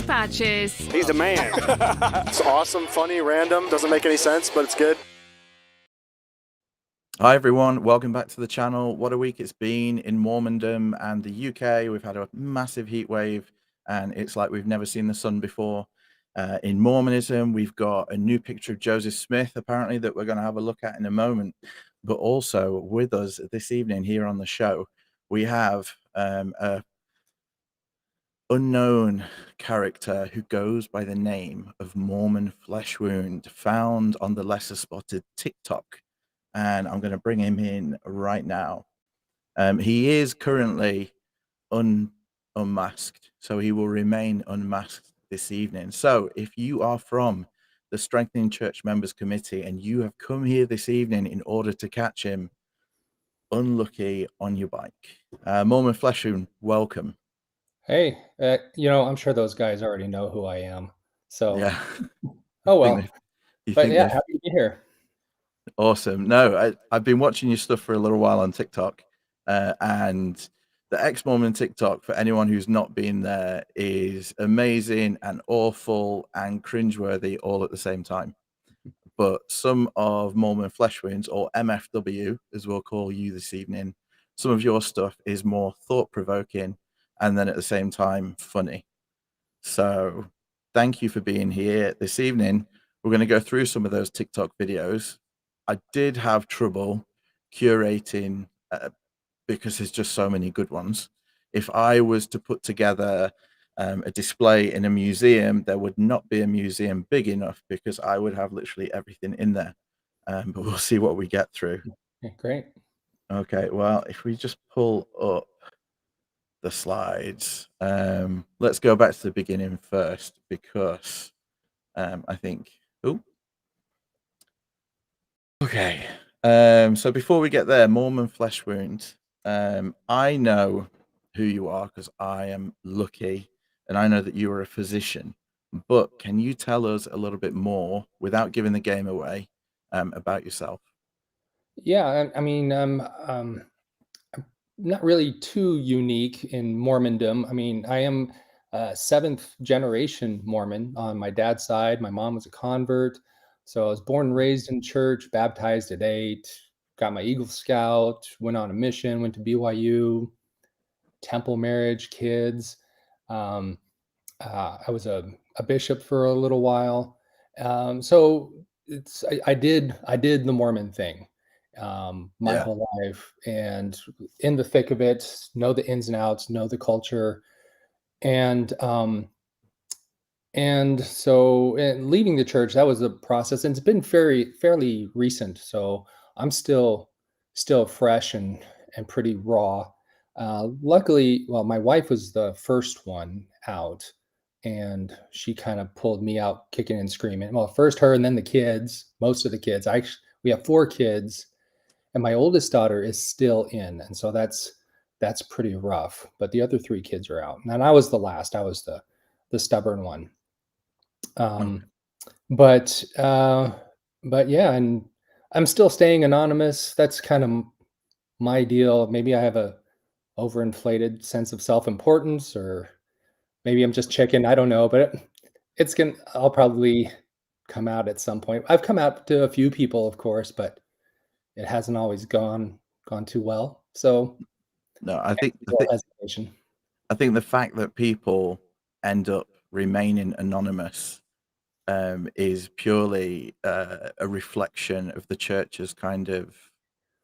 Patches. He's the man. It's awesome, funny, random, doesn't make any sense, but it's good. Hi everyone, welcome back to the channel. What a week it's been in Mormondom and the UK. We've had a massive heat wave and it's like we've never seen the sun before. In Mormonism, we've got a new picture of Joseph Smith, apparently, that we're going to have a look at in a moment. But also with us this evening here on the show, we have a unknown character who goes by the name of Mormon Flesh Wound, found on the lesser spotted TikTok. And I'm going to bring him in right now. He is currently unmasked, so he will remain unmasked this evening. So if you are from the Strengthening Church Members Committee and you have come here this evening in order to catch him, unlucky on your bike. Mormon Flesh Wound, welcome. Hey, I'm sure those guys already know who I am. So, yeah. Oh well. But yeah, happy to be here. Awesome. No, I've been watching your stuff for a little while on TikTok, and the ex-Mormon TikTok, for anyone who's not been there, is amazing and awful and cringeworthy all at the same time. But some of Mormon Flesh Wounds, or MFW, as we'll call you this evening, some of your stuff is more thought-provoking and then at the same time funny. So thank you for being here this evening. We're going to go through some of those TikTok videos. I did have trouble curating because there's just so many good ones. If I was to put together a display in a museum, there would not be a museum big enough because I would have literally everything in there. But we'll see what we get through. Great. Okay, well, if we just pull up the slides, let's go back to the beginning first because I think, okay. So before we get there, Mormon Flesh Wound, I know who you are because I am lucky and I know that you are a physician, but can you tell us a little bit more without giving the game away about yourself? Yeah, I mean, I'm not really too unique in Mormondom. I mean, I am a seventh generation Mormon on my dad's side. My mom was a convert. So I was born and raised in church, baptized at 8, got my Eagle Scout, went on a mission, went to BYU, temple marriage, kids. I was a bishop for a little while. So I did the Mormon thing my whole life, and in the thick of it, know the ins and outs, know the culture. And so leaving the church, that was a process, and it's been fairly recent. So I'm still fresh and pretty raw. Luckily, well, my wife was the first one out, and she kind of pulled me out kicking and screaming. Well, first her and then the kids, most of the kids. We have 4 kids, and my oldest daughter is still in. And so that's pretty rough. But the other 3 kids are out. And I was the last. I was the stubborn one. But yeah, and I'm still staying anonymous. That's kind of my deal. Maybe I have a overinflated sense of self-importance, or maybe I'm just chicken. I don't know, but I'll probably come out at some point. I've come out to a few people, of course, but it hasn't always gone too well. So no, I think the fact that people end up remaining anonymous is purely a reflection of the church's kind of,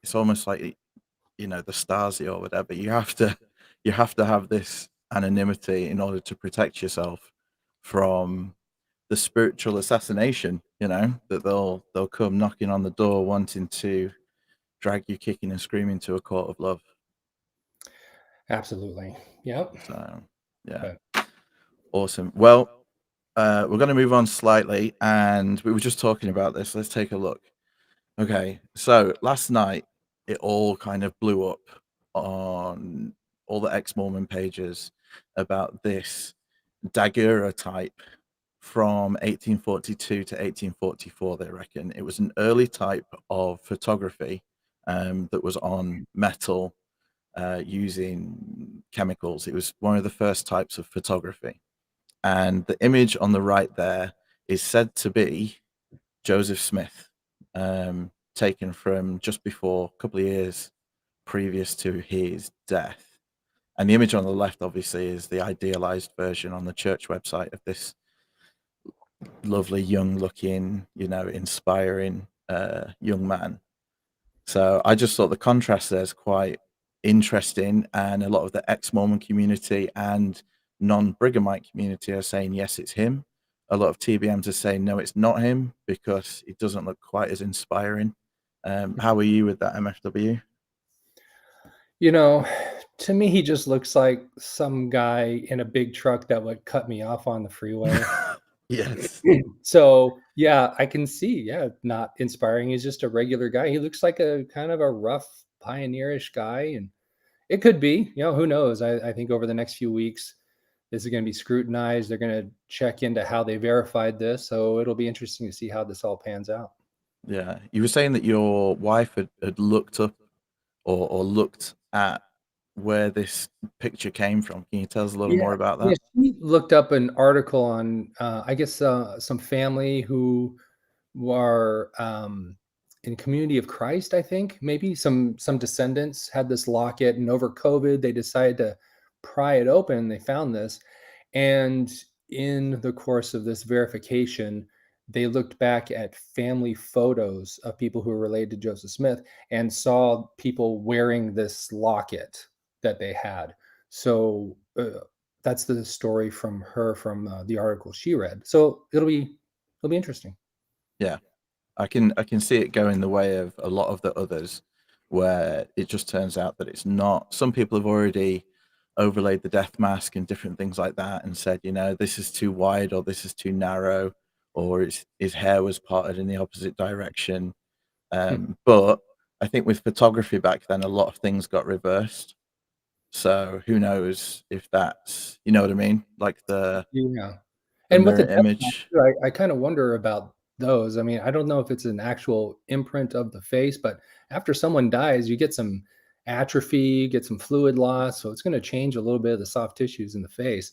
it's almost like, the Stasi or whatever. You have to have this anonymity in order to protect yourself from the spiritual assassination, that they'll come knocking on the door wanting to drag you kicking and screaming to a court of love. Absolutely. Yep. So yeah. Awesome. Well, we're going to move on slightly, and we were just talking about this. Let's take a look. Okay, so last night it all kind of blew up on all the ex-Mormon pages about this daguerreotype from 1842 to 1844. They reckon it was an early type of photography that was on metal using chemicals. It was one of the first types of photography. And the image on the right there is said to be Joseph Smith, taken from just before, a couple of years previous to his death. And the image on the left, obviously, is the idealized version on the church website of this lovely, young-looking, inspiring young man. So I just thought the contrast there is quite interesting, and a lot of the ex-Mormon community and non-Brighamite community are saying, yes, it's him. A lot of TBMs are saying, no, it's not him, because it doesn't look quite as inspiring. How are you with that, MFW? To me, he just looks like some guy in a big truck that would cut me off on the freeway. Yes. So yeah, I can see, yeah, not inspiring. He's just a regular guy. He looks like a kind of a rough pioneerish guy, and it could be, who knows? I think over the next few weeks, this is going to be scrutinized. They're going to check into how they verified this. So it'll be interesting to see how this all pans out. Yeah. You were saying that your wife had looked up or looked at where this picture came from. Can you tell us a little more about Yeah, that? she looked up an article on, I guess, some family who were in Community of Christ. I think maybe some descendants had this locket, and over COVID, they decided to pry it open. They found this, and in the course of this verification, they looked back at family photos of people who were related to Joseph Smith and saw people wearing this locket that they had. So that's the story from her from the article she read. So it'll be interesting. Yeah. I can see it going the way of a lot of the others, where it just turns out that it's not. Some people have already overlaid the death mask and different things like that and said, this is too wide or this is too narrow, or his hair was parted in the opposite direction. But I think with photography back then, a lot of things got reversed. So who knows if that's, you know what I mean? Like the Yeah. And with mirror the depth map image. too, I kind of wonder about those. I mean, I don't know if it's an actual imprint of the face, but after someone dies, you get some atrophy, get some fluid loss. So it's going to change a little bit of the soft tissues in the face.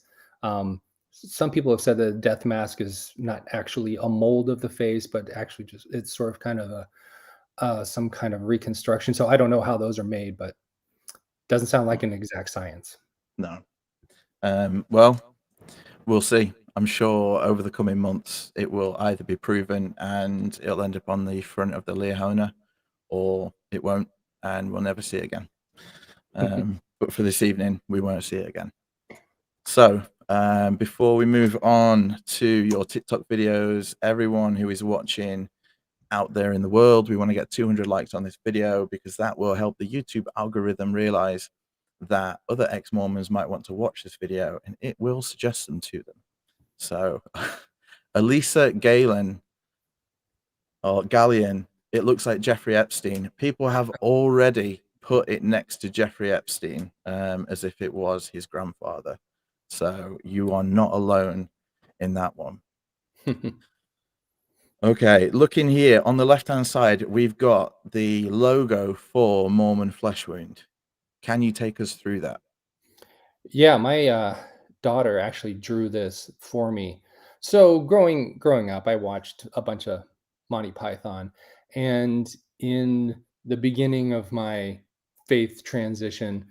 Some people have said that the death mask is not actually a mold of the face, but actually just it's sort of kind of a some kind of reconstruction. So I don't know how those are made, but doesn't sound like an exact science. No. Well, we'll see. I'm sure over the coming months it will either be proven and it'll end up on the front of the Leahona, or it won't, and we'll never see it again. But for this evening, we won't see it again. So before we move on to your TikTok videos, everyone who is watching out there in the world, we want to get 200 likes on this video, because that will help the YouTube algorithm realize that other ex-Mormons might want to watch this video, and it will suggest them to them. So Elisa Galen or Gallian, it looks like Jeffrey Epstein. People have already put it next to Jeffrey Epstein as if it was his grandfather. So you are not alone in that one. Okay, looking here on the left-hand side, we've got the logo for Mormon Flesh Wound. Can you take us through that? Yeah, my daughter actually drew this for me. So growing up, I watched a bunch of Monty Python, and in the beginning of my faith transition,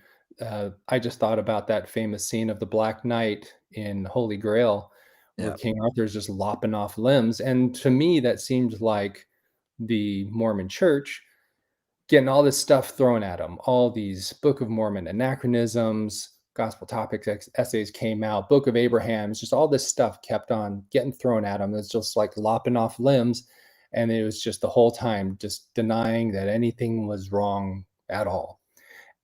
I just thought about that famous scene of the Black Knight in Holy Grail, where Yeah, King Arthur's just lopping off limbs, and to me, that seemed like the Mormon Church getting all this stuff thrown at them. All these Book of Mormon anachronisms, gospel topics essays came out, Book of Abraham, it's just all this stuff kept on getting thrown at them. It's just like lopping off limbs. And it was just the whole time just denying that anything was wrong at all.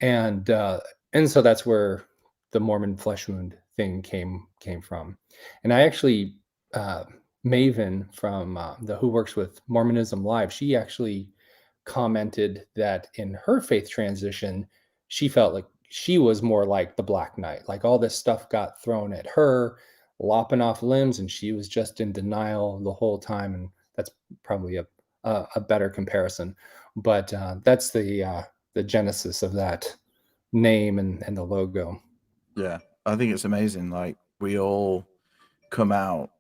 And so that's where the Mormon flesh wound thing came from. And I actually Maven from the who works with Mormonism Live, she actually commented that in her faith transition, she felt like she was more like the Black Knight. Like all this stuff got thrown at her, lopping off limbs, and she was just in denial the whole time. And that's probably a better comparison. But that's the genesis of that name and the logo. yeah. I think it's amazing. Like, we all come out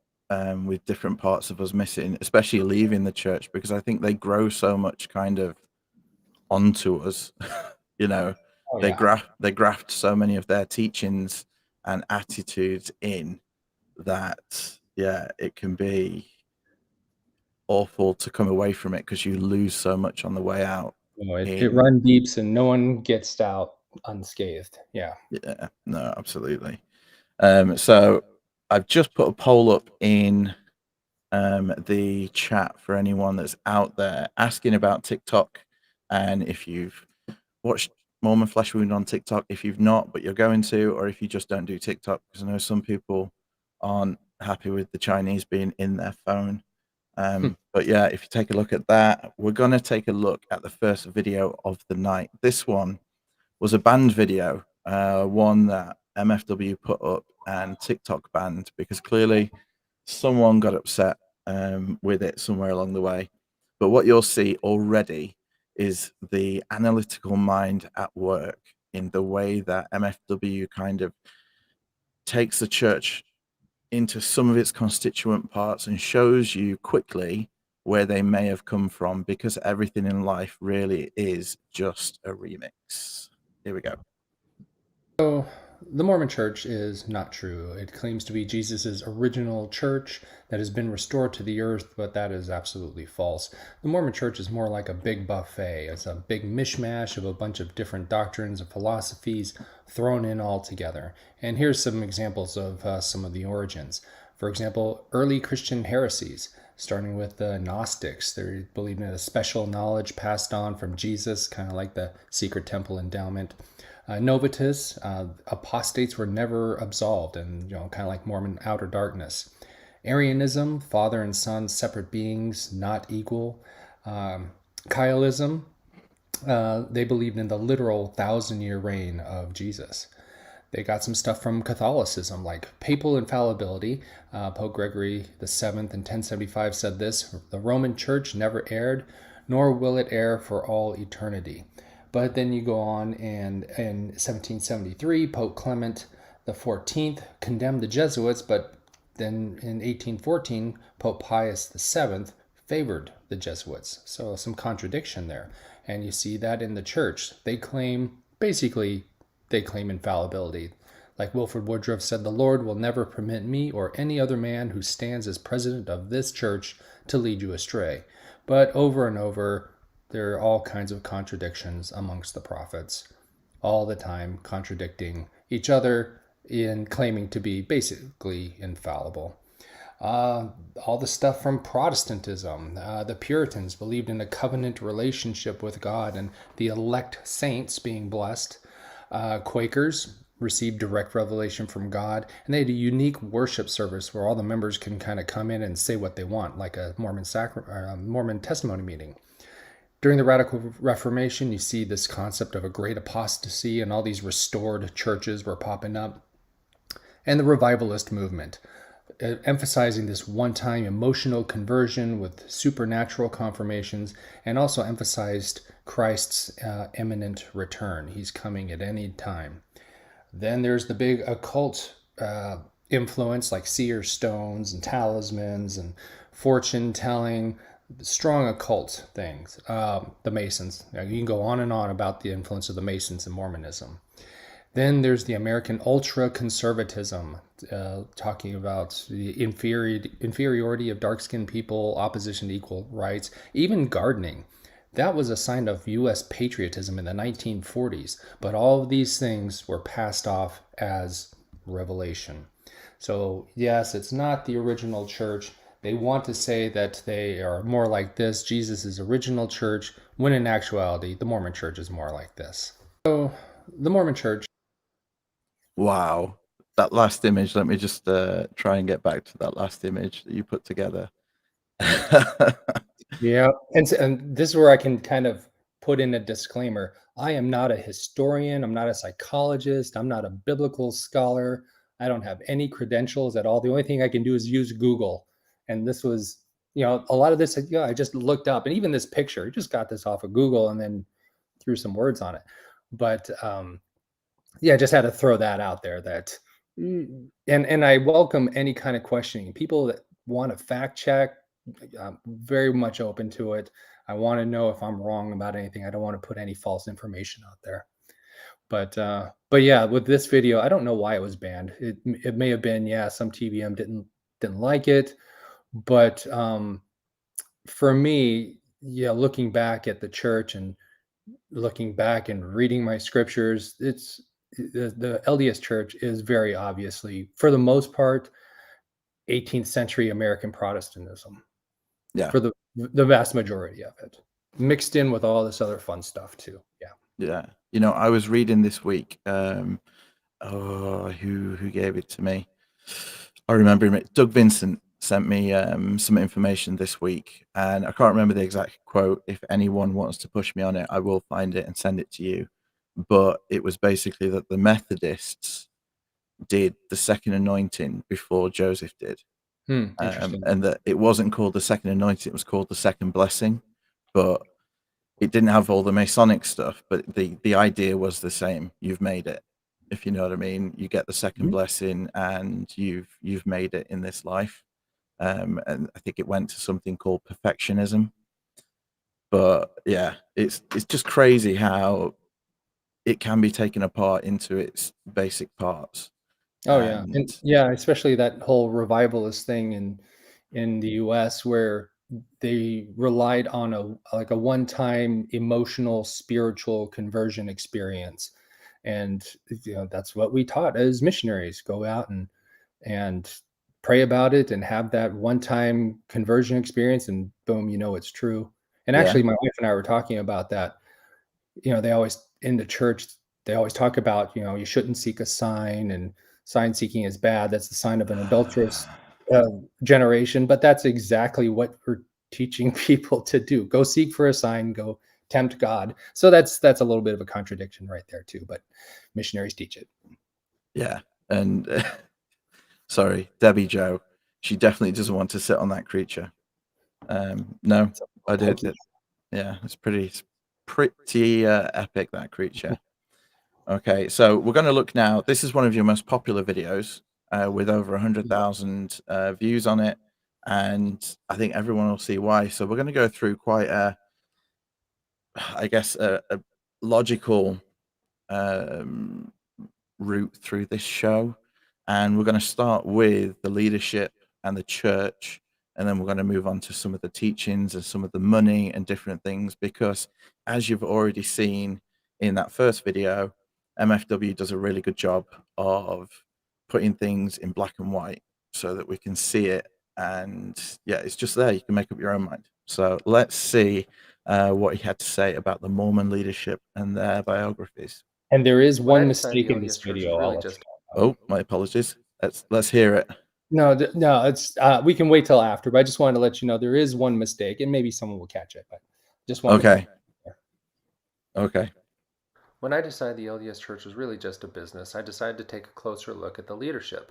with different parts of us missing, especially leaving the church, because I think they grow so much kind of onto us. You know, Oh they yeah. graft so many of their teachings and attitudes in that, yeah, it can be awful to come away from it because you lose so much on the way out. It run deeps and no one gets out unscathed. Yeah. Yeah, no, absolutely. So I've just put a poll up in the chat for anyone that's out there asking about TikTok, and if you've watched Mormon Flesh Wound on TikTok, if you've not, but you're going to, or if you just don't do TikTok, because I know some people aren't happy with the Chinese being in their phone. But yeah, if you take a look at that, we're going to take a look at the first video of the night. This one was a banned video, one that MFW put up and TikTok banned because clearly someone got upset with it somewhere along the way. But what you'll see already is the analytical mind at work in the way that MFW kind of takes the church into some of its constituent parts and shows you quickly where they may have come from, because everything in life really is just a remix. Here we go. So the Mormon Church is not true. It claims to be Jesus's original church that has been restored to the earth, but that is absolutely false. The Mormon Church is more like a big buffet. It's a big mishmash of a bunch of different doctrines and philosophies thrown in all together. And here's some examples of some of the origins. For example, early Christian heresies, starting with the Gnostics. They believed in a special knowledge passed on from Jesus, kind of like the secret temple endowment. Novatus, apostates were never absolved, and kind of like Mormon outer darkness. Arianism, father and son, separate beings, not equal. Kailism, they believed in the literal 1,000-year reign of Jesus. They got some stuff from Catholicism, like papal infallibility. Pope Gregory VII in 1075 said this: "The Roman Church never erred, nor will it err for all eternity." But then you go on, and in 1773, Pope Clement XIV condemned the Jesuits, but then in 1814, Pope Pius VII favored the Jesuits. So some contradiction there. And you see that in the church. They claim infallibility. Like Wilford Woodruff said, "The Lord will never permit me or any other man who stands as president of this church to lead you astray." But over and over, there are all kinds of contradictions amongst the prophets, all the time contradicting each other in claiming to be basically infallible. All the stuff from Protestantism. The Puritans believed in a covenant relationship with God and the elect saints being blessed. Quakers received direct revelation from God, and they had a unique worship service where all the members can kind of come in and say what they want, like a Mormon testimony meeting. During the Radical Reformation, you see this concept of a great apostasy, and all these restored churches were popping up. And the revivalist movement, emphasizing this one-time emotional conversion with supernatural confirmations, and also emphasized Christ's imminent return. He's coming at any time. Then there's the big occult influence, like seer stones and talismans and fortune telling, strong occult things. The Masons. You can go on and on about the influence of the Masons in Mormonism. Then there's the American ultra-conservatism, talking about the inferiority of dark-skinned people, opposition to equal rights, even gardening. That was a sign of U.S. patriotism in the 1940s, but all of these things were passed off as revelation. So yes, it's not the original church. They want to say that they are more like this, Jesus' original church, when in actuality, the Mormon church is more like this. So the Mormon church. Wow. That last image, let me just try and get back to that last image that you put together. Yeah. And this is where I can kind of put in a disclaimer. I am not a historian. I'm not a psychologist. I'm not a biblical scholar. I don't have any credentials at all. The only thing I can do is use Google. And this was, a lot of this, I just looked up, and even this picture, I just got this off of Google and then threw some words on it. But I just had to throw that out there that And I welcome any kind of questioning. People that want to fact check, I'm very much open to it. I want to know if I'm wrong about anything. I don't want to put any false information out there. But yeah, with this video, I don't know why it was banned. It may have been, yeah, some TVM didn't like it, but for me, yeah, looking back at the church and looking back and reading my scriptures, it's the LDS Church is very obviously, for the most part, 18th century American Protestantism Yeah. for the vast majority of it, mixed in with all this other fun stuff too. Yeah. Yeah. You know, I was reading this week, who gave it to me? I remember him. Doug Vincent sent me some information this week, and I can't remember the exact quote. If anyone wants to push me on it, I will find it and send it to you. But it was basically that the Methodists did the second anointing before Joseph did. Interesting. And that it wasn't called the second anointing, it was called the second blessing. But it didn't have all the Masonic stuff, but the idea was the same. You've made it, if you know what I mean. You get the second blessing, and you've made it in this life. And I think it went to something called perfectionism. But yeah, it's just crazy how it can be taken apart into its basic parts. Oh yeah, and And yeah, especially that whole revivalist thing in the US where they relied on a one-time emotional spiritual conversion experience. And that's what we taught as missionaries. Go out and pray about it and have that one-time conversion experience and boom, it's true. And yeah, actually my wife and I were talking about that. They always in the church, they always talk about, you shouldn't seek a sign and sign seeking is bad. That's the sign of an adulterous uh, generation. But that's exactly what we're teaching people to do. Go seek for a sign, go tempt God. So that's a little bit of a contradiction right there too. But missionaries teach it. yeah. And sorry, Debbie Joe, she definitely doesn't want to sit on that creature. No, So, I did. hokey. Yeah, it's pretty epic, that creature. Okay, so we're going to look now. This is one of your most popular videos with over 100,000 views on it, and I think everyone will see why. So we're going to go through quite I guess, a logical um, route through this show, and we're going to start with the leadership and the church, and then we're going to move on to some of the teachings and some of the money and different things, because as you've already seen in that first video, MFW does a really good job of putting things in black and white so that we can see it, and yeah, it's just there. You can make up your own mind. So let's see what he had to say about the Mormon leadership and their biographies. And there is When I one decided mistake the in this LDS church was video. I'll really let you just know. Oh, my apologies. Let's hear it. No, no, it's we can wait till after. But I just wanted to let you know there is one mistake, and maybe someone will catch it. But just wanted to Okay. point Okay. when I decided the LDS church was really just a business, I decided to take a closer look at the leadership.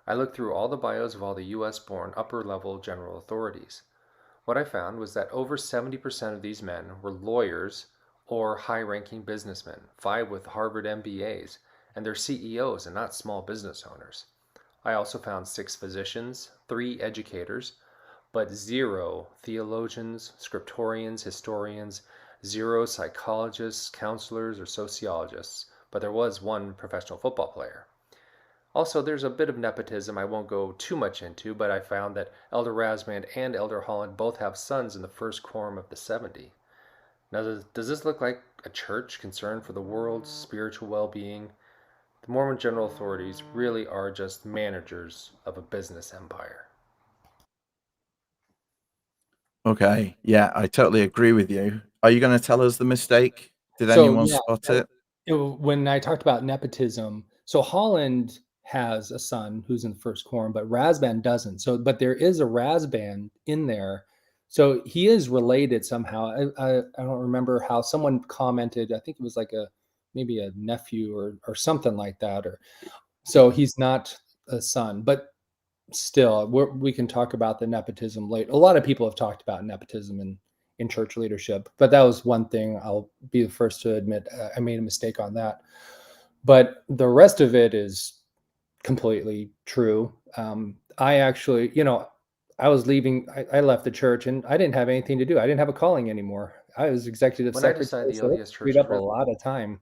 I looked through all the bios of all the US born upper level general authorities. What I found was that over 70% of these men were lawyers or high ranking businessmen, 5 with Harvard MBAs, and they're CEOs and not small business owners. I also found 6 physicians, 3 educators, but 0 theologians, scriptorians, historians, 0 psychologists, counselors, or sociologists, but there was 1 professional football player. Also, there's a bit of nepotism I won't go too much into, but I found that Elder Rasband and Elder Holland both have sons in the first quorum of the 70. Now, does this look like a church concerned for the world's spiritual well-being? The Mormon general authorities really are just managers of a business empire. Okay. Yeah, I totally agree with you. Are you going to tell us the mistake? Did So anyone yeah, spot it? when I talked about nepotism, so Holland has a son who's in the first quorum, but Razban doesn't. So, but there is a Razban in there, so he is related somehow. I don't remember how someone commented. I think it was like maybe a nephew or something like that. Or so he's not a son, but still, we can talk about the nepotism later. A lot of people have talked about nepotism in church leadership, but that was one thing. I'll be the first to admit I made a mistake on that. But the rest of it is completely true. I actually, I was leaving, I left the church and I didn't have anything to do. I didn't have a calling anymore. I was executive When I secretary, decided the so that LDS freed Church was up a really lot of time.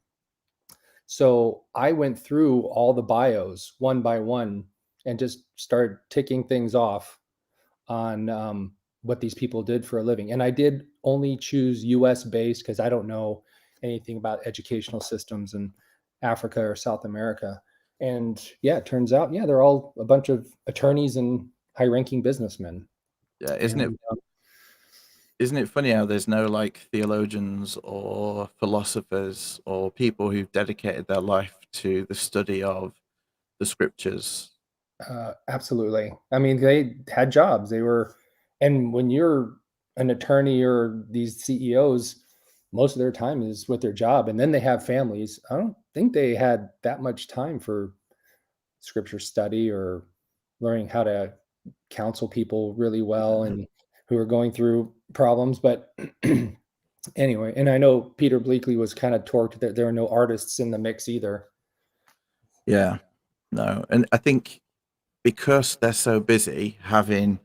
So I went through all the bios one by one and just started ticking things off on what these people did for a living. And I did only choose US based because I don't know anything about educational systems in Africa or South America. And yeah, it turns out, yeah, they're all a bunch of attorneys and high ranking businessmen. Yeah, And isn't it funny how there's no like theologians or philosophers or people who've dedicated their life to the study of the scriptures? Absolutely. I mean, they had jobs. And when you're an attorney or these CEOs, most of their time is with their job, and then they have families. I don't think they had that much time for scripture study or learning how to counsel people really well and who are going through problems. But anyway, and I know Peter Bleakley was kind of torqued that there are no artists in the mix either. Yeah, no. And I think because they're so busy having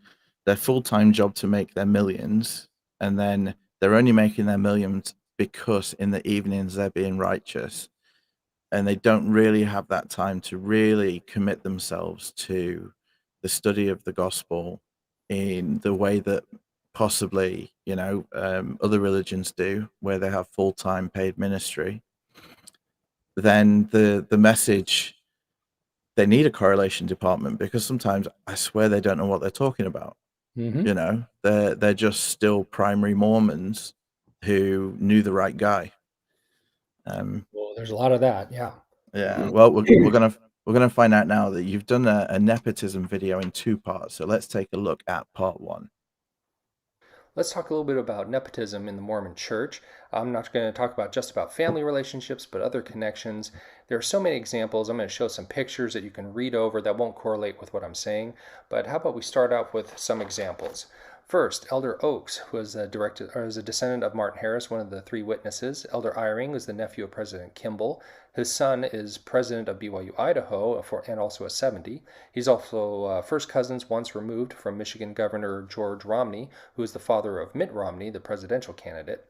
their full-time job to make their millions, and then they're only making their millions because in the evenings they're being righteous, and they don't really have that time to really commit themselves to the study of the gospel in the way that possibly other religions do, where they have full-time paid ministry. Then the message, they need a correlation department, because sometimes I swear they don't know what they're talking about. Mm-hmm. They're just still primary Mormons who knew the right guy. Well, there's a lot of that. Yeah. Yeah, well, we're gonna find out now that you've done a nepotism video in 2 parts. So let's take a look at part 1. Let's talk a little bit about nepotism in the Mormon Church. I'm not going to talk about just about family relationships, but other connections. There are so many examples. I'm going to show some pictures that you can read over that won't correlate with what I'm saying. But how about we start out with some examples? First, Elder Oaks, who is a descendant of Martin Harris, one of the 3 witnesses. Elder Eyring was the nephew of President Kimball. His son is president of BYU Idaho and also a 70. He's also first cousins once removed from Michigan Governor George Romney, who is the father of Mitt Romney, the presidential candidate.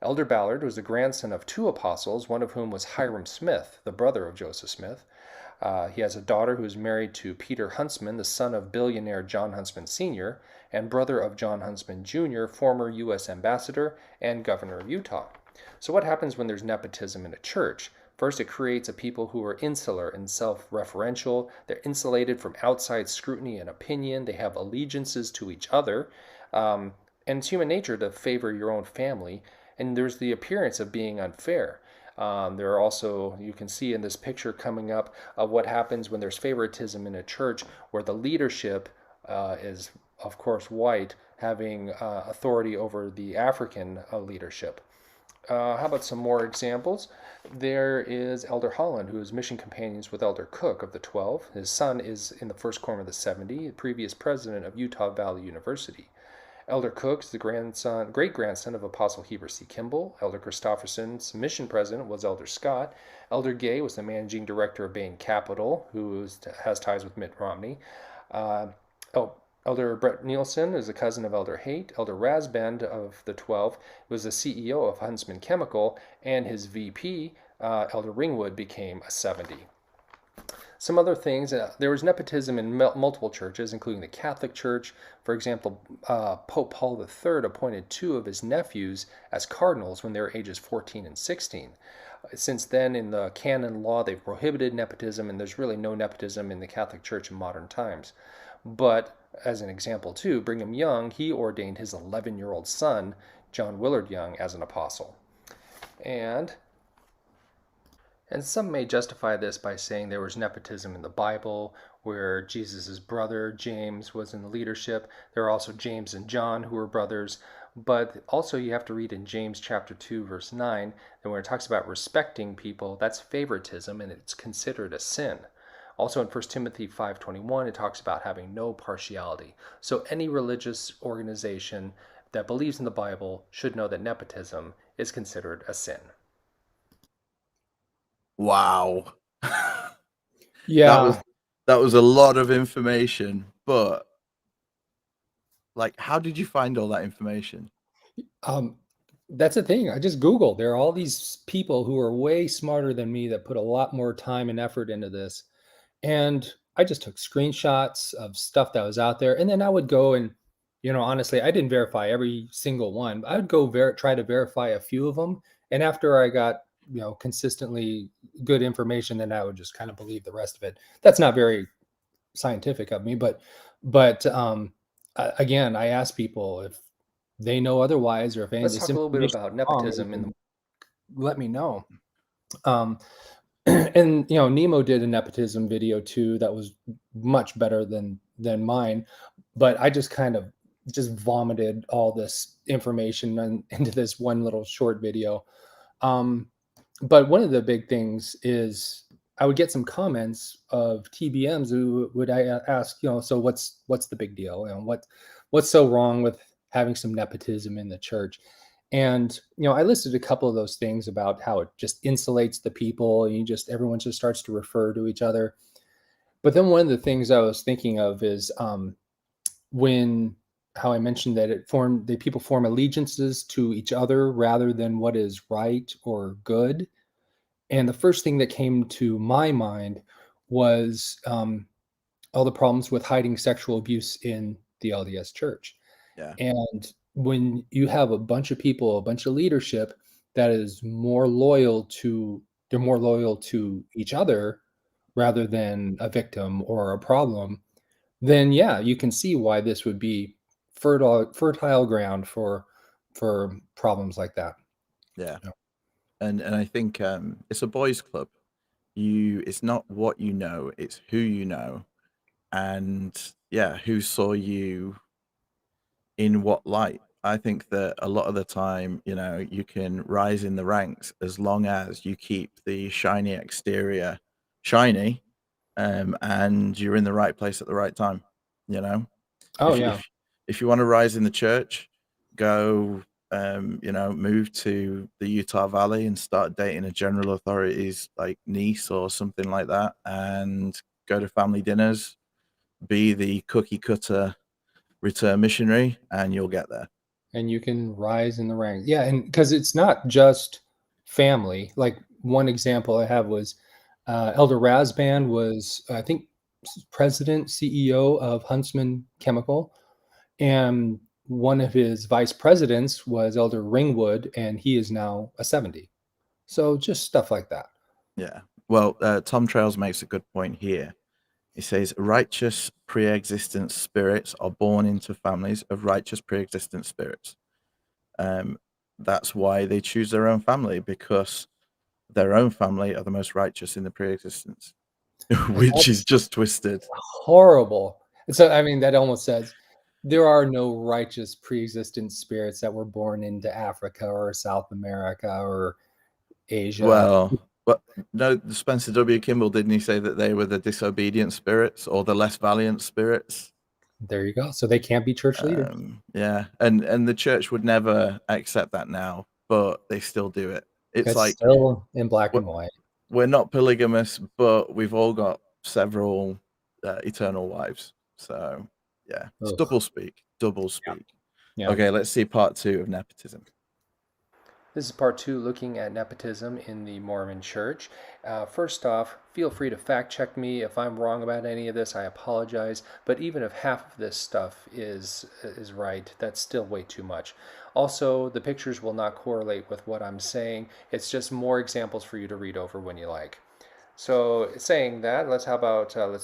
Elder Ballard was the grandson of 2 apostles, one of whom was Hiram Smith, the brother of Joseph Smith. He has a daughter who is married to Peter Huntsman, the son of billionaire John Huntsman Sr., and brother of John Huntsman Jr., former U.S. ambassador and governor of Utah. So what happens when there's nepotism in a church? First, it creates a people who are insular and self-referential. They're insulated from outside scrutiny and opinion. They have allegiances to each other. And it's human nature to favor your own family. And there's the appearance of being unfair. There are also, you can see in this picture coming up, what happens when there's favoritism in a church where the leadership is, of course, white, having authority over the African leadership. How about some more examples? There is Elder Holland, who is mission companions with Elder Cook of the 12. His son is in the first quorum of the 70, previous president of Utah Valley University. Elder Cook is the great-grandson of Apostle Heber C. Kimball. Elder Christofferson's mission president was Elder Scott. Elder Gay was the managing director of Bain Capital, who has ties with Mitt Romney. Elder Brett Nielsen is a cousin of Elder Haight. Elder Rasband of the 12 was the CEO of Huntsman Chemical, and his VP, Elder Ringwood, became a 70. Some other things, there was nepotism in multiple churches, including the Catholic Church. For example, Pope Paul III appointed 2 of his nephews as cardinals when they were ages 14 and 16. Since then, in the canon law, they've prohibited nepotism, and there's really no nepotism in the Catholic Church in modern times. But, as an example too, Brigham Young, he ordained his 11-year-old son, John Willard Young, as an apostle. And some may justify this by saying there was nepotism in the Bible, where Jesus' brother, James, was in the leadership. There are also James and John, who were brothers. But also you have to read in James chapter 2, verse 9, that when it talks about respecting people, that's favoritism, and it's considered a sin. Also in 1 Timothy 5:21, it talks about having no partiality. So any religious organization that believes in the Bible should know that nepotism is considered a sin. Wow. That was Yeah. That was a lot of information, but like, how did you find all that information? Um, that's the thing. I just Googled. There are all these people who are way smarter than me that put a lot more time and effort into this. And I just took screenshots of stuff that was out there. And then I would go and, honestly, I didn't verify every single one. I would go try to verify a few of them. And after I got, consistently good information, then I would just kind of believe the rest of it. That's not very scientific of me, but again, I ask people if they know otherwise, or if any of Let's this talk a little bit information about is wrong, they nepotism in the can let me know. Um, and Nemo did a nepotism video too that was much better than mine, but I just kind of just vomited all this information into this one little short video. Um, but one of the big things is I would get some comments of TBMs who would ask, so what's the big deal? And what's so wrong with having some nepotism in the church? And I listed a couple of those things about how it just insulates the people, and everyone just starts to refer to each other. But then one of the things I was thinking of is when how I mentioned that people form allegiances to each other rather than what is right or good. And the first thing that came to my mind was all the problems with hiding sexual abuse in the LDS church. Yeah. And when you have a bunch of people, a bunch of leadership that is they're more loyal to each other rather than a victim or a problem, then yeah, you can see why this would be fertile ground for problems like that. Yeah. Yeah. And I think it's a boys' club. It's not what you know, it's who you know, and yeah, who saw you in what light. I think that a lot of the time, you can rise in the ranks as long as you keep the shiny exterior shiny, and you're in the right place at the right time. You know, Oh if you, yeah. if you want to rise in the church, go, move to the Utah Valley and start dating a general authority's like niece or something like that, and go to family dinners, be the cookie cutter return missionary, and you'll get there. And you can rise in the ranks. Yeah, and because it's not just family. Like one example I have was Elder Razband was, I think, president, CEO of Huntsman Chemical, and one of his vice presidents was Elder Ringwood, and he is now a 70. So just stuff like that. Yeah. Well, Tom Trails makes a good point here. He says, righteous pre-existent spirits are born into families of righteous pre-existent spirits. Um, that's why they choose their own family, because their own family are the most righteous in the pre-existence, And which is that's just twisted. horrible. And so, I mean, that almost says there are no righteous pre-existent spirits that were born into Africa or South America or Asia. Well, no, Spencer W. Kimball, didn't he say that they were the disobedient spirits or the less valiant spirits? There you go. So they can't be church leaders. Yeah, and the church would never accept that now, but they still do it. It's It's like still in black we're, and white. we're not polygamous, but we've all got several eternal wives. So yeah, it's Ugh. double speak, double Yeah. speak. Yeah. Okay, let's see part 2 of nepotism. This is part 2, looking at nepotism in the Mormon Church. First off, feel free to fact check me if I'm wrong about any of this. I apologize, but even if half of this stuff is right, that's still way too much. Also, the pictures will not correlate with what I'm saying. It's just more examples for you to read over when you like. So, saying that, let's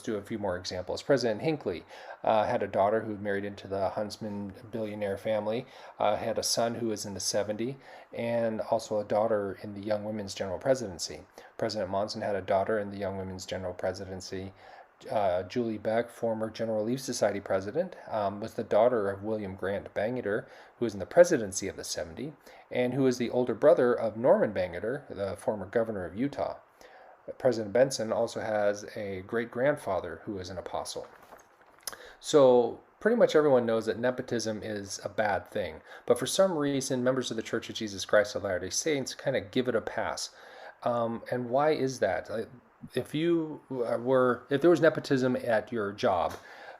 do a few more examples. President Hinckley had a daughter who married into the Huntsman billionaire family, had a son who was in the 70, and also a daughter in the Young Women's General Presidency. President Monson had a daughter in the Young Women's General Presidency. Julie Beck, former General Relief Society president, was the daughter of William Grant Bangerter, who was in the presidency of the 70, and who was the older brother of Norman Bangerter, the former governor of Utah. President Benson also has a great-grandfather who is an apostle. So pretty much everyone knows that nepotism is a bad thing. But for some reason, members of the Church of Jesus Christ of Latter-day Saints kind of give it a pass. And why is that? if there was nepotism at your job,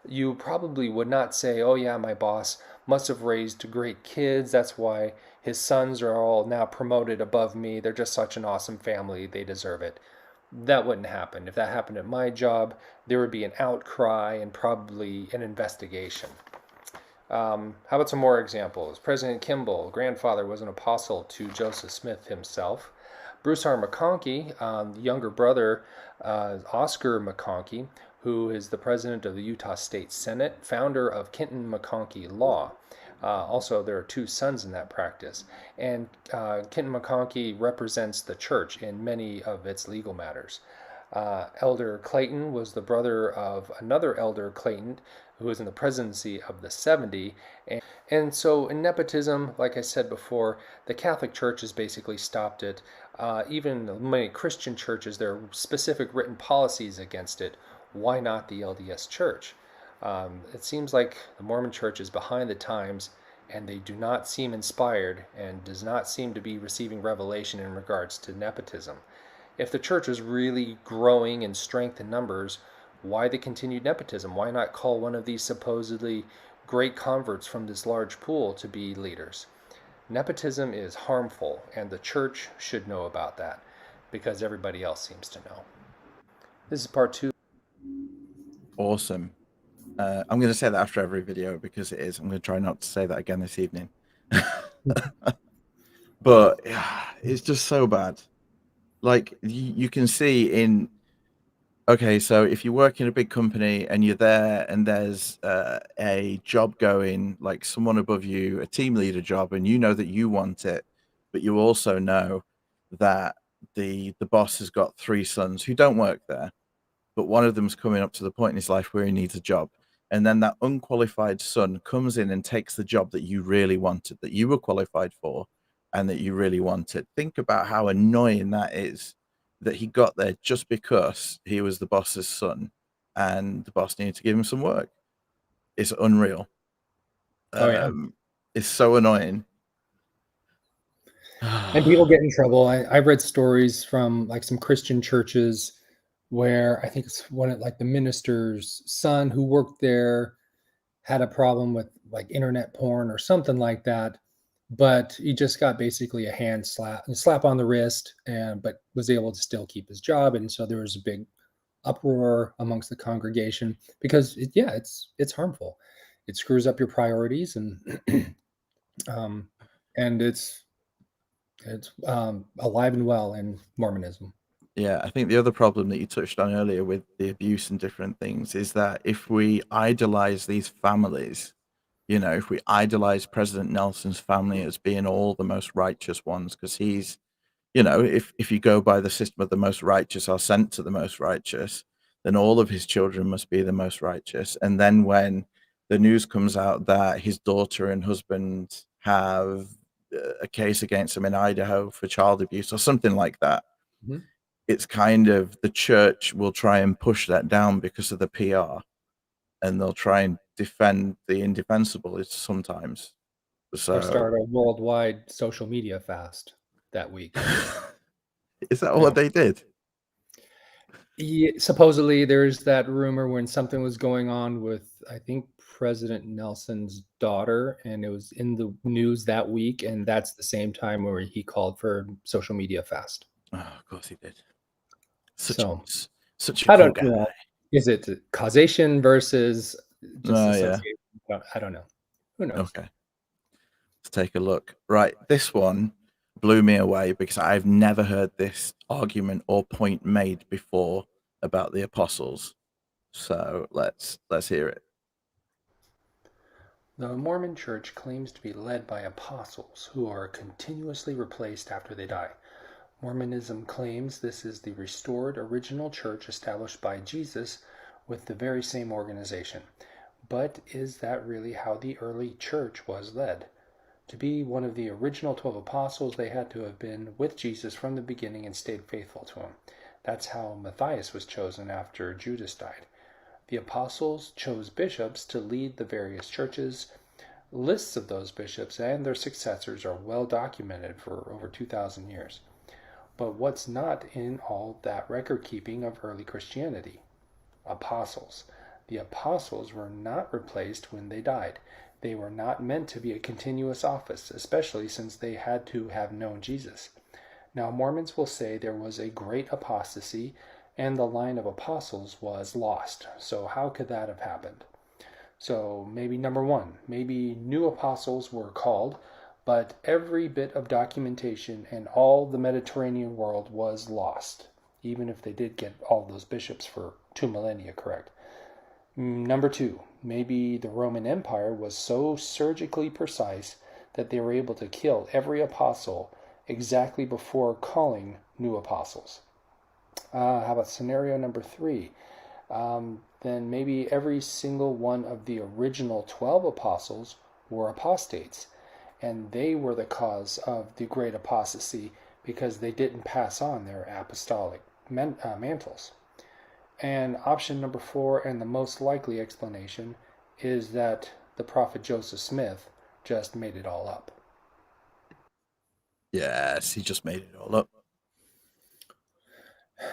you probably would not say, "Oh yeah, my boss must have raised great kids. That's why his sons are all now promoted above me. They're just such an awesome family. They deserve it." That wouldn't happen. If that happened at my job, there would be an outcry and probably an investigation. How about some more examples? President Kimball, grandfather, was an apostle to Joseph Smith himself. Bruce R. McConkie, younger brother, Oscar McConkie, who is the president of the Utah State Senate, founder of Kenton McConkie Law. Also, there are two sons in that practice. And Kenton McConkie represents the church in many of its legal matters. Elder Clayton was the brother of another Elder Clayton, who was in the presidency of the 70. And so in nepotism, like I said before, the Catholic Church has basically stopped it. Even many Christian churches, there are specific written policies against it. Why not the LDS Church? It seems like the Mormon Church is behind the times, and they do not seem inspired and does not seem to be receiving revelation in regards to nepotism. If the church is really growing in strength and numbers, why the continued nepotism? Why not call one of these supposedly great converts from this large pool to be leaders? Nepotism is harmful, and the church should know about that because everybody else seems to know. This is part 2. Awesome. I'm going to say that after every video because it is. I'm going to try not to say that again this evening. But yeah, it's just so bad. Like you can see in, okay, so if you work in a big company and you're there and there's a job going, like someone above you, a team leader job, and you know that you want it, but you also know that the boss has got 3 sons who don't work there, but one of them's coming up to the point in his life where he needs a job. And then that unqualified son comes in and takes the job that you really wanted, that you were qualified for, and that you really wanted. Think about how annoying that is, that he got there just because he was the boss's son and the boss needed to give him some work. It's unreal. Oh yeah. It's so annoying. And people get in trouble. I've read stories from like some Christian churches where I think it's one of like the minister's son who worked there had a problem with like internet porn or something like that, but he just got basically a slap on the wrist, but was able to still keep his job. And so there was a big uproar amongst the congregation because it's harmful. It screws up your priorities, and and it's alive and well in Mormonism. Yeah, I think the other problem that you touched on earlier with the abuse and different things is that if we idolize these families, if we idolize President Nelson's family as being all the most righteous ones, because he's, if you go by the system of the most righteous are sent to the most righteous, then all of his children must be the most righteous. And then when the news comes out that his daughter and husband have a case against him in Idaho for child abuse or something like that, Mhm. it's kind of the church will try and push that down because of the PR, and they'll try and defend the indefensible sometimes. Or So start a worldwide social media fast that week. is that what they did? Yeah, supposedly there's that rumor when something was going on with, I think, President Nelson's daughter, and it was in the news that week, and that's the same time where he called for social media fast. Oh, of course he did. So Such a I cool don't guy. know. Is it causation versus just Oh, yeah. association? I don't know. Who knows? Okay. Let's take a look. Right, this one blew me away because I've never heard this argument or point made before about the apostles. So let's hear it. The Mormon Church claims to be led by apostles who are continuously replaced after they die. Mormonism claims this is the restored original church established by Jesus with the very same organization. But is that really how the early church was led? To be one of the original 12 apostles, they had to have been with Jesus from the beginning and stayed faithful to him. That's how Matthias was chosen after Judas died. The apostles chose bishops to lead the various churches. Lists of those bishops and their successors are well documented for over 2,000 years. But what's not in all that record keeping of early Christianity? Apostles. The apostles were not replaced when they died. They were not meant to be a continuous office, especially since they had to have known Jesus. Now, Mormons will say there was a great apostasy and the line of apostles was lost. So, how could that have happened? So, maybe number one, maybe new apostles were called, but every bit of documentation in all the Mediterranean world was lost, even if they did get all those bishops for 2 millennia correct. Number two, maybe the Roman Empire was so surgically precise that they were able to kill every apostle exactly before calling new apostles. How about scenario number three? Then maybe every single one of the original 12 apostles were apostates, and they were the cause of the great apostasy because they didn't pass on their apostolic mantles. And option number four, and the most likely explanation, is that the prophet Joseph Smith just made it all up. Yes, he just made it all up.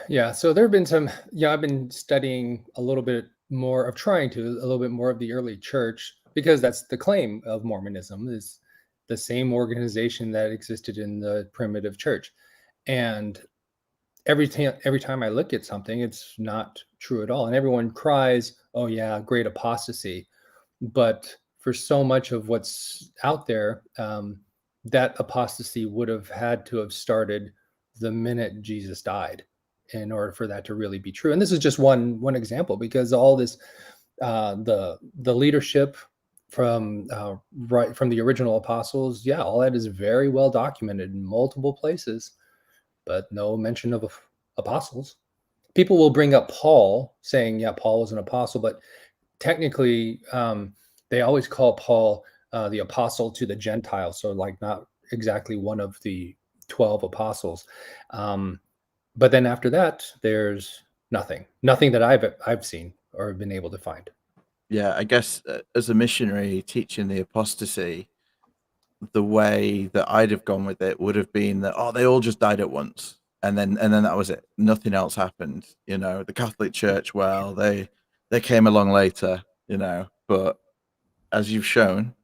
Yeah, so there have been some, I've been studying a little bit more of trying to, a little bit more of the early church, because that's the claim of Mormonism is the same organization that existed in the primitive church. And every time I look at something, it's not true at all. And everyone cries, oh yeah, great apostasy. But for so much of what's out there, that apostasy would have had to have started the minute Jesus died in order for that to really be true. And this is just one example, because all this the leadership from right from the original apostles, yeah, all that is very well documented in multiple places, but no mention of apostles. People will bring up Paul, saying, yeah, Paul was an apostle, but technically they always call Paul the apostle to the Gentiles, so like not exactly one of the 12 apostles. But then after that, there's nothing that I've seen or been able to find. Yeah, I guess as a missionary teaching the apostasy, the way that I'd have gone with it would have been that, oh, they all just died at once, and then that was it. Nothing else happened. You know, the Catholic Church, well, they came along later. You know, but as you've shown,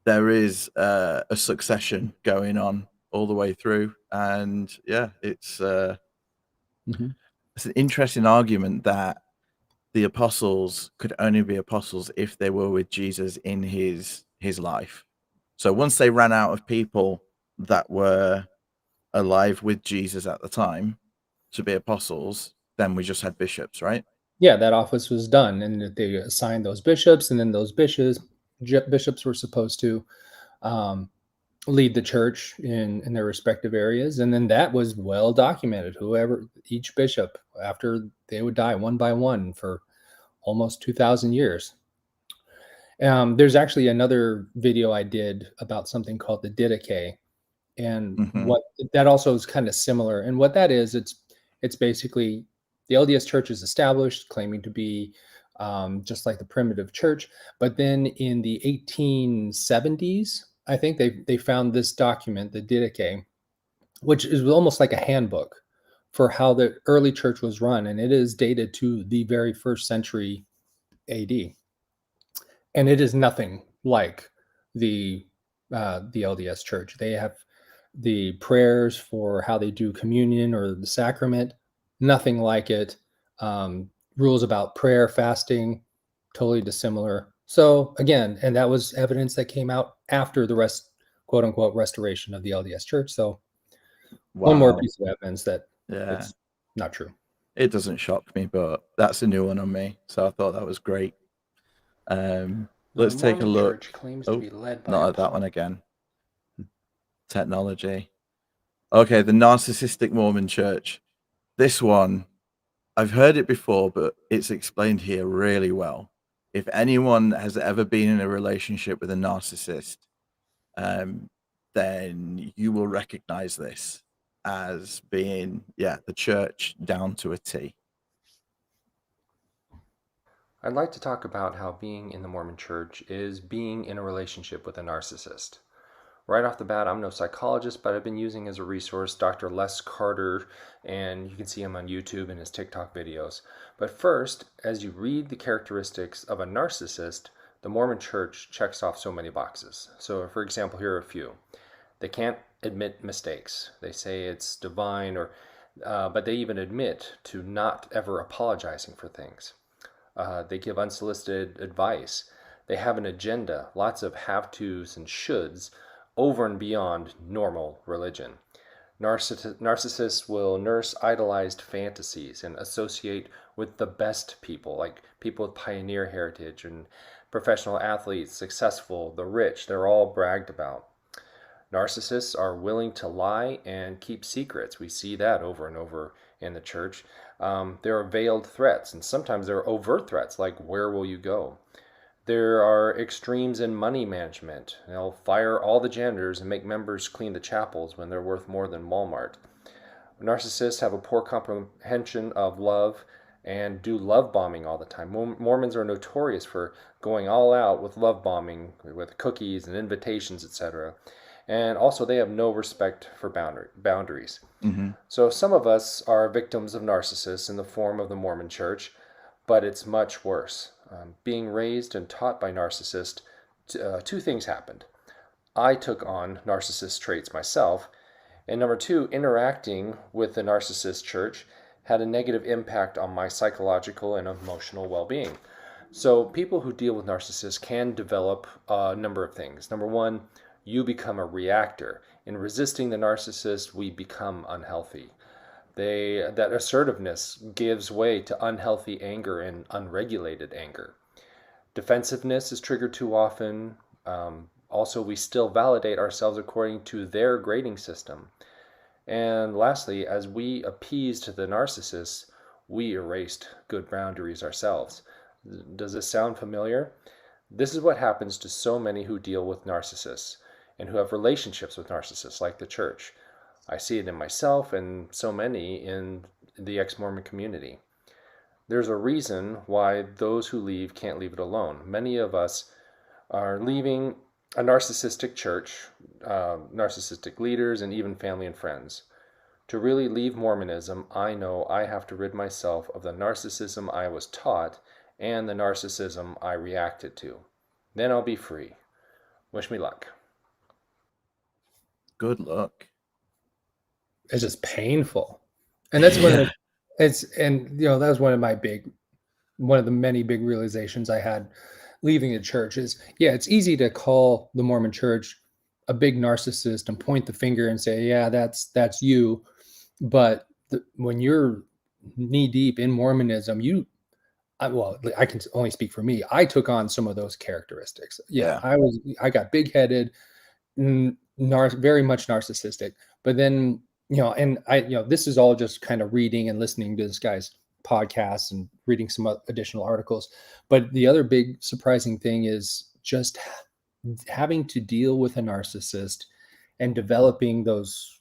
there is a succession going on all the way through, and yeah, it's Mhm. it's an interesting argument that the apostles could only be apostles if they were with Jesus in his life. So once they ran out of people that were alive with Jesus at the time to be apostles, then we just had bishops, right? Yeah, that office was done, and they assigned those bishops, and then those bishops were supposed to um, lead the church in their respective areas, and then that was well documented. Whoever each bishop, after they would die one by one for almost 2,000 years. There's actually another video I did about something called the Didache, and Mm-hmm. what that also is kind of similar. And what that is, it's basically the LDS Church is established, claiming to be just like the primitive church. But then in the 1870s, I think they found this document, the Didache, which is almost like a handbook for how the early church was run, and it is dated to the very first century AD, and it is nothing like the LDS Church. They have the prayers for how they do communion or the sacrament, nothing like it. Rules about prayer, fasting, totally dissimilar. So again, and that was evidence that came out after the quote unquote, restoration of the LDS Church. So one more Wow. piece of evidence that Yeah. it's not true. It doesn't shock me, but that's a new one on me. So I thought that was great. Now, the Let's take a Mormon look. Church claims to Oh, be led by not a at that one again. Technology. Okay, the narcissistic Mormon church. This one, I've heard it before, but it's explained here really well. If anyone has ever been in a relationship with a narcissist, then you will recognize this as being, yeah, the church down to a T. I'd like to talk about how being in the Mormon Church is being in a relationship with a narcissist. Right off the bat, I'm no psychologist, but I've been using as a resource Dr. Les Carter, and you can see him on YouTube and his TikTok videos. But first, as you read the characteristics of a narcissist, the Mormon Church checks off so many boxes. So, for example, here are a few. They can't admit mistakes. They say it's divine, but they even admit to not ever apologizing for things. They give unsolicited advice. They have an agenda, lots of have-tos and shoulds over and beyond normal religion. Narcissists will nurse idolized fantasies and associate with the best people, like people with pioneer heritage and professional athletes, successful, the rich. They're all bragged about. Narcissists are willing to lie and keep secrets. We see that over and over in the church. There are veiled threats, and sometimes there are overt threats, like, where will you go? There are extremes in money management. They'll fire all the janitors and make members clean the chapels when they're worth more than Walmart. Narcissists have a poor comprehension of love and do love bombing all the time. Mormons are notorious for going all out with love bombing, with cookies and invitations, etc. And also, they have no respect for boundaries. Mm-hmm. So some of us are victims of narcissists in the form of the Mormon Church, but it's much worse. Being raised and taught by narcissists, two things happened. I took on narcissist traits myself, and number two, interacting with the narcissist church had a negative impact on my psychological and emotional well-being. So people who deal with narcissists can develop a number of things. Number one, you become a reactor. In resisting the narcissist, we become unhealthy. That assertiveness gives way to unhealthy anger and unregulated anger. Defensiveness is triggered too often. Also, we still validate ourselves according to their grading system. And lastly, as we appeased the narcissists, we erased good boundaries ourselves. Does this sound familiar? This is what happens to so many who deal with narcissists and who have relationships with narcissists, like the church. I see it in myself and so many in the ex-Mormon community. There's a reason why those who leave can't leave it alone. Many of us are leaving a narcissistic church, narcissistic leaders, and even family and friends. To really leave Mormonism, I know I have to rid myself of the narcissism I was taught and the narcissism I reacted to. Then I'll be free. Wish me luck. Good luck. It's just painful. And that's one of that was one of the many big realizations I had leaving the church is, it's easy to call the Mormon church a big narcissist and point the finger and say, yeah, that's you. But when you're knee deep in Mormonism, I can only speak for me. I took on some of those characteristics. I got big headed, very much narcissistic, but then, this is all just kind of reading and listening to this guy's podcasts and reading some additional articles. But the other big surprising thing is just having to deal with a narcissist and developing those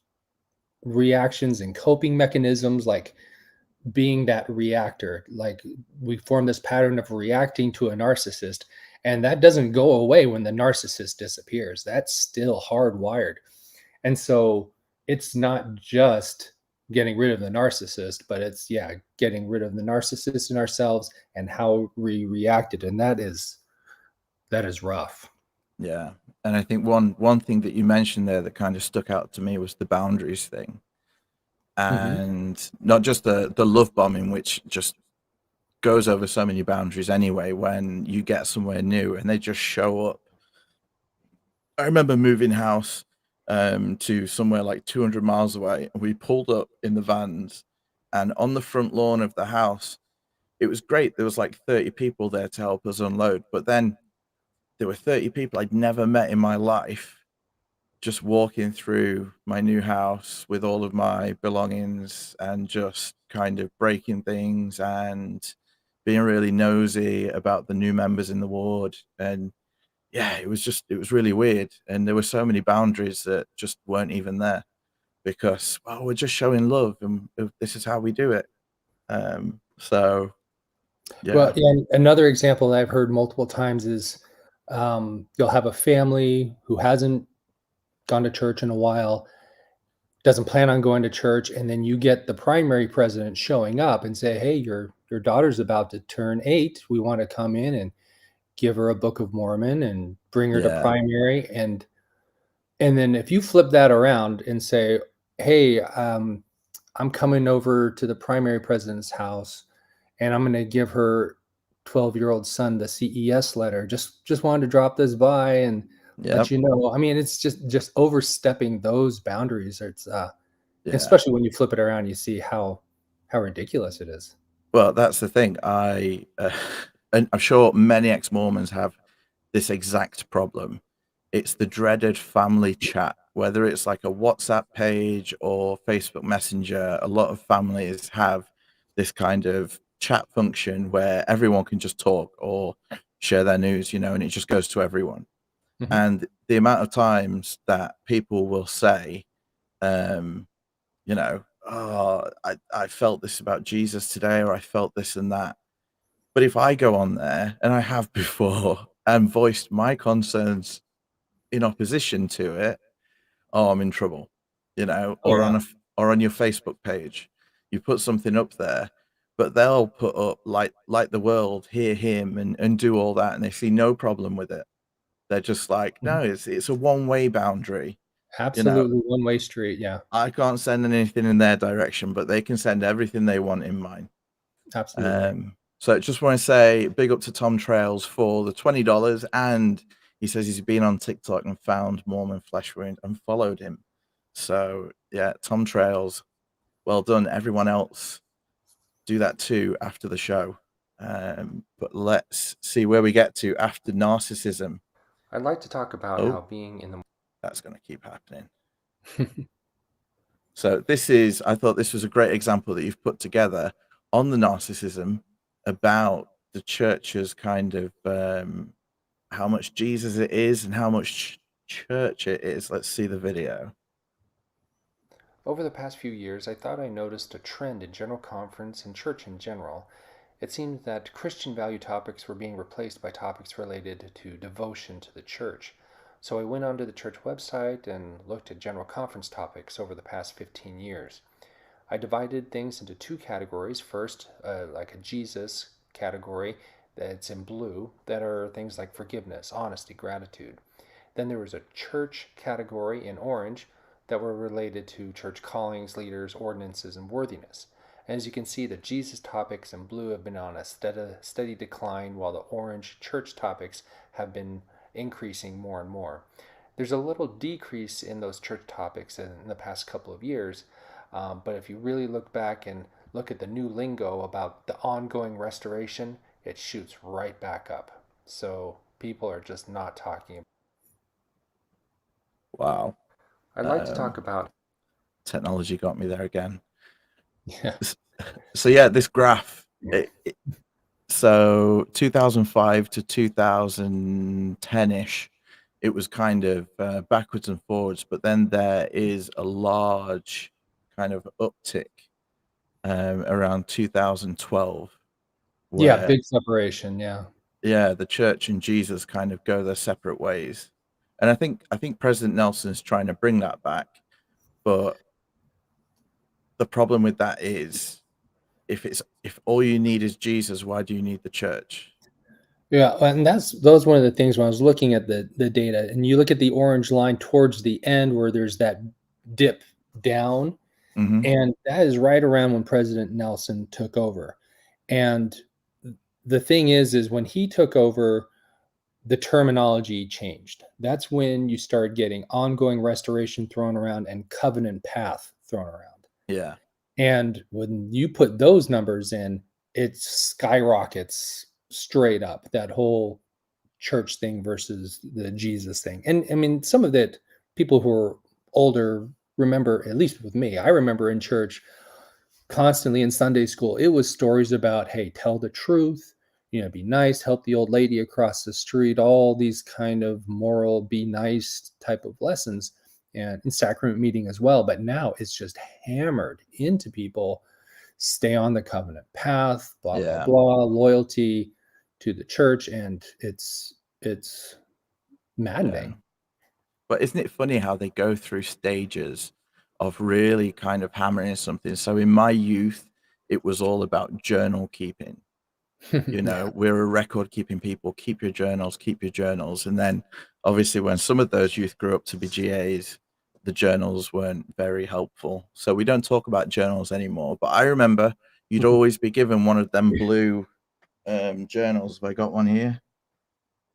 reactions and coping mechanisms, like being that reactor. Like, we form this pattern of reacting to a narcissist, and that doesn't go away when the narcissist disappears. That's still hardwired. And so it's not just getting rid of the narcissist, but it's getting rid of the narcissist in ourselves and how we reacted. And that is rough. Yeah. And I think one thing that you mentioned there that kind of stuck out to me was the boundaries thing. And not just the love bombing, which just goes over so many boundaries anyway when you get somewhere new and they just show up. I remember moving house to somewhere like 200 miles away. We pulled up in the vans, and on the front lawn of the house, it was great. There was like 30 people there to help us unload. But then there were 30 people I'd never met in my life just walking through my new house with all of my belongings and just kind of breaking things and being really nosy about the new members in the ward. And it was really weird. And there were so many boundaries that just weren't even there because, well, we're just showing love and this is how we do it. Well, and another example that I've heard multiple times is you'll have a family who hasn't gone to church in a while, doesn't plan on going to church, and then you get the primary president showing up and say, "Hey, your daughter's about to turn 8. We want to come in and give her a Book of Mormon and bring her to Yeah. primary." And then if you flip that around and say, "Hey, I'm coming over to the primary president's house, and I'm going to give her 12-year-old son the CES letter. Just wanted to drop this by and let Yep. you know." I mean, it's just overstepping those boundaries. It's Yeah. especially when you flip it around, you see how ridiculous it is. Well, that's the thing. And I'm sure many ex-Mormons have this exact problem. It's the dreaded family chat, whether it's like a WhatsApp page or Facebook Messenger. A lot of families have this kind of chat function where everyone can just talk or share their news, and it just goes to everyone. Mhm. And the amount of times that people will say, um, "Oh, I felt this about Jesus today," or "I felt this and that." But if I go on there, and I have before, and voiced my concerns in opposition to it, oh, I'm in trouble, Oh or yeah. on your Facebook page, you put something up there, but they'll put up like the world, hear him, and do all that, and they see no problem with it. They're just like, Mhm. no, it's a one-way boundary. You know, Absolutely one-way street. Yeah, I can't send anything in their direction, but they can send everything they want in mine. absolutely. So just want to say big up to Tom Trails for the $20, and he says he's been on TikTok and found Mormon Flesh Wound and followed him. So yeah, Tom Trails, well done. Everyone else, do that too after the show. But let's see where we get to after narcissism. I'd like to talk about Oh, how being in the that's going to keep happening. So I thought this was a great example that you've put together on the narcissism about the church's kind of how much Jesus it is and how much church it is. Let's see the video. Over the past few years, I thought I noticed a trend in General Conference and church in general. It seemed that Christian value topics were being replaced by topics related to devotion to the church. So I went onto the church website and looked at General Conference topics over the past 15 years. I divided things into two categories. First, like a Jesus category that's in blue, that are things like forgiveness, honesty, gratitude. Then there was a church category in orange that were related to church callings, leaders, ordinances, and worthiness. And as you can see, the Jesus topics in blue have been on a steady decline, while the orange church topics have been increasing more and more. There's a little decrease in those church topics in the past couple of years, but if you really look back and look at the new lingo about the ongoing restoration, it shoots right back up. So people are just not talking. Wow. I'd like to talk about Technology got me there again. Yeah. So yeah, this graph. So 2005 to 2010-ish, it was kind of backwards and forwards, but then there is a large kind of uptick around 2012, Yeah, where big separation. Yeah. the church and Jesus kind of go their separate ways. And I think President Nelson is trying to bring that back, but the problem with that is if all you need is Jesus, why do you need the church? Yeah, and that was one of the things when I was looking at the data, and you look at the orange line towards the end where there's that dip down, Hmm. and that is right around when President Nelson took over. And the thing is when he took over, the terminology changed. That's when you start getting ongoing restoration thrown around and covenant path thrown around. Yeah, And when you put those numbers in, it skyrockets straight up, that whole church thing versus the Jesus thing. And I mean, some of it, people who are older remember, at least with me, I remember in church constantly in Sunday school, it was stories about, hey, tell the truth, be nice, help the old lady across the street, all these kind of moral, be nice type of lessons, and in sacrament meeting as well. But now it's just hammered into people, stay on the covenant path, blah, blah, yeah. blah, loyalty to the church. And it's Yeah. maddening. But isn't it funny how they go through stages of really kind of hammering something? So in my youth, it was all about journal keeping. You Yeah. know, we're a record keeping people. Keep your journals, keep your journals. And then obviously when some of those youth grew up to be GAs, the journals weren't very helpful. So we don't talk about journals anymore. But I remember you'd always be given one of them blue journals. Have I got one here?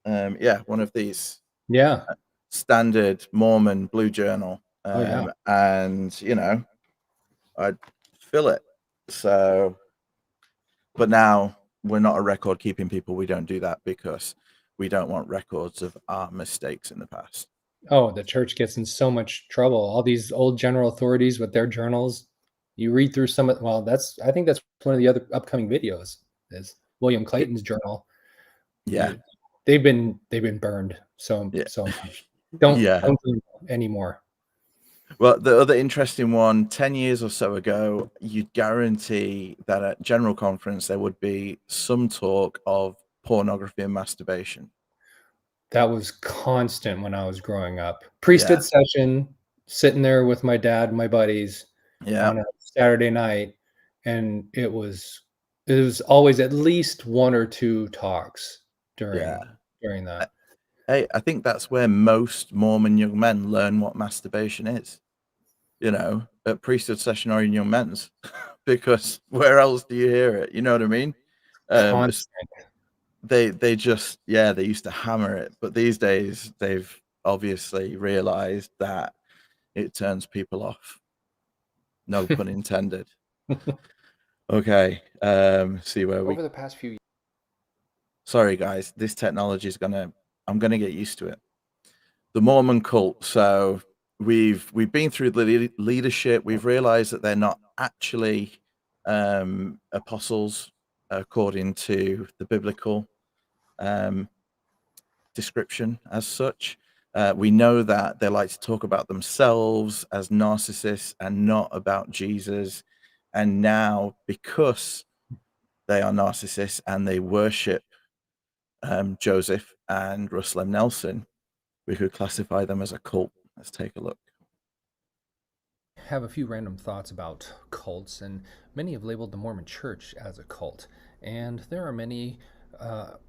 Yeah, one of these Yeah. standard Mormon blue journal. Oh, yeah. And, you know, I'd fill it. So, but now we're not a record keeping people. We don't do that because we don't want records of our mistakes in the past. Oh, the church gets in so much trouble. All these old general authorities with their journals. You read through some of, well, I think that's one of the other upcoming videos is William Y- Clayton's journal. Yeah. You, they've been burned so Yeah. much. Don't Yeah. don't do them anymore. Well, the other interesting one, 10 years or so ago, you'd guarantee that at General Conference there would be some talk of pornography and masturbation. That was constant when I was growing up. Yeah. Priesthood session, sitting there with my dad, and my buddies Yeah. on a Saturday night, and it was always at least one or two talks Yeah. during that. Hey, I think that's where most Mormon young men learn what masturbation is, you know, at priesthood session or in young men's, because where else do you hear it? You know what I mean? It's, Constant. they just, yeah, they used to hammer it, but these days they've obviously realized that it turns people off. No pun intended. Okay, see where we. Over the past few Sorry, guys, this technology is I'm gonna get used to it. The Mormon cult. So we've been through the leadership. We've realized that they're not actually apostles according to the biblical um, description as such. We know that they like to talk about themselves as narcissists and not about Jesus. And now, because they are narcissists and they worship Joseph and Russell M. Nelson, we could classify them as a cult. Let's take a look. have a few random thoughts about cults, and many have labeled the Mormon Church as a cult. And there are many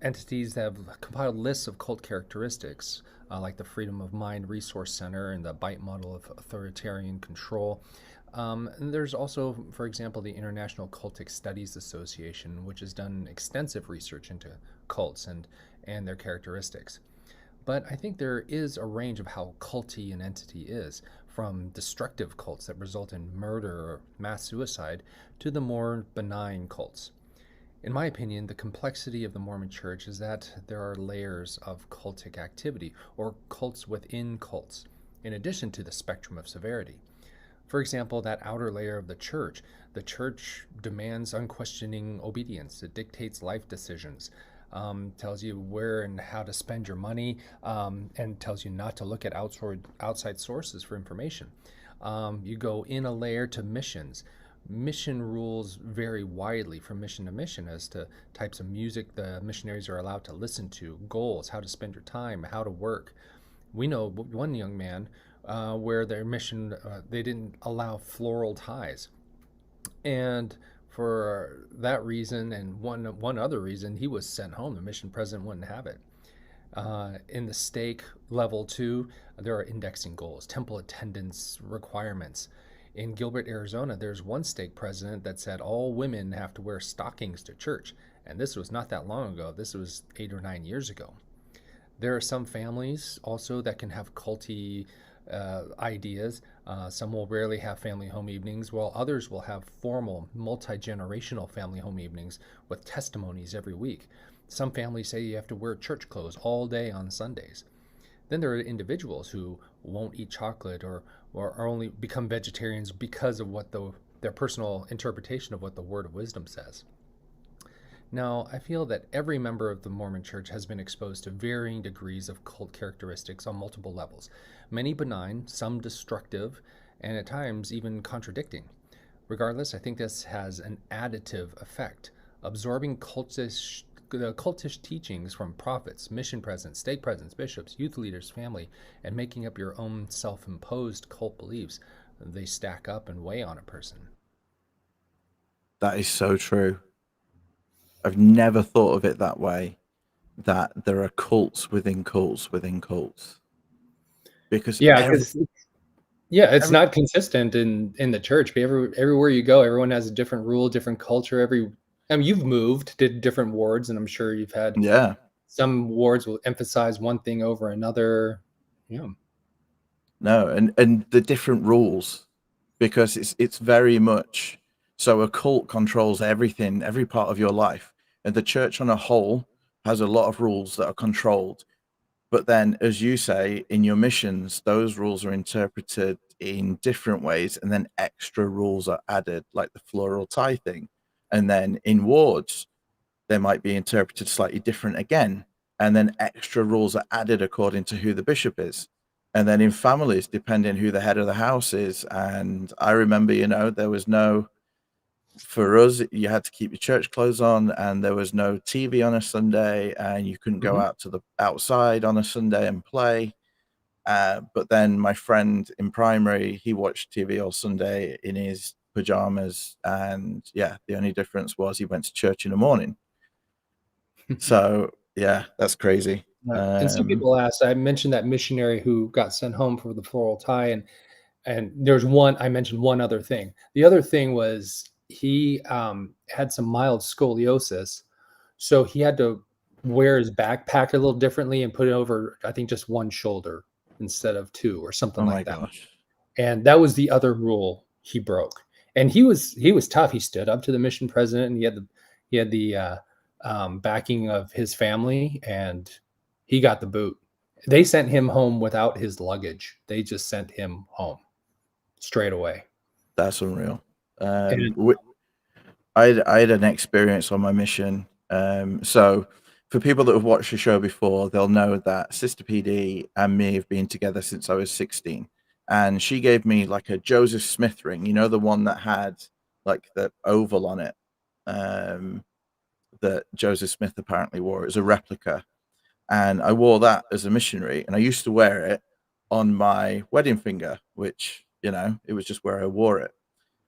entities that have compiled lists of cult characteristics, like the Freedom of Mind Resource Center and the BITE model of authoritarian control. And there's also, for example, the International Cultic Studies Association, which has done extensive research into cults and their characteristics. But I think there is a range of how culty an entity is, from destructive cults that result in murder or mass suicide to the more benign cults. In my opinion, the complexity of the Mormon Church is that there are layers of cultic activity, or cults within cults, in addition to the spectrum of severity. For example, that outer layer of the church demands unquestioning obedience. It dictates life decisions, tells you where and how to spend your money, and tells you not to look at outside sources for information. You go in a layer to missions. Mission rules vary widely from mission to mission as to types of music the missionaries are allowed to listen to, goals, how to spend your time, how to work. We know one young man where their mission, they didn't allow floral ties. And for that reason and one other reason, he was sent home. The mission president wouldn't have it. In the stake level 2, there are indexing goals, temple attendance requirements. In Gilbert, Arizona, there's one stake president that said all women have to wear stockings to church. And this was not that long ago. This was 8 or 9 years ago. There are some families also that can have culty ideas. Some will rarely have family home evenings, while others will have formal, multi-generational family home evenings with testimonies every week. Some families say you have to wear church clothes all day on Sundays. Then there are individuals who won't eat chocolate or only become vegetarians because of what their personal interpretation of what the Word of Wisdom says. Now, I feel that every member of the Mormon Church has been exposed to varying degrees of cult characteristics on multiple levels, many benign, some destructive, and at times even contradicting. Regardless, I think this has an additive effect. Absorbing cultish the cultish teachings from prophets, mission presidents, stake presidents, bishops, youth leaders, family, and making up your own self-imposed cult beliefs, they stack up and weigh on a person. That is so true. I've never thought of it that way, that there are cults within cults within cults. Because Yeah, because it's every not consistent in the church. But everywhere you go, everyone has a different rule, different culture. I mean, you've moved to different wards, and I'm sure you've had yeah. some wards will emphasize one thing over another. Yeah. No, and the different rules, because it's very much so a cult controls everything, every part of your life, and the church on a whole has a lot of rules that are controlled. But then, as you say, in your missions, those rules are interpreted in different ways, and then extra rules are added, like the floral tithing. And then in wards, they might be interpreted slightly different again. And then extra rules are added according to who the bishop is. And then in families, depending who the head of the house is. And I remember, there was no, for us, you had to keep your church clothes on, and there was no TV on a Sunday, and you couldn't go out to the outside on a Sunday and play. But then my friend in primary, he watched TV all Sunday in his pajamas, and yeah, the only difference was he went to church in the morning. So yeah, that's crazy. And some people asked, I mentioned that missionary who got sent home for the floral tie, and there's I mentioned one other thing. The other thing was he had some mild scoliosis, so he had to wear his backpack a little differently and put it over, I think, just one shoulder instead of two or something Oh my like that. gosh. And that was the other rule he broke. And he was tough. He stood up to the mission president, and he had the backing of his family, and he got the boot. They sent him home without his luggage. They just sent him home straight away. That's unreal. And I had an experience on my mission. So for people that have watched the show before, they'll know that Sister PD and me have been together since I was 16. And she gave me like a Joseph Smith ring, the one that had like the oval on it, that Joseph Smith apparently wore. It was a replica. And I wore that as a missionary, and I used to wear it on my wedding finger, which, it was just where I wore it.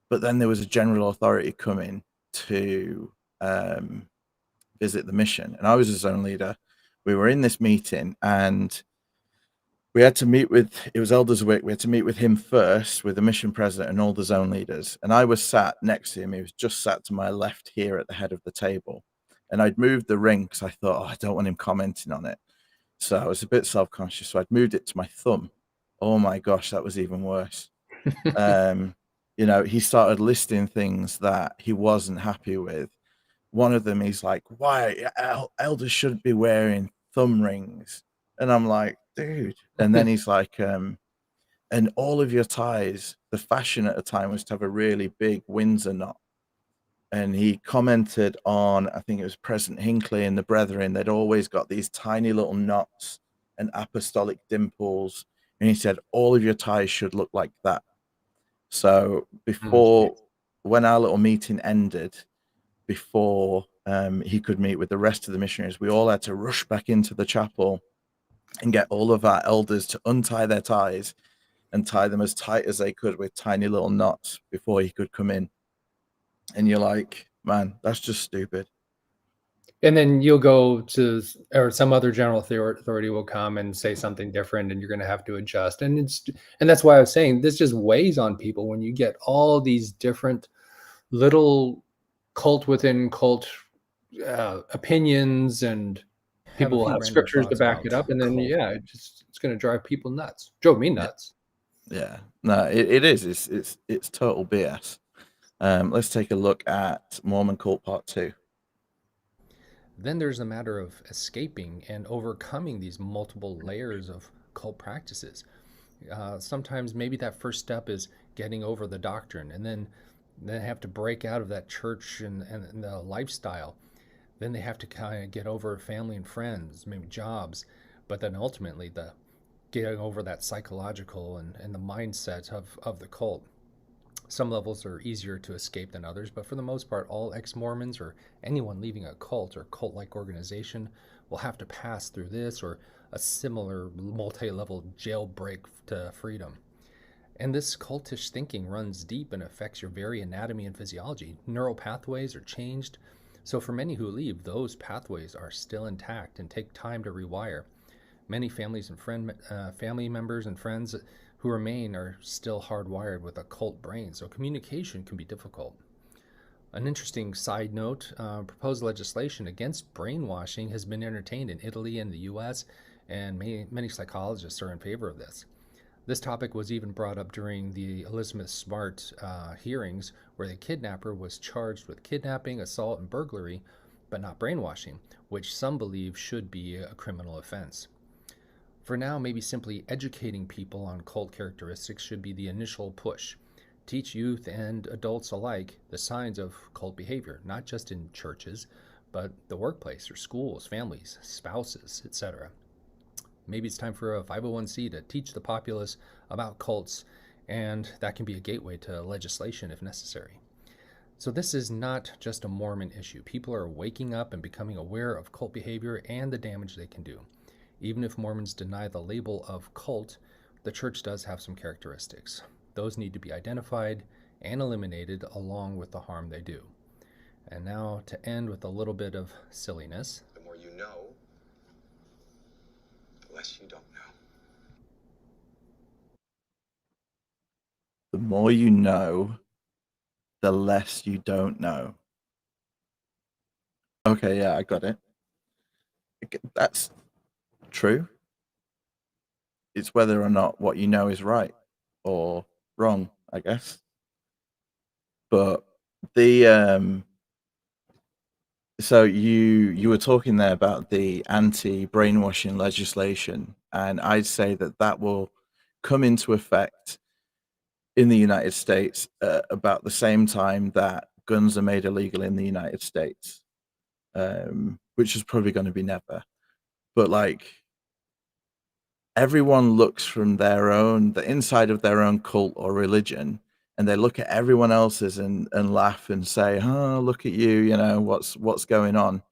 But then there was a general authority coming to visit the mission, and I was his zone leader. We were in this meeting, and we had to meet with, it was Elders Week, we had to meet with him first, with the mission president and all the zone leaders. And I was sat next to him. He was just sat to my left here at the head of the table. And I'd moved the ring because I thought, I don't want him commenting on it. So I was a bit self-conscious. So I'd moved it to my thumb. Oh my gosh, that was even worse. He started listing things that he wasn't happy with. One of them, he's like, why elders shouldn't be wearing thumb rings. And I'm like, dude. And then he's like, and all of your ties, the fashion at the time was to have a really big Windsor knot. And he commented on, I think it was President Hinckley and the Brethren, they'd always got these tiny little knots and apostolic dimples. And he said, all of your ties should look like that. So when our little meeting ended, before he could meet with the rest of the missionaries, we all had to rush back into the chapel and get all of our elders to untie their ties and tie them as tight as they could with tiny little knots before he could come in. And you're like, man, that's just stupid. And then you'll go to, or some other general authority will come and say something different, and you're going to have to adjust. And that's why I was saying this just weighs on people when you get all these different little cult within cult opinions, and people will have scriptures to back it up. And then, it's going to drive people nuts. Drove me nuts. Yeah, no, it is. It's total BS. Let's take a look at Mormon Cult Part 2. Then there's a matter of escaping and overcoming these multiple layers of cult practices. Sometimes maybe that first step is getting over the doctrine, and then they have to break out of that church and the lifestyle. Then they have to kind of get over family and friends, maybe jobs, but then ultimately getting over that psychological and the mindset of the cult. Some levels are easier to escape than others, but for the most part, all ex-Mormons or anyone leaving a cult or cult-like organization will have to pass through this or a similar multi-level jailbreak to freedom. And this cultish thinking runs deep and affects your very anatomy and physiology. Neural pathways are changed. So for many who leave, those pathways are still intact and take time to rewire. Many families and family members and friends who remain are still hardwired with a cult brain, so communication can be difficult. An interesting side note, proposed legislation against brainwashing has been entertained in Italy and the US, and many psychologists are in favor of this. This topic was even brought up during the Elizabeth Smart hearings, where the kidnapper was charged with kidnapping, assault, and burglary, but not brainwashing, which some believe should be a criminal offense. For now, maybe simply educating people on cult characteristics should be the initial push. Teach youth and adults alike the signs of cult behavior, not just in churches, but the workplace or schools, families, spouses, etc. Maybe it's time for a 501c to teach the populace about cults, and that can be a gateway to legislation if necessary. So this is not just a Mormon issue. People are waking up and becoming aware of cult behavior and the damage they can do. Even if Mormons deny the label of cult, the church does have some characteristics. Those need to be identified and eliminated along with the harm they do. And now to end with a little bit of silliness. The more you know, the less you don't know. The more you know, the less you don't know. Okay, yeah, I got it. That's true. It's whether or not what you know is right or wrong, I guess. But the so you were talking there about the anti-brainwashing legislation, and I'd say that will come into effect in the United States about the same time that guns are made illegal in the United States, which is probably going to be never. But like, everyone looks from the inside of their own cult or religion, and they look at everyone else's and laugh and say, "Oh, look at you, you know, what's going on?"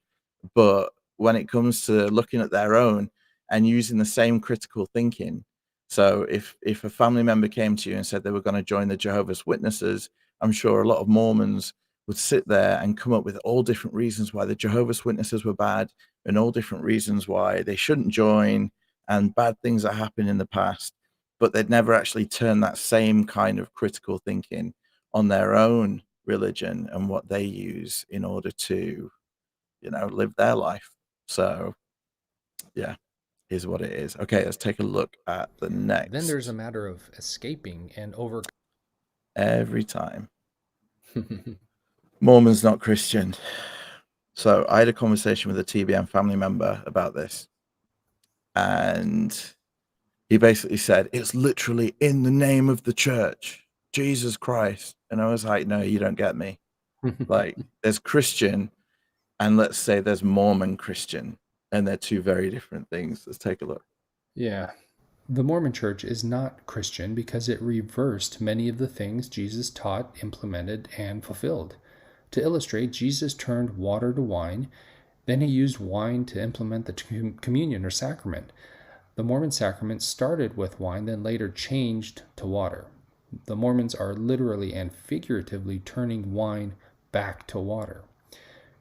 But when it comes to looking at their own and using the same critical thinking, so if a family member came to you and said they were going to join the Jehovah's Witnesses, I'm sure a lot of Mormons would sit there and come up with all different reasons why the Jehovah's Witnesses were bad and all different reasons why they shouldn't join and bad things that happened in the past, but they'd never actually turn that same kind of critical thinking on their own religion and what they use in order to, you know, live their life. So yeah, is what it is. Okay, let's take a look at the next. Then there's a matter of escaping and every time. Mormon's not Christian. So I had a conversation with a TBM family member about this, and he basically said, "It's literally in the name of the church, Jesus Christ." And I was like, "No, you don't get me. Like, there's Christian, and let's say there's Mormon Christian, and they're two very different things." Let's take a look. Yeah. The Mormon Church is not Christian because it reversed many of the things Jesus taught, implemented, and fulfilled. To illustrate, Jesus turned water to wine, then he used wine to implement the communion or sacrament. The Mormon sacrament started with wine, then later changed to water. The Mormons are literally and figuratively turning wine back to water.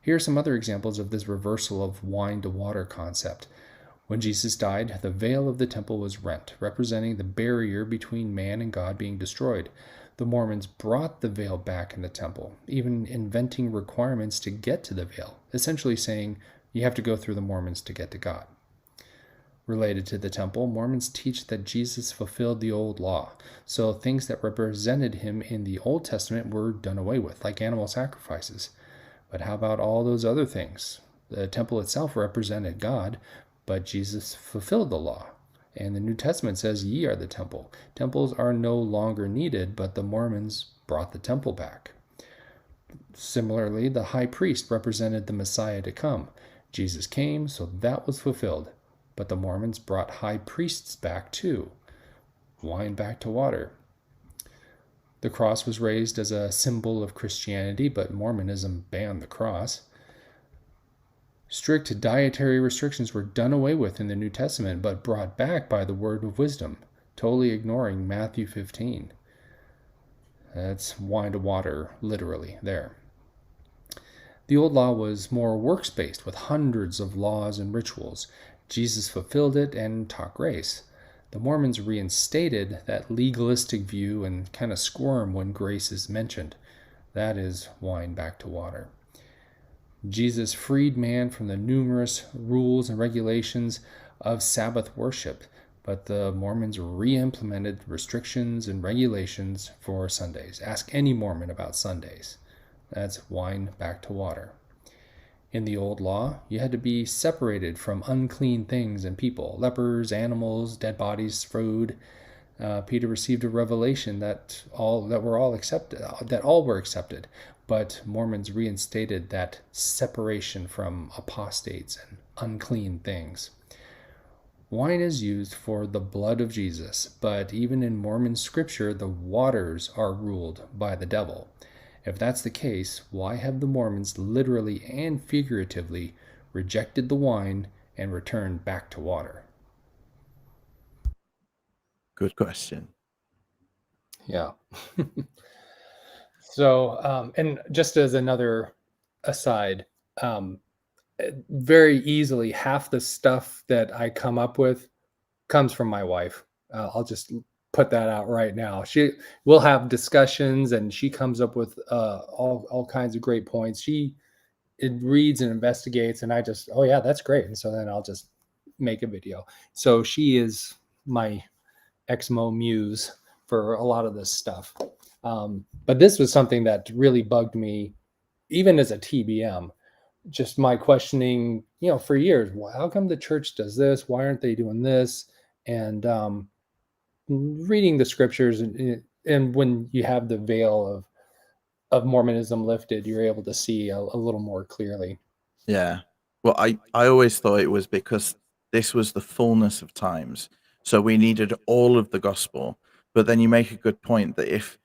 Here are some other examples of this reversal of wine to water concept. When Jesus died, the veil of the temple was rent, representing the barrier between man and God being destroyed. The Mormons brought the veil back in the temple, even inventing requirements to get to the veil, essentially saying you have to go through the Mormons to get to God. Related to the temple, Mormons teach that Jesus fulfilled the old law, so things that represented him in the Old Testament were done away with, like animal sacrifices. But how about all those other things? The temple itself represented God, but Jesus fulfilled the law. And the New Testament says, "Ye are the temple." Temples are no longer needed, but the Mormons brought the temple back. Similarly, the high priest represented the Messiah to come. Jesus came, so that was fulfilled. But the Mormons brought high priests back too. Wine back to water. The cross was raised as a symbol of Christianity, but Mormonism banned the cross. Strict dietary restrictions were done away with in the New Testament, but brought back by the word of wisdom, totally ignoring Matthew 15. That's wine to water, literally, there. The old law was more works-based, with hundreds of laws and rituals. Jesus fulfilled it and taught grace. The Mormons reinstated that legalistic view and kind of squirm when grace is mentioned. That is wine back to water. Jesus freed man from the numerous rules and regulations of Sabbath worship, but the Mormons re-implemented restrictions and regulations for Sundays. Ask any Mormon about Sundays. That's wine back to water. In the old law, you had to be separated from unclean things and people, lepers, animals, dead bodies, food. Peter received a revelation that all were accepted, but Mormons reinstated that separation from apostates and unclean things. Wine is used for the blood of Jesus, but even in Mormon scripture, the waters are ruled by the devil. If that's the case, why have the Mormons literally and figuratively rejected the wine and returned back to water? Good question. Yeah. So, and just as another aside, very easily, half the stuff that I come up with comes from my wife. I'll just put that out right now. We'll have discussions, and she comes up with all kinds of great points. It reads and investigates, and I just, oh yeah, that's great. And so then I'll just make a video. So she is my Exmo muse for a lot of this stuff. But this was something that really bugged me, even as a TBM. Just my questioning, for years, how come the church does this? Why aren't they doing this? And reading the scriptures, and when you have the veil of Mormonism lifted, you're able to see a little more clearly. Yeah. Well, I always thought it was because this was the fullness of times. So we needed all of the gospel. But then you make a good point that if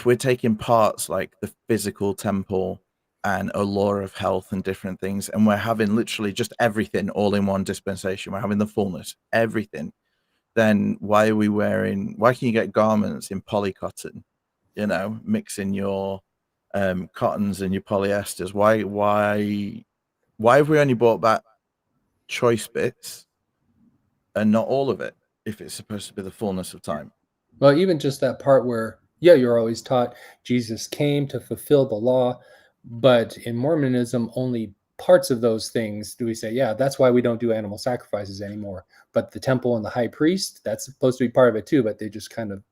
we're taking parts like the physical temple and a law of health and different things, and we're having literally just everything all in one dispensation, we're having the fullness, everything, then why can you get garments in polycotton, mixing your cottons and your polyesters? Why have we only bought back choice bits and not all of it if it's supposed to be the fullness of time? Well, even just that part where, you're always taught Jesus came to fulfill the law, but in Mormonism, only parts of those things do we say, that's why we don't do animal sacrifices anymore. But the temple and the high priest, that's supposed to be part of it too, but they just kind of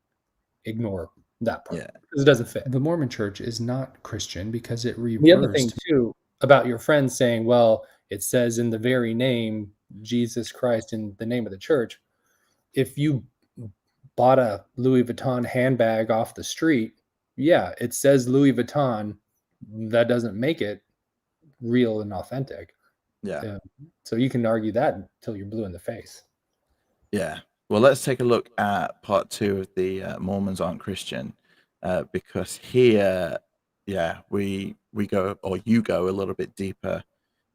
ignore that part because it doesn't fit. The Mormon church is not Christian because it reversed. The other thing too about your friend saying, well, it says in the very name, Jesus Christ, in the name of the church. If you bought a Louis Vuitton handbag off the street, it says Louis Vuitton. That doesn't make it real and authentic. Yeah. So you can argue that until you're blue in the face. Yeah. Well, let's take a look at part 2 of the Mormons Aren't Christian, because here, we go, or you go a little bit deeper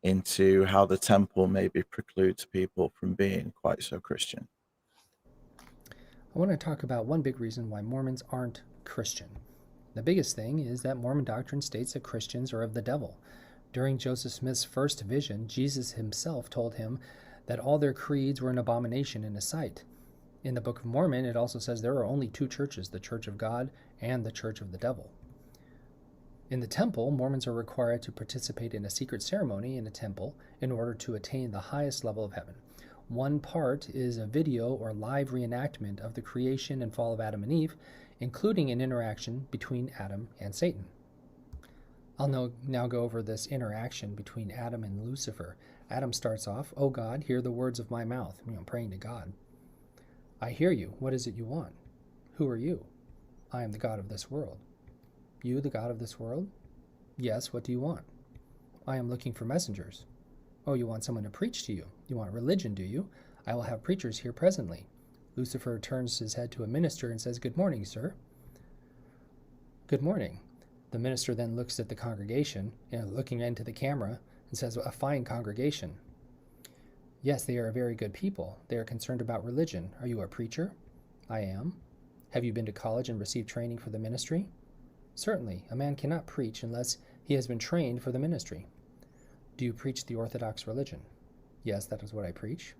into how the temple maybe precludes people from being quite so Christian. I want to talk about one big reason why Mormons aren't Christian. The biggest thing is that Mormon doctrine states that Christians are of the devil. During Joseph Smith's first vision, Jesus himself told him that all their creeds were an abomination in his sight. In the Book of Mormon, it also says there are only two churches, the Church of God and the Church of the Devil. In the temple, Mormons are required to participate in a secret ceremony in a temple in order to attain the highest level of heaven. One part is a video or live reenactment of the creation and fall of Adam and Eve, including an interaction between Adam and Satan. I'll now go over this interaction between Adam and Lucifer. Adam starts off, "Oh God, hear the words of my mouth," praying to God. "I hear you. What is it you want?" "Who are you?" "I am the God of this world." "You, the God of this world?" "Yes, what do you want?" "I am looking for messengers." "Oh, you want someone to preach to you? You want religion, do you? I will have preachers here presently." Lucifer turns his head to a minister and says, "Good morning, sir." Good morning. The minister then looks at the congregation, looking into the camera, and says, a fine congregation. Yes, they are very good people. They are concerned about religion. Are you a preacher? I am. Have you been to college and received training for the ministry? Certainly. A man cannot preach unless he has been trained for the ministry. Do you preach the Orthodox religion? Yes, that is what I preach.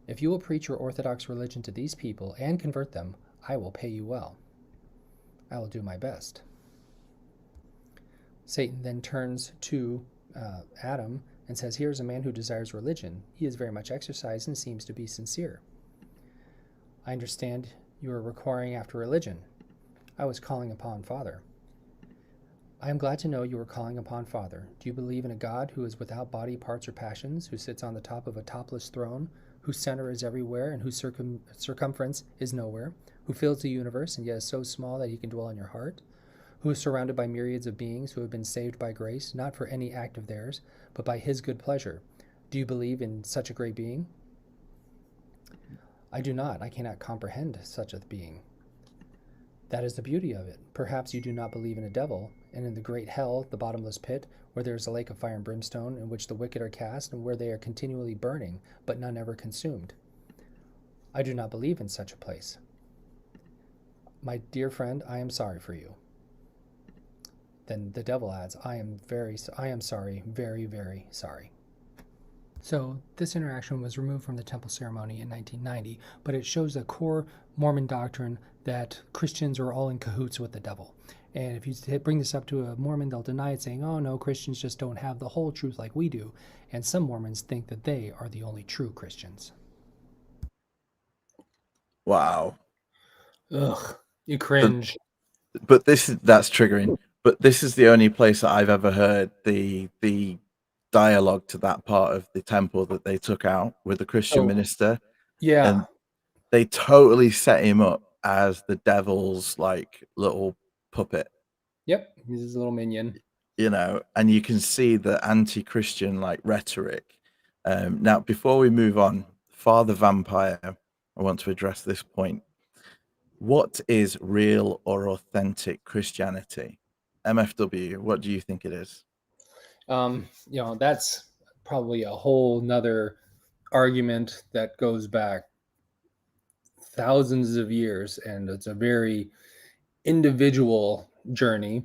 If you will preach your Orthodox religion to these people and convert them, I will pay you well. I will do my best. Satan then turns to Adam and says, here is a man who desires religion. He is very much exercised and seems to be sincere. I understand you are requiring after religion. I was calling upon Father. I am glad to know you are calling upon Father. Do you believe in a God who is without body, parts, or passions, who sits on the top of a topless throne, whose center is everywhere and whose circumference is nowhere, who fills the universe and yet is so small that he can dwell in your heart, who is surrounded by myriads of beings who have been saved by grace, not for any act of theirs, but by his good pleasure? Do you believe in such a great being? I do not. I cannot comprehend such a being. That is the beauty of it. Perhaps you do not believe in a devil, and in the great hell, the bottomless pit, where there is a lake of fire and brimstone, in which the wicked are cast, and where they are continually burning, but none ever consumed. I do not believe in such a place. My dear friend, I am sorry for you. Then the devil adds, I am sorry, very, very sorry. So this interaction was removed from the temple ceremony in 1990, but it shows the core Mormon doctrine that Christians are all in cahoots with the devil. And if you bring this up to a Mormon, they'll deny it, saying, oh no, Christians just don't have the whole truth like we do. And some Mormons think that they are the only true Christians. Wow. Ugh, you cringe. But that's triggering. But this is the only place that I've ever heard the dialogue to that part of the temple that they took out with the Christian minister. Yeah. And they totally set him up as the devil's like little puppet. Yep, he's his little minion. And you can see the anti-Christian like rhetoric. Now, before we move on, Father Vampire, I want to address this point. What is real or authentic Christianity? MFW, what do you think it is? That's probably a whole nother argument that goes back thousands of years, and it's a very individual journey.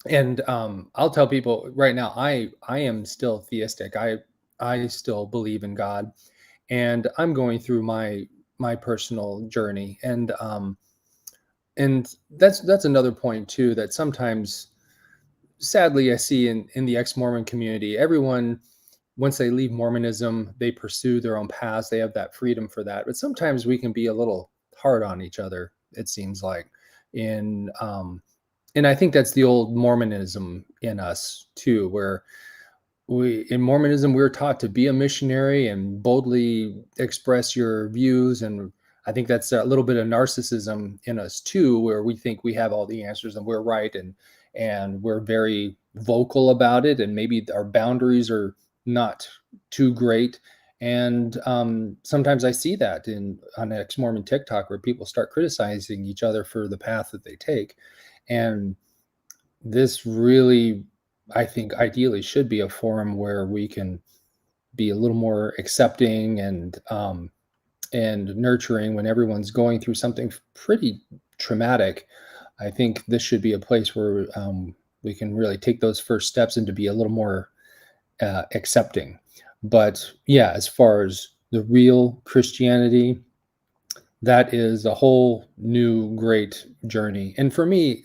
And I'll tell people right now, I am still theistic. I still believe in God, and I'm going through my personal journey. And that's another point too, that sometimes, sadly, I see in the ex-Mormon community, everyone, once they leave Mormonism, they pursue their own paths. They have that freedom for that. But sometimes we can be a little hard on each other, it seems like. And I think that's the old Mormonism in us too, where in Mormonism, we're taught to be a missionary and boldly express your views. And I think that's a little bit of narcissism in us too, where we think we have all the answers and we're right. And we're very vocal about it. And maybe our boundaries are not too great. And sometimes I see that on ex-Mormon TikTok, where people start criticizing each other for the path that they take. And this really, I think, ideally should be a forum where we can be a little more accepting and nurturing when everyone's going through something pretty traumatic. I think this should be a place where we can really take those first steps and to be a little more accepting. But yeah, as far as the real Christianity, that is a whole new great journey. And for me,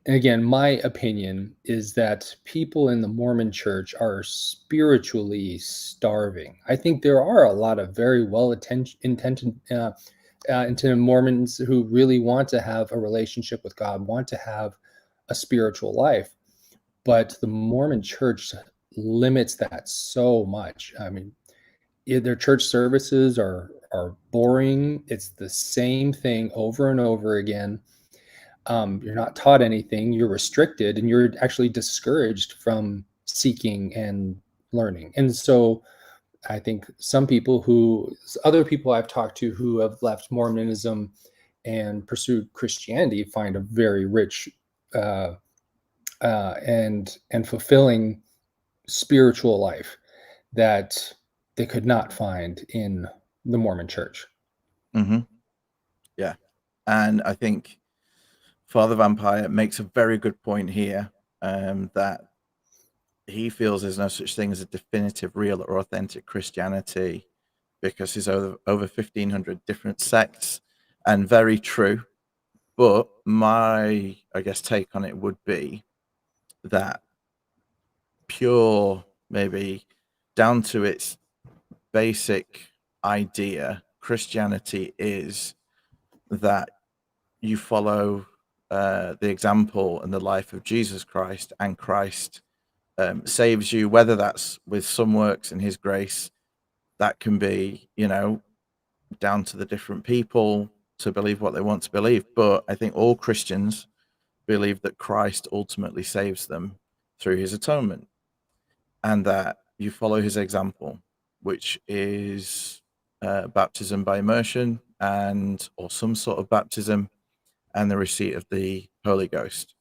and again, my opinion is that people in the Mormon church are spiritually starving. I think there are a lot of very intentioned Mormons who really want to have a relationship with God, want to have a spiritual life, but the Mormon church limits that so much. I mean, their church services are boring. It's the same thing over and over again. You're not taught anything, you're restricted, and you're actually discouraged from seeking and learning. And so I think other people I've talked to who have left Mormonism and pursued Christianity find a very rich and fulfilling spiritual life that they could not find in the Mormon Church. Mm-hmm. Yeah, and I think Father Vampire makes a very good point here, that he feels there's no such thing as a definitive, real, or authentic Christianity because there's over 1,500 different sects, and very true. But my, I guess, take on it would be that pure, maybe down to its basic idea, Christianity is that you follow the example and the life of Jesus Christ, and Christ saves you, whether that's with some works in his grace. That can be, down to the different people to believe what they want to believe. But I think all Christians believe that Christ ultimately saves them through his atonement, and that you follow his example, which is baptism by immersion or some sort of baptism, and the receipt of the Holy Ghost.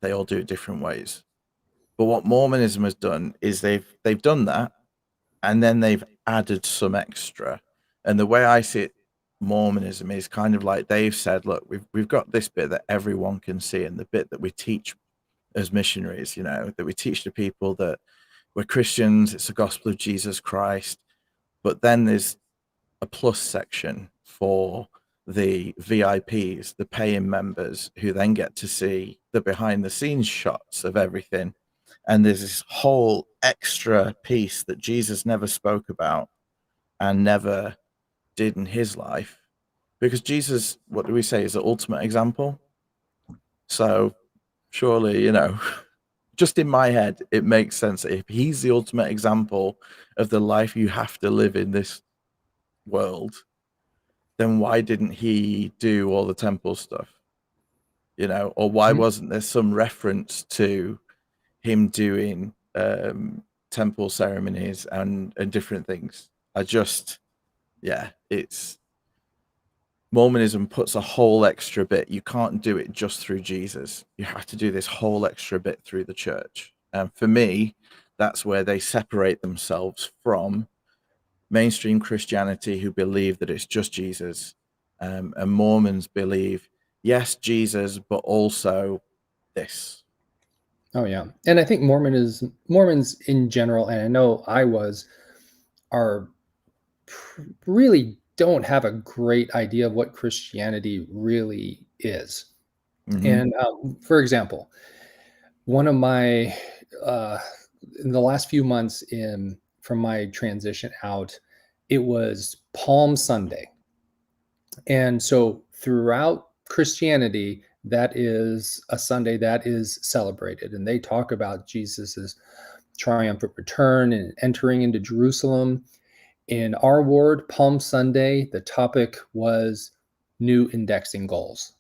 They all do it different ways. But what Mormonism has done is they've done that, and then they've added some extra. And the way I see it, Mormonism is kind of like they've said, look, we've got this bit that everyone can see, and the bit that we teach as missionaries, that we teach to people that we're Christians, it's the gospel of Jesus Christ. But then there's a plus section for the VIPs, the paying members, who then get to see the behind the scenes shots of everything. And there's this whole extra piece that Jesus never spoke about and never did in his life, because Jesus, what do we say, is the ultimate example. So surely, just in my head, it makes sense that if he's the ultimate example of the life you have to live in this world, then why didn't he do all the temple stuff? Or why wasn't there some reference to him doing temple ceremonies and different things? It's Mormonism puts a whole extra bit. You can't do it just through Jesus. You have to do this whole extra bit through the church. And for me, that's where they separate themselves from mainstream Christianity, who believe that it's just Jesus. And Mormons believe, yes, Jesus, but also this. Oh yeah, and I think Mormons in general, and I know are really don't have a great idea of what Christianity really is. Mm-hmm. And for example, one of my in the last few months from my transition out, it was Palm Sunday, and so throughout Christianity, that is a Sunday that is celebrated, and they talk about Jesus's triumphant return and entering into Jerusalem. In our ward, Palm Sunday, the topic was new indexing goals.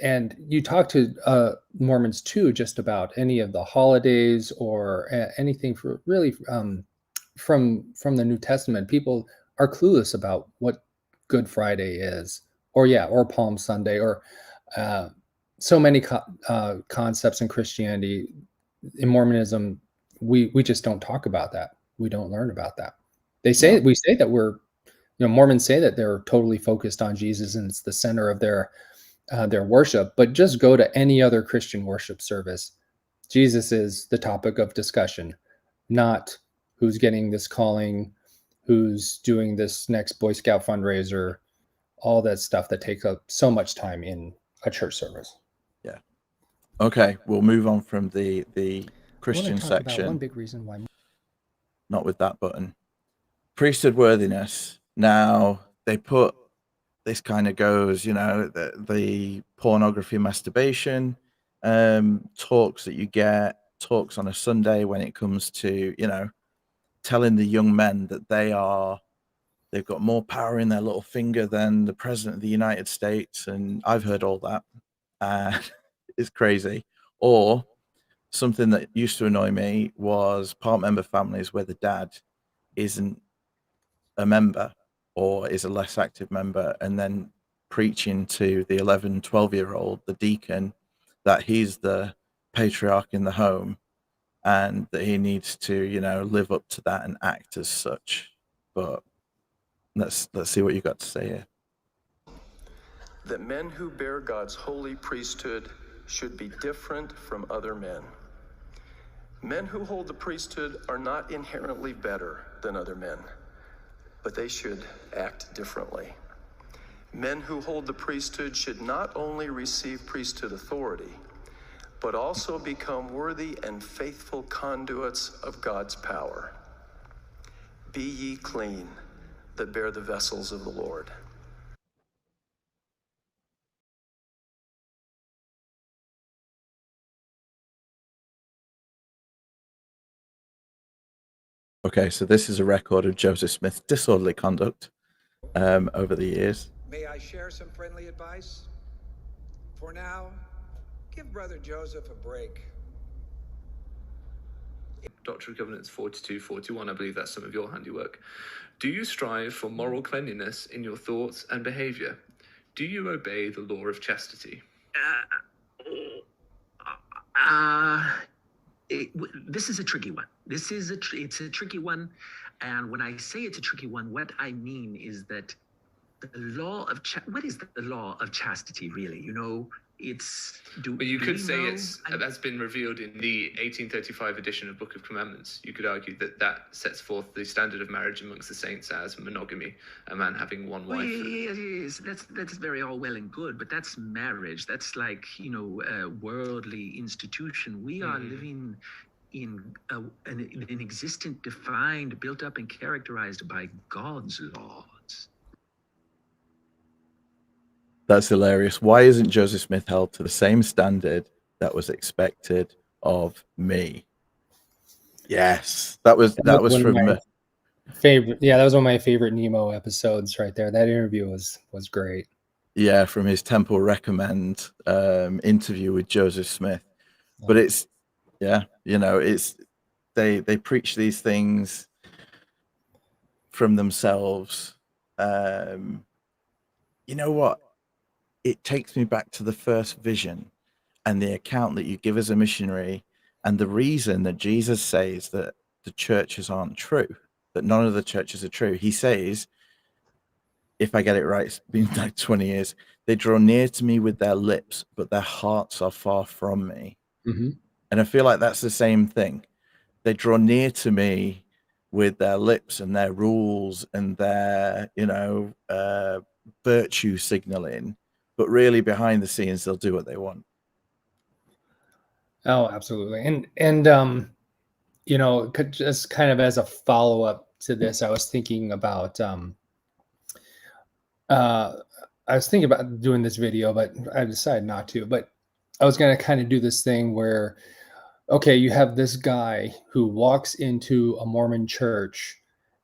And you talk to Mormons too, just about any of the holidays or anything for really from the New Testament. People are clueless about what Good Friday is, or Palm Sunday, or so many concepts in Christianity. In Mormonism, we just don't talk about that. We don't learn about that. We say that Mormons say that they're totally focused on Jesus and it's the center of their worship, but just go to any other Christian worship service. Jesus is the topic of discussion, not who's getting this calling, who's doing this next Boy Scout fundraiser, all that stuff that takes up so much time in a church service. Yeah. Okay, we'll move on from the Christian section. About one big reason why. Not with that button. Priesthood worthiness. Now they put this kind of goes, the pornography, masturbation talks that you get, talks on a Sunday when it comes to, telling the young men that they've got more power in their little finger than the president of the United States. And I've heard all that. It's crazy. Or something that used to annoy me was part member families where the dad isn't a member or is a less active member, and then preaching to the 11, 12-year-old, the deacon, that he's the patriarch in the home and that he needs to, you know, live up to that and act as such. But let's see what you got to say here. That men who bear God's holy priesthood should be different from other men. Men who hold the priesthood are not inherently better than other men, but they should act differently. Men who hold the priesthood should not only receive priesthood authority, but also become worthy and faithful conduits of God's power. Be ye clean that bear the vessels of the Lord. Okay, so this is a record of Joseph Smith's disorderly conduct over the years. May I share some friendly advice? For now, give Brother Joseph a break. Doctrine and Covenants 42, 41, I believe that's some of your handiwork. Do you strive for moral cleanliness in your thoughts and behavior? Do you obey the law of chastity? This is a tricky one. It's a tricky one. And when I say it's a tricky one, what I mean is that the law of what is the law of chastity really? You know, But you could say that's been revealed in the 1835 edition of Book of Commandments. You could argue that that sets forth the standard of marriage amongst the saints as monogamy, a man having one wife. Yes, that's very all well and good, but that's marriage. That's like, you know, a worldly institution. We are living in an existence defined, built up, and characterized by God's laws. That's hilarious. Why isn't Joseph Smith held to the same standard that was expected of me? Yes, that was from my favorite. Yeah, that was one of my favorite Nemo episodes right there. That interview was great. Yeah, from his Temple Recommend interview with Joseph Smith. But it's, yeah, you know, it's they preach these things from themselves. You know what? It takes me back to the first vision and the account that you give as a missionary, and the reason that Jesus says that the churches aren't true, that none of the churches are true. He says, if I get it right, it's been like 20 years, they draw near to me with their lips, but their hearts are far from me. Mm-hmm. And I feel like that's the same thing. They draw near to me with their lips and their rules and their, you know, virtue signaling, but really behind the scenes, they'll do what they want. Oh, absolutely. And you know, just kind of as a follow-up to this, I was thinking about doing this video, but I decided not to. But I was going to kind of do this thing where, okay, you have this guy who walks into a Mormon church,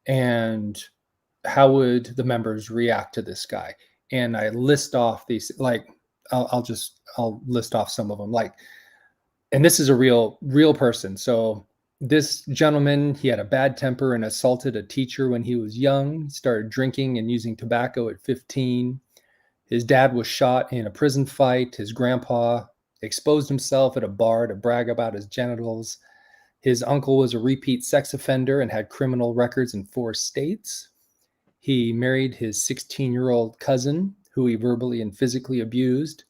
and how would the members react to this guy? And I list off these, like, I'll list off some of them, like, and this is a real person. So this gentleman, he had a bad temper and assaulted a teacher when he was young. He started drinking and using tobacco at 15. His dad was shot in a prison fight. His grandpa exposed himself at a bar to brag about his genitals. His uncle was a repeat sex offender and had criminal records in 4 states. He married his 16-year-old cousin, who he verbally and physically abused.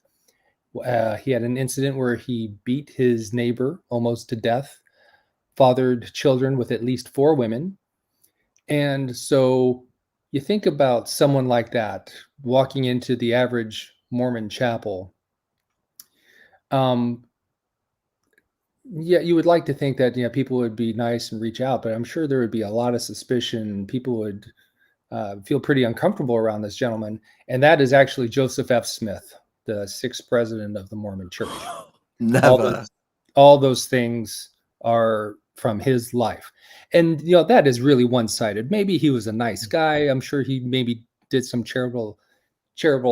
He had an incident where he beat his neighbor almost to death, fathered children with at least 4 women. And so you think about someone like that walking into the average Mormon chapel. Yeah, you would like to think that, you know, people would be nice and reach out, but I'm sure there would be a lot of suspicion. People would feel pretty uncomfortable around this gentleman. And that is actually Joseph F. Smith, the 6th president of the Mormon Church. Never. All those things are from his life. And, you know, that is really one-sided. Maybe he was a nice guy. I'm sure he maybe did some charitable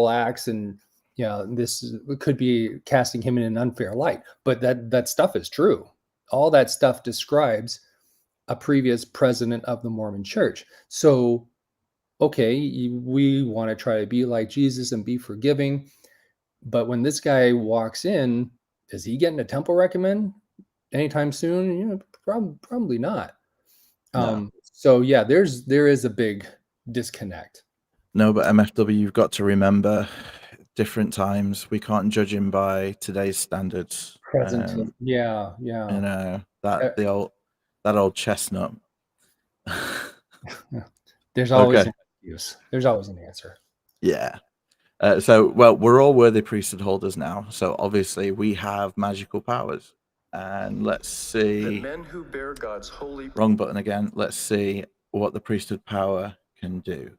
acts, and, you know, this could be casting him in an unfair light. But that stuff is true. All that stuff describes a previous president of the Mormon Church. So okay, we want to try to be like Jesus and be forgiving. But when this guy walks in, is he getting a temple recommend anytime soon? Probably not. No. So yeah, there is a big disconnect. No, but MFW, you've got to remember different times. We can't judge him by today's standards. Present. You know, that old chestnut. There's always Okay. an excuse. There's always an answer. Yeah. So, well, we're all worthy priesthood holders now. So obviously we have magical powers. And let's see. That men who bear God's holy... Wrong button again. Let's see what the priesthood power can do.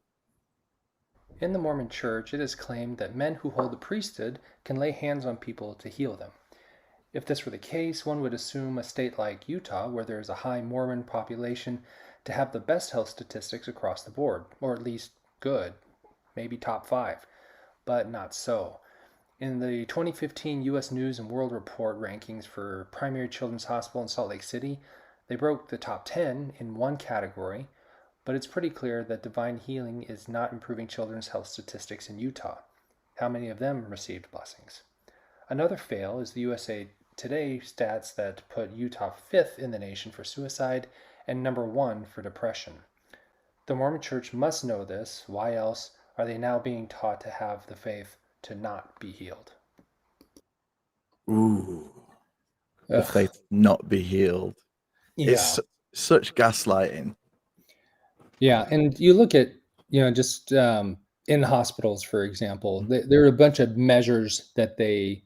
In the Mormon Church, it is claimed that men who hold the priesthood can lay hands on people to heal them. If this were the case, one would assume a state like Utah, where there is a high Mormon population, to have the best health statistics across the board, or at least good, maybe top 5. But not so. In the 2015 U.S. News and World Report rankings for Primary Children's Hospital in Salt Lake City, they broke the top 10 in one category, but it's pretty clear that divine healing is not improving children's health statistics in Utah. How many of them received blessings? Another fail is the USA Today stats that put Utah 5th in the nation for suicide and number 1 for depression. The Mormon Church must know this. Why else are they now being taught to have the faith to not be healed? Ooh. The faith not be healed. Yeah. It's such gaslighting. Yeah, and you look at, just in hospitals, for example, there are a bunch of measures that they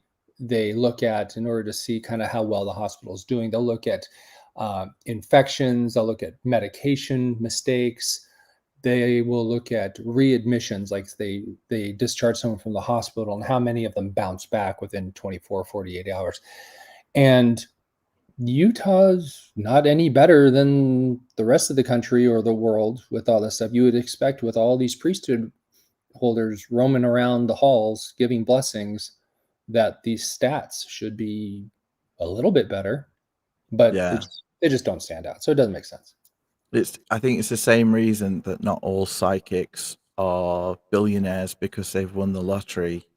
look at in order to see kind of how well the hospital is doing. They'll look at infections, they'll look at medication mistakes, they will look at readmissions, like they discharge someone from the hospital and how many of them bounce back within 24, 48 hours. And Utah's not any better than the rest of the country or the world with all this stuff. You would expect, with all these priesthood holders roaming around the halls giving blessings, that these stats should be a little bit better, but they just don't stand out. So it doesn't make sense. I think it's the same reason that not all psychics are billionaires, because they've won the lottery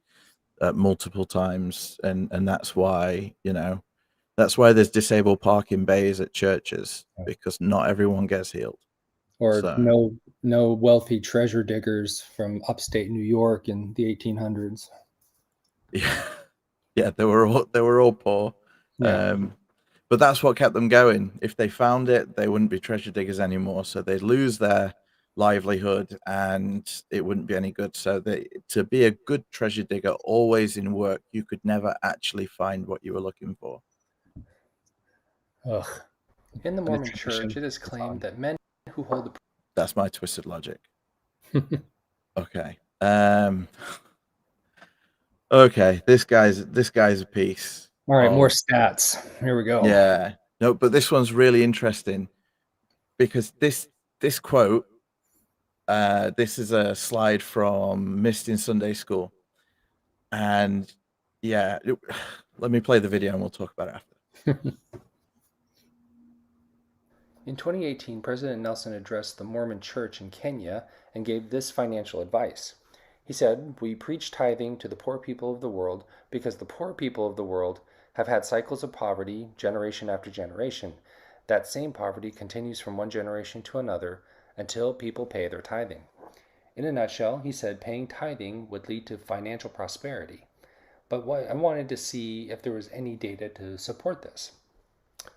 multiple times, and that's why, that's why there's disabled parking bays at churches, because not everyone gets healed. Or no wealthy treasure diggers from upstate New York in the 1800s. Yeah, they were all poor. Yeah. But that's what kept them going. If they found it, they wouldn't be treasure diggers anymore. So they'd lose their livelihood and it wouldn't be any good. So to be a good treasure digger, always in work, you could never actually find what you were looking for. Ugh. In the Mormon Church, it is claimed that men who hold the... That's my twisted logic. Okay. Okay, this guy's a piece. All right, more stats. Here we go. Yeah. No, but this one's really interesting because this quote, this is a slide from Missed in Sunday School. And yeah, let me play the video and we'll talk about it after. In 2018, President Nelson addressed the Mormon Church in Kenya and gave this financial advice. He said, "We preach tithing to the poor people of the world because the poor people of the world have had cycles of poverty generation after generation. That same poverty continues from one generation to another until people pay their tithing." In a nutshell, he said paying tithing would lead to financial prosperity. But I wanted to see if there was any data to support this.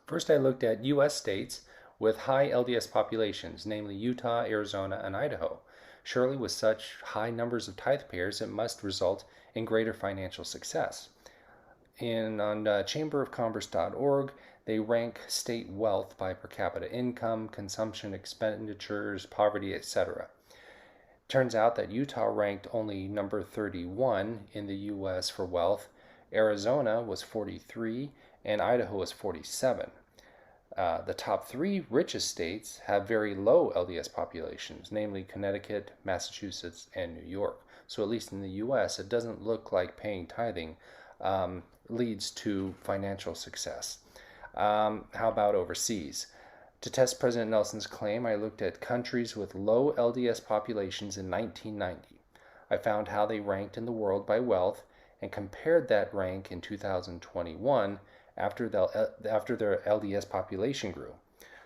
First, I looked at U.S. states with high LDS populations, namely Utah, Arizona, and Idaho. Surely with such high numbers of tithe payers, it must result in greater financial success. On chamberofcommerce.org, they rank state wealth by per capita income, consumption expenditures, poverty, etc. Turns out that Utah ranked only number 31 in the U.S. for wealth, Arizona was 43, and Idaho was 47. The top 3 richest states have very low LDS populations, namely Connecticut, Massachusetts, and New York. So at least in the U.S., it doesn't look like paying tithing leads to financial success. How about overseas? To test President Nelson's claim, I looked at countries with low LDS populations in 1990. I found how they ranked in the world by wealth and compared that rank in 2021 after their LDS population grew.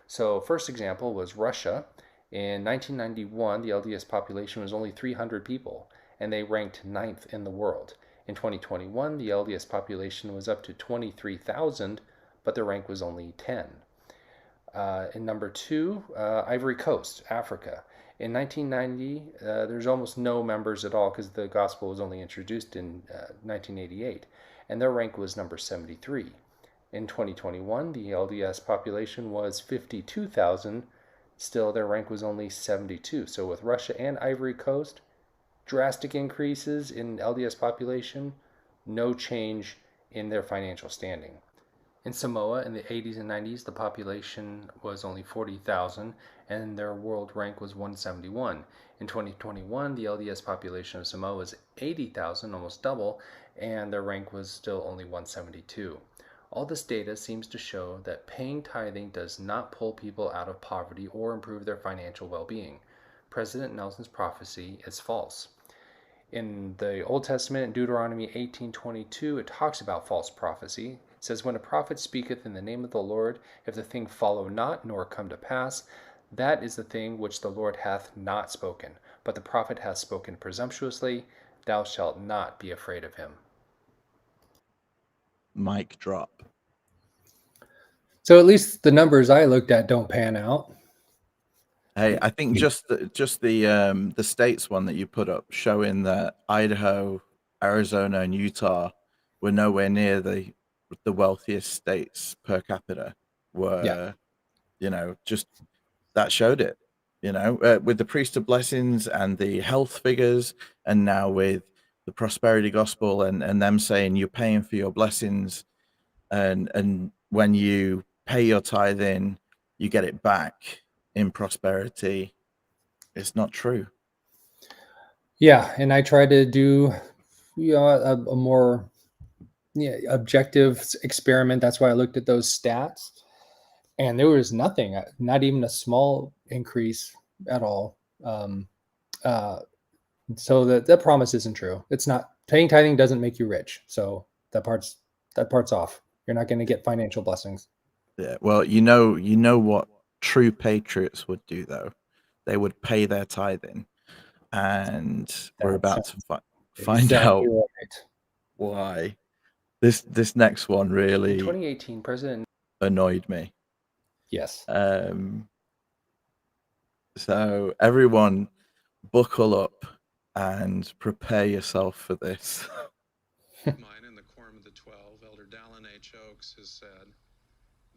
So, first example was Russia. In 1991, the LDS population was only 300 people, and they ranked ninth in the world. In 2021, the LDS population was up to 23,000, but the rank was only 10. In number two, Ivory Coast, Africa. In 1990, there's almost no members at all because the gospel was only introduced in 1988, and their rank was number 73. In 2021, the LDS population was 52,000. Still, their rank was only 72. So with Russia and Ivory Coast, drastic increases in LDS population, no change in their financial standing. In Samoa in the 80s and 90s, the population was only 40,000 and their world rank was 171. In 2021, the LDS population of Samoa was 80,000, almost double, and their rank was still only 172. All this data seems to show that paying tithing does not pull people out of poverty or improve their financial well-being. President Nelson's prophecy is false. In the Old Testament, in Deuteronomy 18:22, it talks about false prophecy. It says, "When a prophet speaketh in the name of the Lord, if the thing follow not, nor come to pass, that is the thing which the Lord hath not spoken. But the prophet hath spoken presumptuously, thou shalt not be afraid of him." Mic drop. So at least the numbers I looked at don't pan out. Hey, I think just the states one that you put up showing that Idaho, Arizona, and Utah were nowhere near the wealthiest states per capita. Were just that showed it. With the priesthood blessings and the health figures, and now with the prosperity gospel and them saying you're paying for your blessings, and when you pay your tithe in, you get it back in prosperity. It's not true. Yeah, and I try to do a more objective experiment. That's why I looked at those stats, and there was nothing, not even a small increase at all. So that promise isn't true. It's not. Paying tithing doesn't make you rich. So that part's off. You're not going to get financial blessings. Yeah. Well, you know what true patriots would do though. They would pay their tithing, and we're about to find Exactly out right. why. This next one In really 2018, President annoyed me. Yes. So everyone buckle up and prepare yourself for this. Mine in the Quorum of the 12, Elder Dallin H. Oaks has said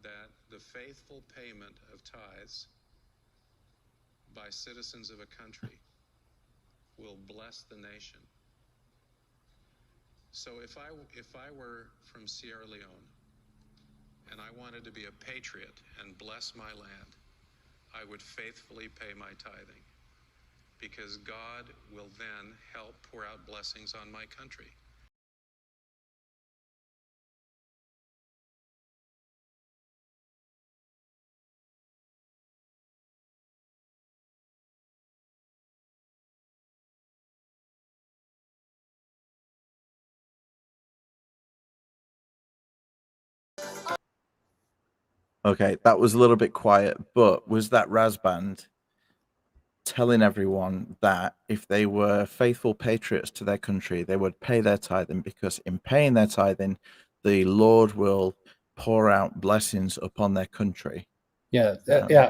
that the faithful payment of tithes by citizens of a country will bless the nation. So if I were from Sierra Leone and I wanted to be a patriot and bless my land, I would faithfully pay my tithing, because God will then help pour out blessings on my country. Okay, that was a little bit quiet, but was that Razband telling everyone that if they were faithful patriots to their country, they would pay their tithing, because in paying their tithing, the Lord will pour out blessings upon their country? Yeah.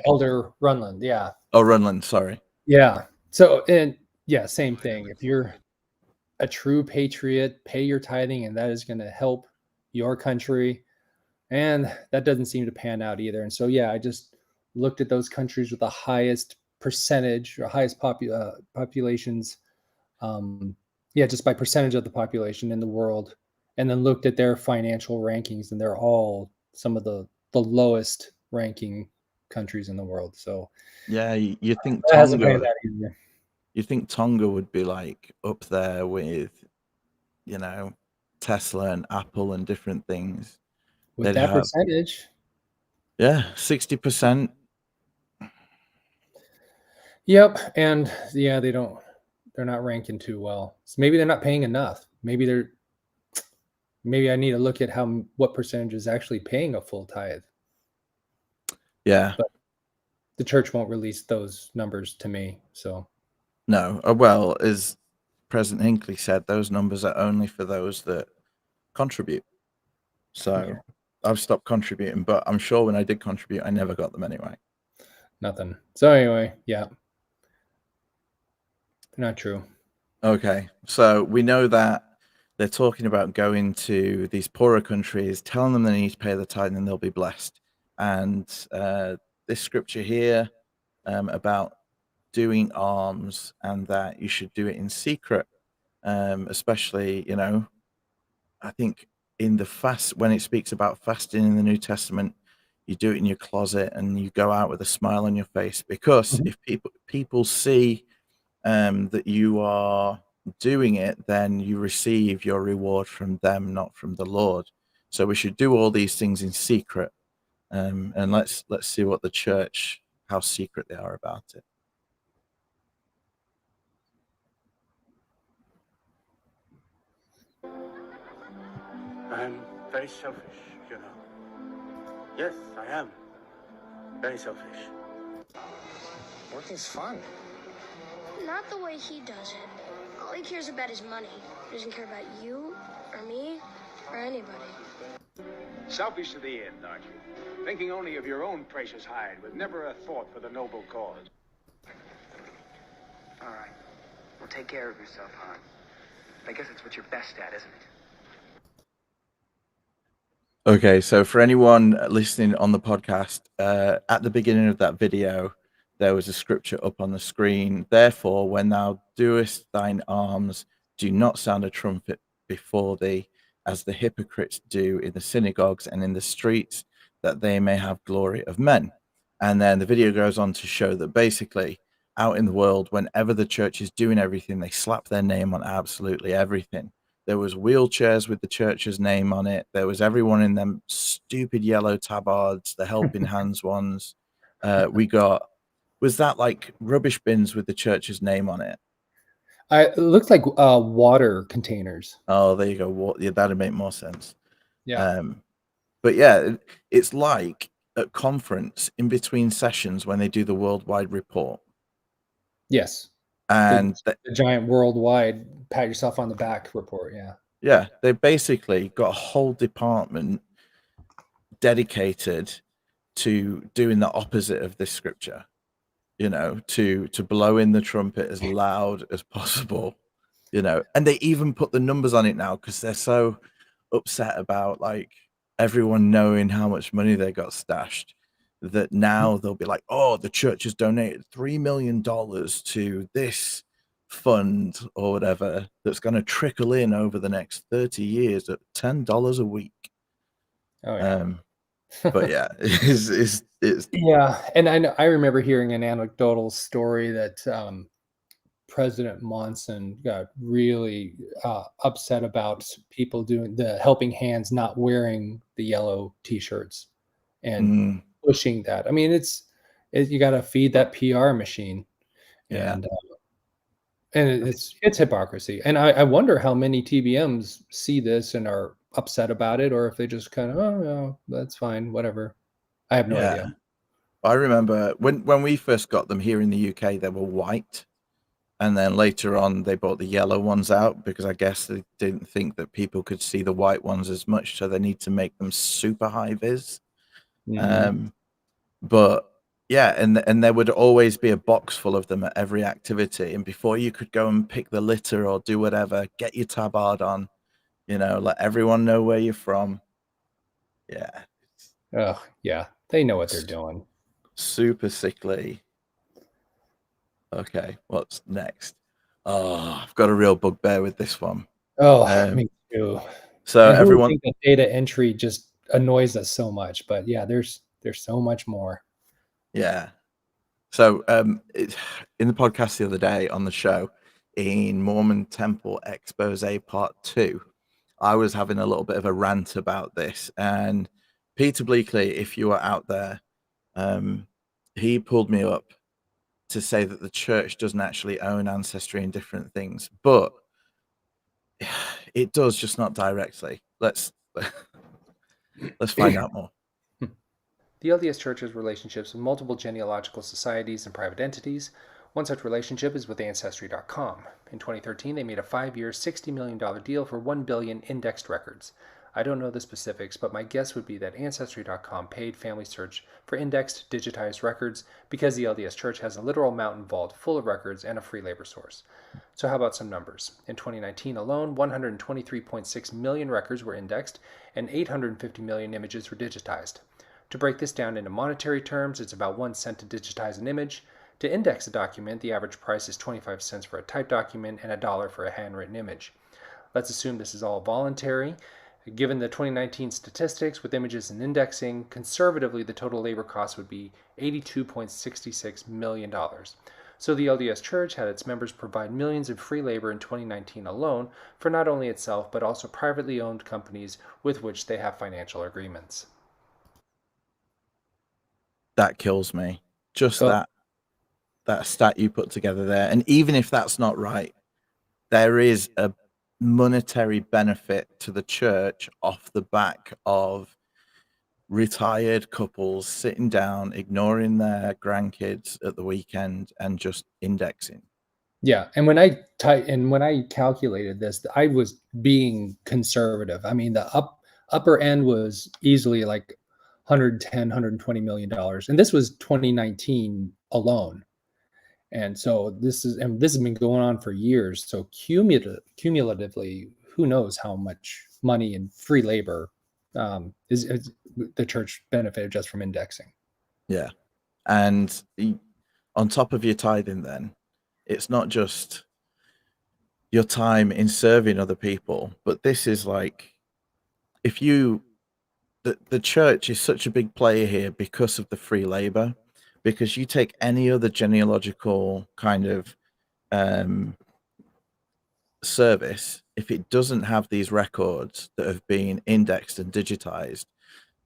Elder Runland. Yeah. Oh, Runland, sorry. Yeah. So, and yeah, same thing. If you're a true patriot, pay your tithing, and that is going to help your country. And that doesn't seem to pan out either. And so, yeah, I just looked at those countries with the highest percentage or highest populations. Just by percentage of the population in the world, and then looked at their financial rankings, and they're all some of the lowest ranking countries in the world. So yeah, you think Tonga would be like up there with, Tesla and Apple and different things. With that percentage. Yeah, 60%. Yep, and yeah, they're not ranking too well. So maybe they're not paying enough. Maybe I need to look at what percentage is actually paying a full tithe. Yeah. But the church won't release those numbers to me. So No. Well, as President Hinckley said, those numbers are only for those that contribute. So yeah, I've stopped contributing, but I'm sure when I did contribute, I never got them anyway. nothing. So anyway, yeah, they're not true. Okay. So we know that they're talking about going to these poorer countries, telling them they need to pay the tithe and they'll be blessed. And this scripture here about doing alms and that you should do it in secret, especially, I think in the fast, when it speaks about fasting in the New Testament, you do it in your closet and you go out with a smile on your face, because if people see that you are doing it, then you receive your reward from them, not from the Lord. So we should do all these things in secret, and let's see what the church, how secret they are about it. I'm very selfish, you know. Yes, I am. Very selfish. Working's fun. Not the way he does it. All he cares about is money. He doesn't care about you, or me, or anybody. Selfish to the end, aren't you? Thinking only of your own precious hide, with never a thought for the noble cause. All right. Well, take care of yourself, hon. I guess it's what you're best at, isn't it? Okay, so for anyone listening on the podcast, at the beginning of that video, there was a scripture up on the screen. Therefore, when thou doest thine alms, do not sound a trumpet before thee, as the hypocrites do in the synagogues and in the streets, that they may have glory of men. And then the video goes on to show that basically out in the world, whenever the church is doing everything, they slap their name on absolutely everything. There was wheelchairs with the church's name on it. There was everyone in them stupid yellow tabards, the helping hands ones. Was that like rubbish bins with the church's name on it? It looks like water containers. Oh, there you go. Yeah, that'd make more sense. Yeah. But yeah, it's like at conference in between sessions when they do the worldwide report. Yes. And the giant worldwide pat yourself on the back report. Yeah. Yeah, they basically got a whole department dedicated to doing the opposite of this scripture, to blow in the trumpet as loud as possible, and they even put the numbers on it now because they're so upset about like everyone knowing how much money they got stashed, that now they'll be like, oh, the church has donated $3 million to this fund or whatever that's going to trickle in over the next 30 years at $10 a week. Oh yeah. But yeah, it's yeah. And I remember hearing an anecdotal story that President Monson got really upset about people doing the helping hands not wearing the yellow t-shirts and pushing that. I mean, you got to feed that PR machine. Yeah. And it's hypocrisy. And I wonder how many TBMs see this and are upset about it, or if they just kind of, oh, no, that's fine, whatever. I have no idea. I remember when we first got them here in the UK, they were white. And then later on, they brought the yellow ones out because I guess they didn't think that people could see the white ones as much. So they need to make them super high vis. But yeah, and there would always be a box full of them at every activity. And before you could go and pick the litter or do whatever, get your tabard on, let everyone know where you're from. Yeah. Oh, yeah. They know what they're doing. Super sickly. Okay, what's next? Oh, I've got a real bugbear with this one. Oh, me too. So everyone think that data entry just annoys us so much, but yeah, there's so much more. Yeah. So in the podcast the other day on the show, in Mormon Temple Expose Part 2, I was having a little bit of a rant about this, and Peter Bleakley, if you are out there, he pulled me up to say that the church doesn't actually own ancestry and different things, but it does, just not directly. Let's find out more. The LDS Church has relationships with multiple genealogical societies and private entities. One such relationship is with Ancestry.com. In 2013, they made a 5-year, $60 million deal for 1 billion indexed records. I don't know the specifics, but my guess would be that Ancestry.com paid Family Search for indexed, digitized records because the LDS Church has a literal mountain vault full of records and a free labor source. So how about some numbers? In 2019 alone, 123.6 million records were indexed and 850 million images were digitized. To break this down into monetary terms, it's about 1 cent to digitize an image. To index a document, the average price is 25 cents for a typed document and $1 for a handwritten image. Let's assume this is all voluntary. Given the 2019 statistics with images and indexing, conservatively the total labor cost would be $82.66 million. So the LDS Church had its members provide millions of free labor in 2019 alone for not only itself but also privately owned companies with which they have financial agreements. That kills me. Just that stat you put together there. And even if that's not right, there is a monetary benefit to the church off the back of retired couples sitting down, ignoring their grandkids at the weekend and just indexing. Yeah, and when I calculated this, I was being conservative. I mean, the upper end was easily like 110, 120 million dollars, and this was 2019 alone. And so this has been going on for years. So cumulatively, who knows how much money and free labor is the church benefited just from indexing. Yeah, and on top of your tithing, then it's not just your time in serving other people, but this is like, if you, the church is such a big player here because of the free labor, because you take any other genealogical kind of service, if it doesn't have these records that have been indexed and digitized,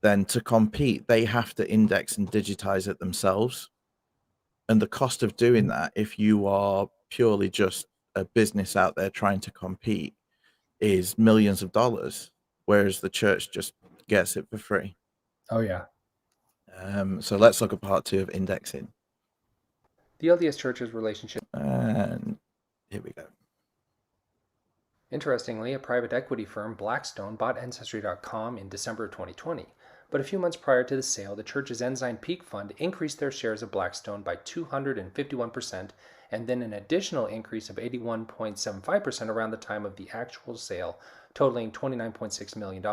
then to compete, they have to index and digitize it themselves. And the cost of doing that, if you are purely just a business out there trying to compete, is millions of dollars, whereas the church just gets it for free. Oh, yeah. So let's look at part 2 of indexing. The LDS Church's relationship. And here we go. Interestingly, a private equity firm, Blackstone, bought Ancestry.com in December of 2020. But a few months prior to the sale, the church's Ensign Peak Fund increased their shares of Blackstone by 251%, and then an additional increase of 81.75% around the time of the actual sale, totaling $29.6 million.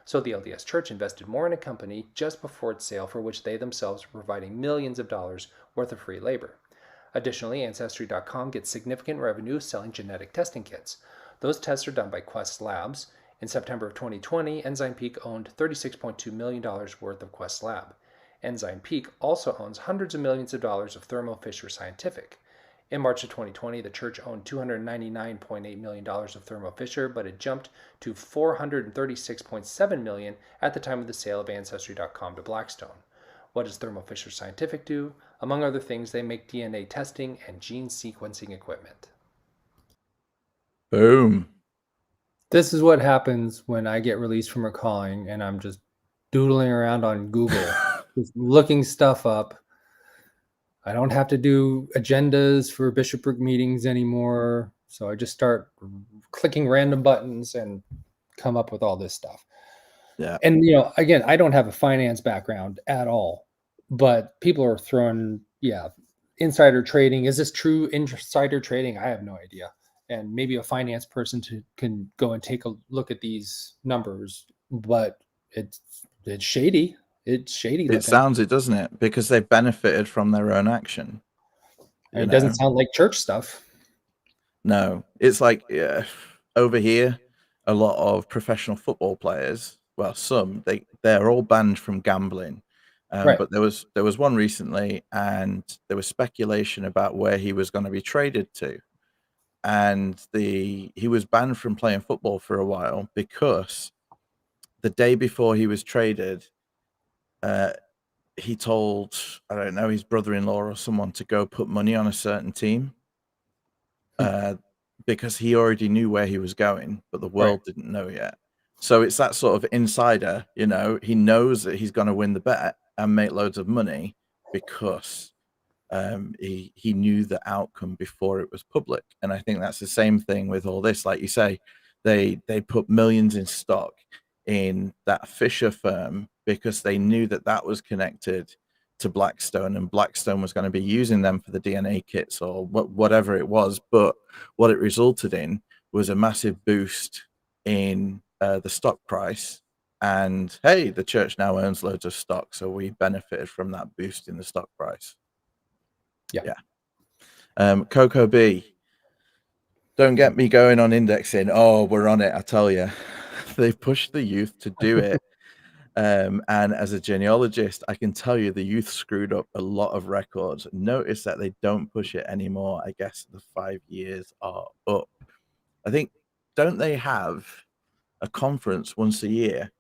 So the LDS Church invested more in a company just before its sale for which they themselves were providing millions of dollars worth of free labor. Additionally, Ancestry.com gets significant revenue selling genetic testing kits. Those tests are done by Quest Labs. In September of 2020, Ensign Peak owned $36.2 million worth of Quest Lab. Ensign Peak also owns hundreds of millions of dollars of Thermo Fisher Scientific. In March of 2020, the church owned $299.8 million of Thermo Fisher, but it jumped to $436.7 million at the time of the sale of Ancestry.com to Blackstone. What does Thermo Fisher Scientific do? Among other things, they make DNA testing and gene sequencing equipment. Boom. This is what happens when I get released from a calling and I'm just doodling around on Google, just looking stuff up. I don't have to do agendas for bishopric meetings anymore. So I just start clicking random buttons and come up with all this stuff. Yeah. And, again, I don't have a finance background at all, but people are throwing, insider trading. Is this true insider trading? I have no idea. And maybe a finance person can go and take a look at these numbers, but it's shady. It's shady. It sounds it, doesn't it? Because they've benefited from their own action. It doesn't sound like church stuff. No, it's like over here, a lot of professional football players. Well, some they're all banned from gambling. Right. But there was one recently, and there was speculation about where he was going to be traded to. And he was banned from playing football for a while because the day before he was traded, he told, I don't know, his brother-in-law or someone to go put money on a certain team because he already knew where he was going, but the world didn't know yet. So it's that sort of insider, you know, he knows that he's going to win the bet and make loads of money because he knew the outcome before it was public. And I think that's the same thing with all this. Like you say, they put millions in stock in that Fisher firm because they knew that that was connected to Blackstone, and Blackstone was going to be using them for the DNA kits or whatever it was. But what it resulted in was a massive boost in the stock price. And hey, the church now owns loads of stock, so we benefited from that boost in the stock price. Yeah. Coco B, don't get me going on indexing. Oh, we're on it, I tell you. They've pushed the youth to do it. And as a genealogist, I can tell you the youth screwed up a lot of records. Notice that they don't push it anymore. I guess the 5 years are up. I think, don't they have a conference once a year?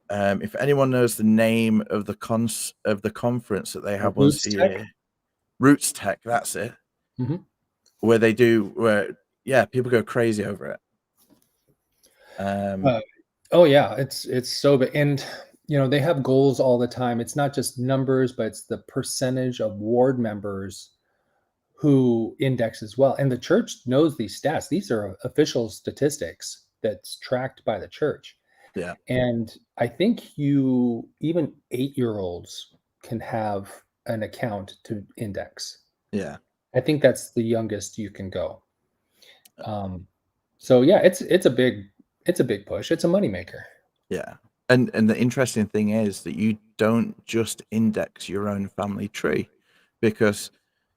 If anyone knows the name of the conference that they have once a year, Roots Tech, that's it. Where they do, where people go crazy over it. Oh yeah, it's so big, and you know they have goals all the time. It's not just numbers, but it's the percentage of ward members who index as well. And the church knows these stats. These are official statistics that's tracked by the church. Yeah. And I think even 8-year-olds can have an account to index. Yeah. I think that's the youngest you can go. So yeah, it's a big push. It's a moneymaker. Yeah. And the interesting thing is that you don't just index your own family tree, because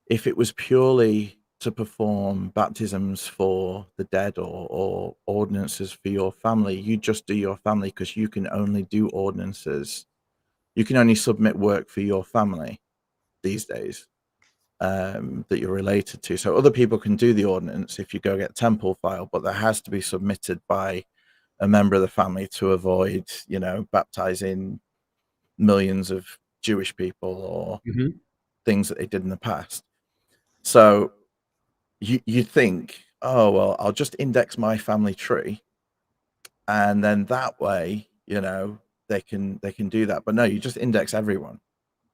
if it was purely to perform baptisms for the dead or ordinances for your family, you just do your family, because you can only do ordinances. You can only submit work for your family these days that you're related to. So other people can do the ordinance if you go get temple file, but that has to be submitted by a member of the family to avoid, you know, baptizing millions of Jewish people or things that they did in the past. So you think, oh, well, I'll just index my family tree, and then that way, you know, they can do that. But no, you just index everyone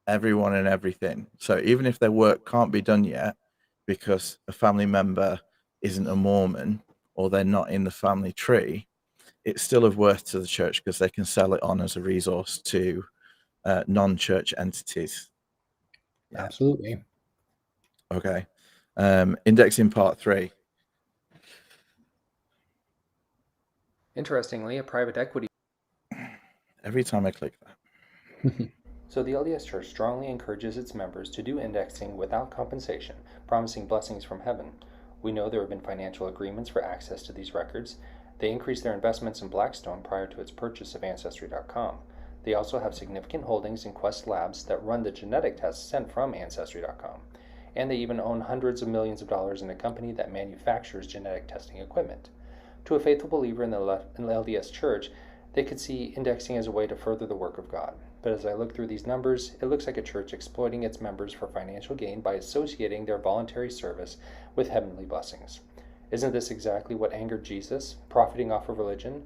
and everything. So even if their work can't be done yet because a family member isn't a Mormon or they're not in the family tree, it's still of worth to the church because they can sell it on as a resource to non-church entities. Yeah. Absolutely. Okay. Indexing part 3. Interestingly, a private equity. Every time I click that. So the LDS Church strongly encourages its members to do indexing without compensation, promising blessings from heaven. We know there have been financial agreements for access to these records. They increased their investments in Blackstone prior to its purchase of Ancestry.com. They also have significant holdings in Quest Labs that run the genetic tests sent from Ancestry.com. And they even own hundreds of millions of dollars in a company that manufactures genetic testing equipment. To a faithful believer in the LDS Church, they could see indexing as a way to further the work of God. But as I look through these numbers, it looks like a church exploiting its members for financial gain by associating their voluntary service with heavenly blessings. Isn't this exactly what angered Jesus, profiting off of religion?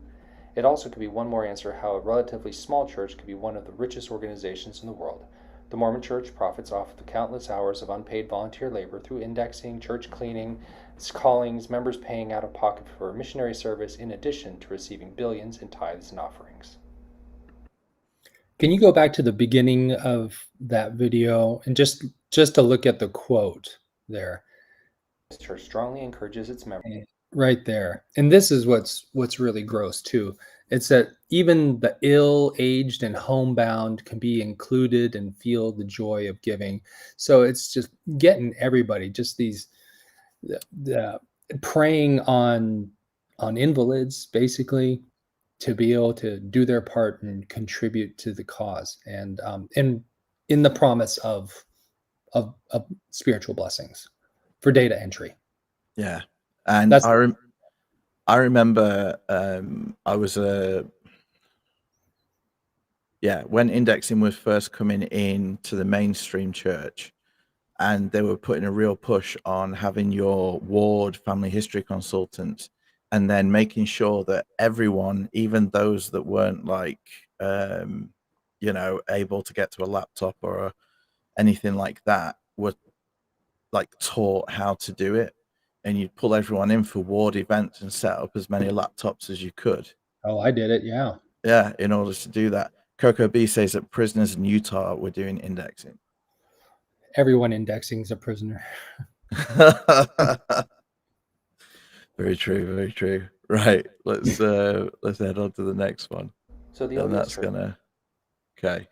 It also could be one more answer how a relatively small church could be one of the richest organizations in the world. The Mormon Church profits off the countless hours of unpaid volunteer labor through indexing, church cleaning, callings, members paying out of pocket for missionary service, in addition to receiving billions in tithes and offerings. Can you go back to the beginning of that video and just to look at the quote there? The church strongly encourages its members. Right there. And this is what's really gross too. It's that even the ill-aged and homebound can be included and feel the joy of giving. So it's just getting everybody, just these the preying on invalids, basically, to be able to do their part and contribute to the cause, and in the promise of spiritual blessings for data entry. Yeah. And I remember I was Yeah, when indexing was first coming in to the mainstream church, and they were putting a real push on having your ward family history consultants, and then making sure that everyone, even those that weren't like, you know, able to get to a laptop or anything like that, were like taught how to do it. And you'd pull everyone in for ward events and set up as many laptops as you could. Oh, I did it. Yeah. Yeah, in order to do that. Coco B says that prisoners in Utah were doing indexing. Everyone indexing is a prisoner. Very true, very true. Right, let's head on to the next one. So the And LDS that's church. gonna okay.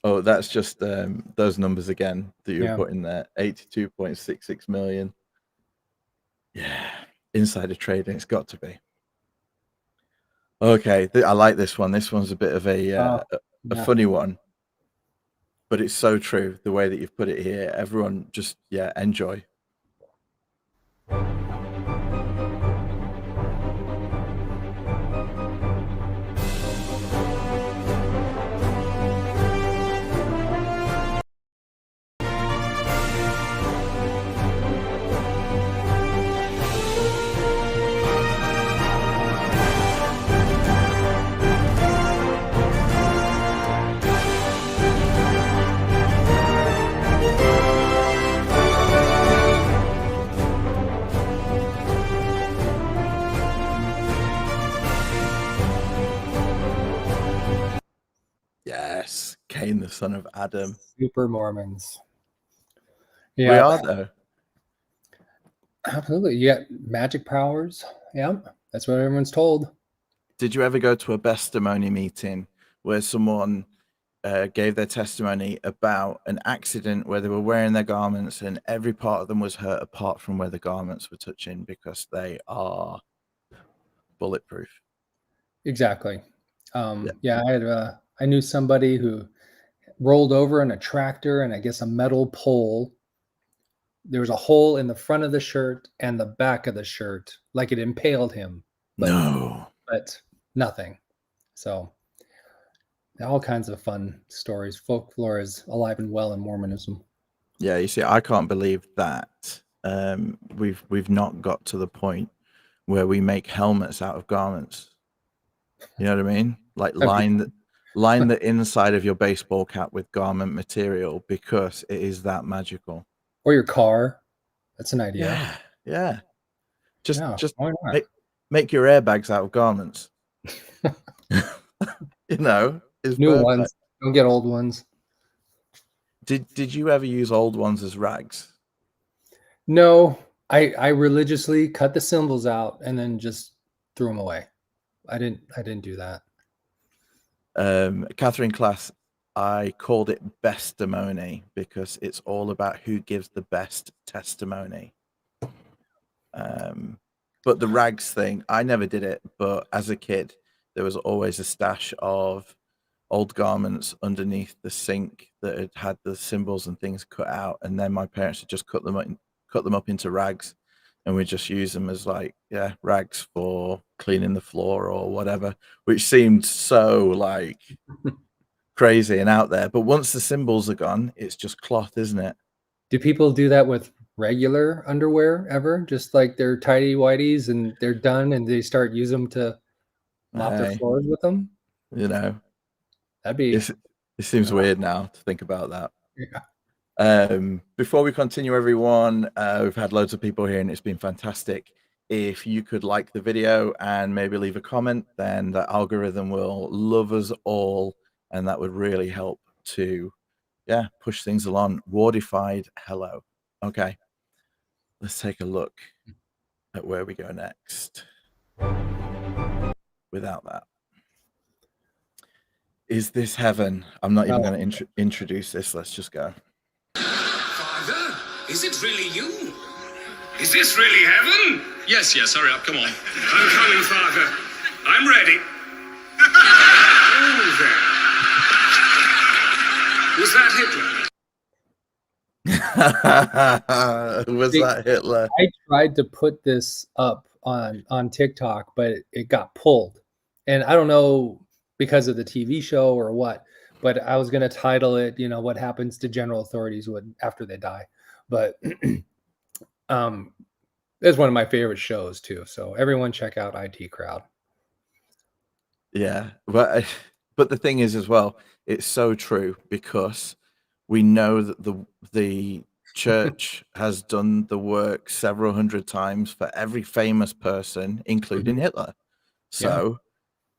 Oh, that's just those numbers again that you're Yeah. putting there. 82.66 million. Yeah, insider trading, it's got to be. Okay, I like this one. This one's a bit of a Yeah. funny one, but it's so true the way that you've put it here. Everyone just enjoy. Yes, Cain, the son of Adam. Super Mormons. We Yeah. are though. Absolutely. You got magic powers. Yeah. That's what everyone's told. Did you ever go to a testimony meeting where someone gave their testimony about an accident where they were wearing their garments and every part of them was hurt apart from where the garments were touching because they are bulletproof? Exactly. Yeah, I knew somebody who rolled over in a tractor and I guess a metal pole. There was a hole in the front of the shirt and the back of the shirt, like it impaled him. But nothing. So all kinds of fun stories. Folklore is alive and well in Mormonism. Yeah, you see, I can't believe that we've not got to the point where we make helmets out of garments. You know what I mean? Like line the inside of your baseball cap with garment material because it is that magical. Or your car. That's an idea. Yeah. Just why not? make your airbags out of garments. You know, it's new perfect. ones. Don't get old ones. Did you ever use old ones as rags? No, I religiously cut the symbols out and then just threw them away. I didn't do that. Catherine Class, I called it bestimony because it's all about who gives the best testimony. But the rags thing, I never did it, but as a kid, there was always a stash of old garments underneath the sink that had the symbols and things cut out, and then my parents would just cut them up into rags, and we just use them as like rags for cleaning the floor or whatever, which seemed so like crazy and out there. But once the symbols are gone, it's just cloth, isn't it? Do people do that with regular underwear ever? Just like their tidy whities and they're done and they start using them to mop their floors with them? You know, that'd be. It seems weird now to think about that. Yeah. Before we continue, everyone, we've had loads of people here and it's been fantastic. If you could like the video and maybe leave a comment, then the algorithm will love us all, and that would really help to push things along. Wardified, hello. Okay, let's take a look at where we go next. Without that, is this heaven? I'm not even going to introduce this. Let's just go. Father, is it really you? Is this really heaven? Yes, hurry up, come on. I'm coming, Father. I'm ready. Oh, there. Was that Hitler? Was that Hitler? I tried to put this up on TikTok, but it got pulled. And I don't know because of the TV show or what. But I was going to title it, what happens to general authorities after they die. But it's one of my favorite shows too. So everyone check out IT Crowd. Yeah, but the thing is as well, it's so true because we know that the church has done the work several hundred times for every famous person, including Hitler. Yeah. So,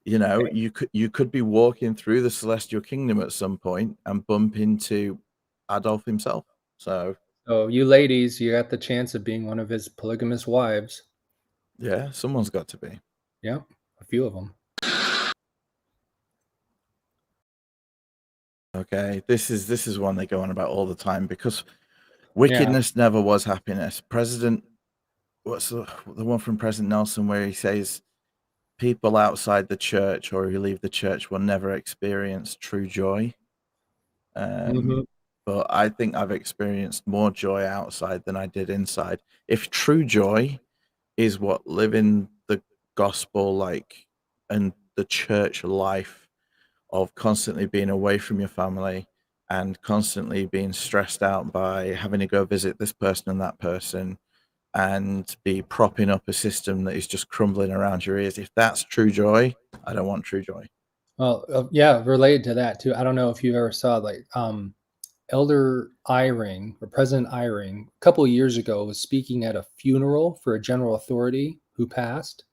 you could be walking through the celestial kingdom at some point and bump into Adolf himself. So you ladies, you got the chance of being one of his polygamous wives. yeah, someone's got to be. Yeah, a few of them. Okay, this is one they go on about all the time because wickedness never was happiness. What's the one from President Nelson where he says people outside the church or who leave the church will never experience true joy. But I think I've experienced more joy outside than I did inside. If true joy is what living the gospel like and the church life of constantly being away from your family and constantly being stressed out by having to go visit this person and that person and be propping up a system that is just crumbling around your ears. If that's true joy, I don't want true joy. Well, yeah, related to that too. I don't know if you ever saw Elder Eyring or President Eyring a couple of years ago was speaking at a funeral for a general authority who passed.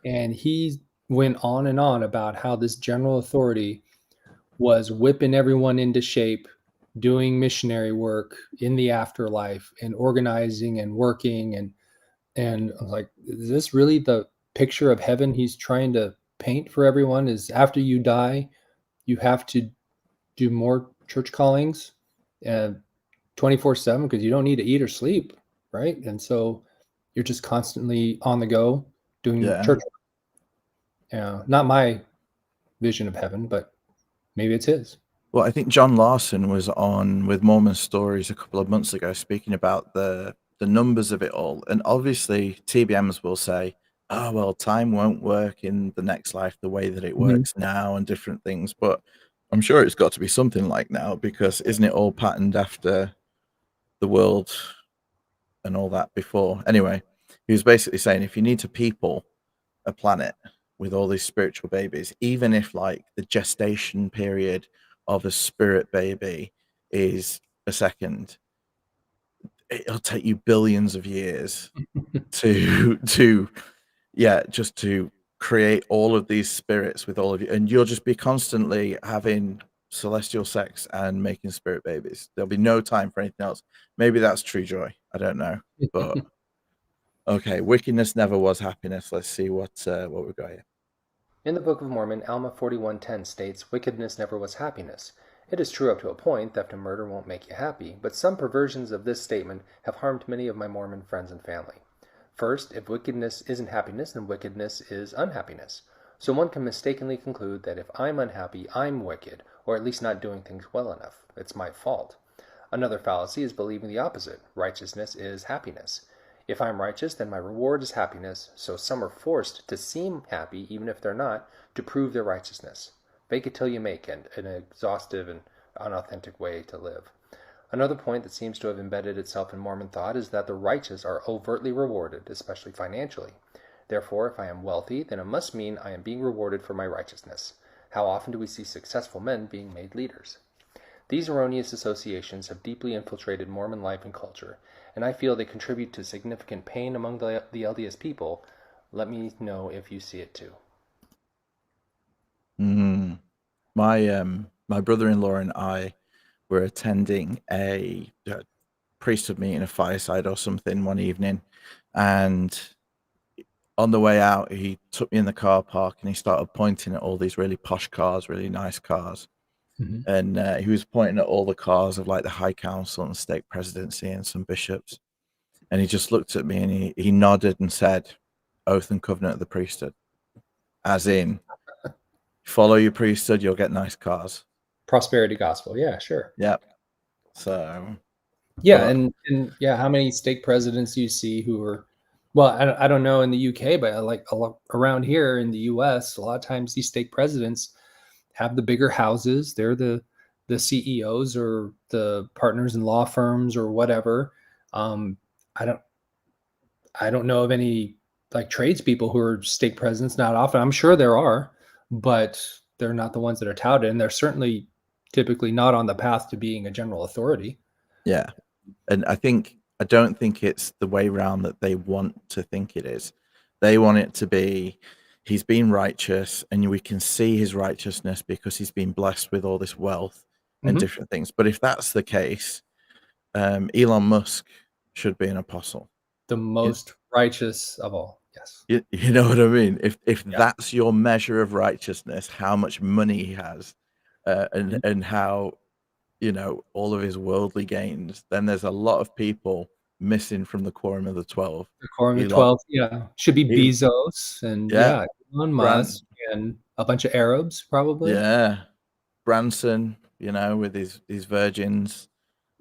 And he went on and on about how this general authority was whipping everyone into shape, doing missionary work in the afterlife and organizing and working. And I was like, is this really the picture of heaven he's trying to paint for everyone? Is after you die, you have to do more church callings and 24/7 because you don't need to eat or sleep, right? And so you're just constantly on the go doing church. Yeah, not my vision of heaven, but maybe it's his. Well, I think John Larson was on with Mormon Stories a couple of months ago speaking about the numbers of it all. And obviously TBMs will say, oh, well, time won't work in the next life the way that it works now and different things. But I'm sure it's got to be something like now because isn't it all patterned after the world and all that before? Anyway, he was basically saying if you need to people a planet with all these spiritual babies, even if like the gestation period of a spirit baby is a second, it'll take you billions of years to just to create all of these spirits with all of you, and you'll just be constantly having celestial sex and making spirit babies. There'll be no time for anything else. Maybe that's true joy. I don't know, but okay, wickedness never was happiness. Let's see what we've got here. In the Book of Mormon, Alma 41:10 states, "Wickedness never was happiness." It is true up to a point. Theft and murder won't make you happy, but some perversions of this statement have harmed many of my Mormon friends and family. First, if wickedness isn't happiness, then wickedness is unhappiness. So one can mistakenly conclude that if I'm unhappy, I'm wicked, or at least not doing things well enough. It's my fault. Another fallacy is believing the opposite. Righteousness is happiness. If I'm righteous, then my reward is happiness, so some are forced to seem happy, even if they're not, to prove their righteousness. Fake it till you make it, an exhaustive and unauthentic way to live. Another point that seems to have embedded itself in Mormon thought is that the righteous are overtly rewarded, especially financially. Therefore, if I am wealthy, then it must mean I am being rewarded for my righteousness. How often do we see successful men being made leaders? These erroneous associations have deeply infiltrated Mormon life and culture, and I feel they contribute to significant pain among the LDS people. Let me know if you see it too. My brother-in-law and I were attending a priesthood meeting, a fireside or something one evening, and on the way out he took me in the car park and he started pointing at all these really posh cars, really nice cars. And he was pointing at all the cars of like the High Council and the stake presidency and some bishops. And he just looked at me and he nodded and said, "Oath and covenant of the priesthood." As in, follow your priesthood, you'll get nice cars. Prosperity gospel. Yeah, sure. Yep. So. Yeah, and yeah, how many stake presidents do you see who are, well, I don't know in the UK, but like around here in the US, a lot of times these stake presidents have the bigger houses. They're the CEOs or the partners in law firms or whatever. I don't know of any like tradespeople who are stake presidents. Not often. I'm sure there are, but they're not the ones that are touted, and they're certainly typically not on the path to being a general authority. Yeah. And I don't think it's the way round that they want to think it is. They want it to be, he's been righteous and we can see his righteousness because he's been blessed with all this wealth and different things. But if that's the case, Elon Musk should be an apostle. The most righteous of all. Yes. You know what I mean? If that's your measure of righteousness, how much money he has, and how, you know, all of his worldly gains, then there's a lot of people missing from the quorum of the 12. The quorum of 12, yeah. Should be Bezos and Elon Musk and a bunch of Arabs probably. Yeah. Branson, you know, with his virgins.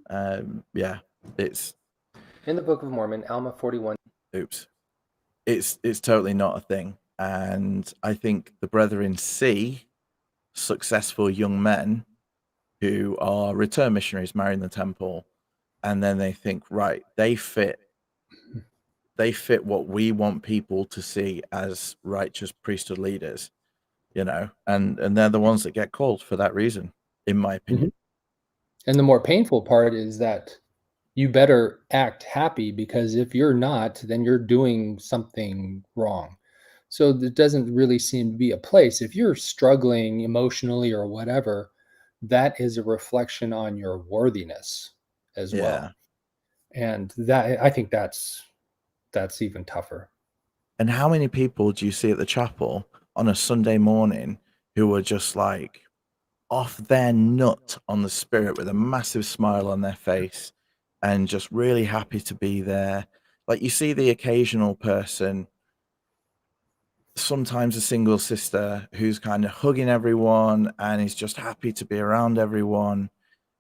Yeah, it's in the Book of Mormon, Alma 41. Oops. It's totally not a thing. And I think the brethren see successful young men who are return missionaries marrying the temple, and then they think, right, they fit what we want people to see as righteous priesthood leaders, you know, and they're the ones that get called for that reason, in my opinion. And the more painful part is that you better act happy, because if you're not, then you're doing something wrong. So there doesn't really seem to be a place. If you're struggling emotionally or whatever, that is a reflection on your worthiness as well. And that, I think that's even tougher. And how many people do you see at the chapel on a Sunday morning who are just like off their nut on the spirit with a massive smile on their face and just really happy to be there? Like, you see the occasional person, sometimes a single sister, who's kind of hugging everyone and is just happy to be around everyone.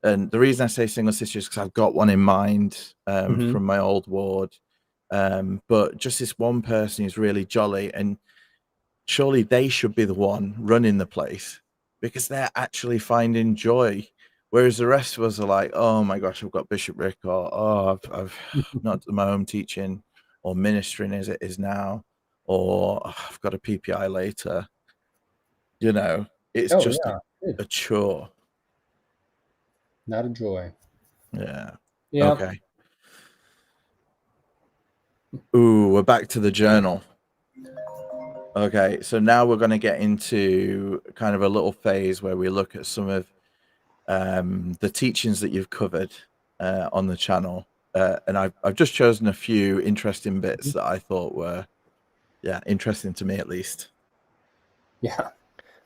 And the reason I say single sister is because I've got one in mind from my old ward. But just this one person is really jolly, and surely they should be the one running the place because they're actually finding joy. Whereas the rest of us are like, oh my gosh, I've got bishopric, or oh, I've not done my home teaching or ministering as it is now, or oh, I've got a PPI later. You know, it's just a chore. Not a joy. Yeah. Yeah. Okay. Ooh, we're back to the journal. Okay, so now we're going to get into kind of a little phase where we look at some of the teachings that you've covered on the channel. And I've just chosen a few interesting bits that I thought were, interesting to me at least. Yeah.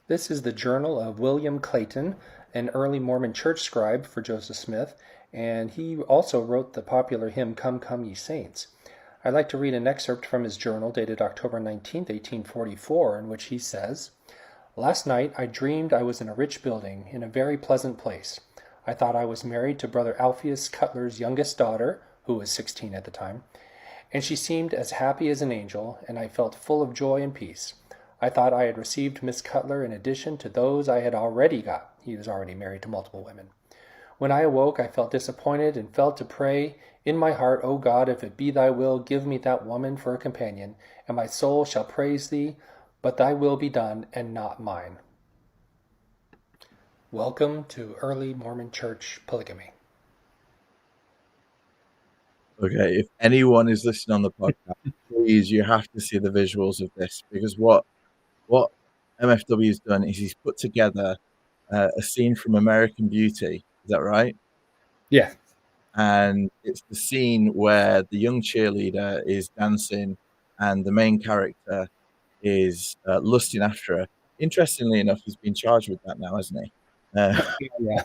This is the journal of William Clayton, an early Mormon church scribe for Joseph Smith, and he also wrote the popular hymn, Come, Come, Ye Saints. I'd like to read an excerpt from his journal dated October 19th, 1844, in which he says, Last night I dreamed I was in a rich building in a very pleasant place. I thought I was married to Brother Alpheus Cutler's youngest daughter, who was 16 at the time, and she seemed as happy as an angel, and I felt full of joy and peace. I thought I had received Miss Cutler in addition to those I had already got. He was already married to multiple women. When I awoke, I felt disappointed and fell to pray in my heart, O God, if it be thy will, give me that woman for a companion, and my soul shall praise thee, but thy will be done and not mine. Welcome to early Mormon church polygamy. Okay, if anyone is listening on the podcast, please, you have to see the visuals of this, because what MFW has done is he's put together a scene from American Beauty. Is that right? Yeah. And it's the scene where the young cheerleader is dancing and the main character is lusting after her. Interestingly enough, he's been charged with that now, hasn't he? Yeah.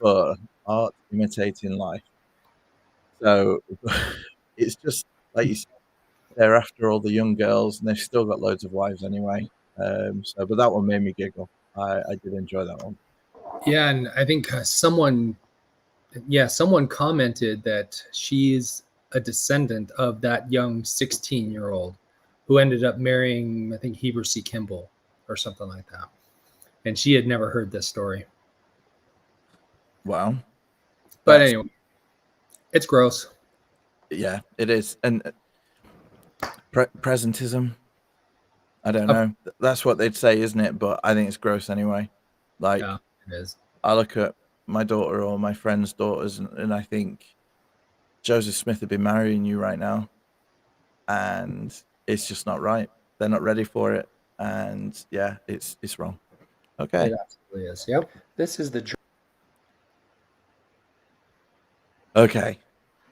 For art imitating life. So it's just like you said, they're after all the young girls, and they've still got loads of wives anyway. But that one made me giggle. I did enjoy that one. Yeah, and I think someone commented that she's a descendant of that young 16-year-old who ended up marrying, I think, Heber C. Kimball or something like that. and she had never heard this story. Wow. But anyway, it's gross. Yeah, it is. And presentism, I don't know. That's what they'd say, isn't it? But I think it's gross anyway. Like, yeah, it is. I look at my daughter or my friend's daughters, and I think Joseph Smith would be marrying you right now, and it's just not right. They're not ready for it, and yeah, it's wrong. Okay. It absolutely is. Yep. This is the Okay.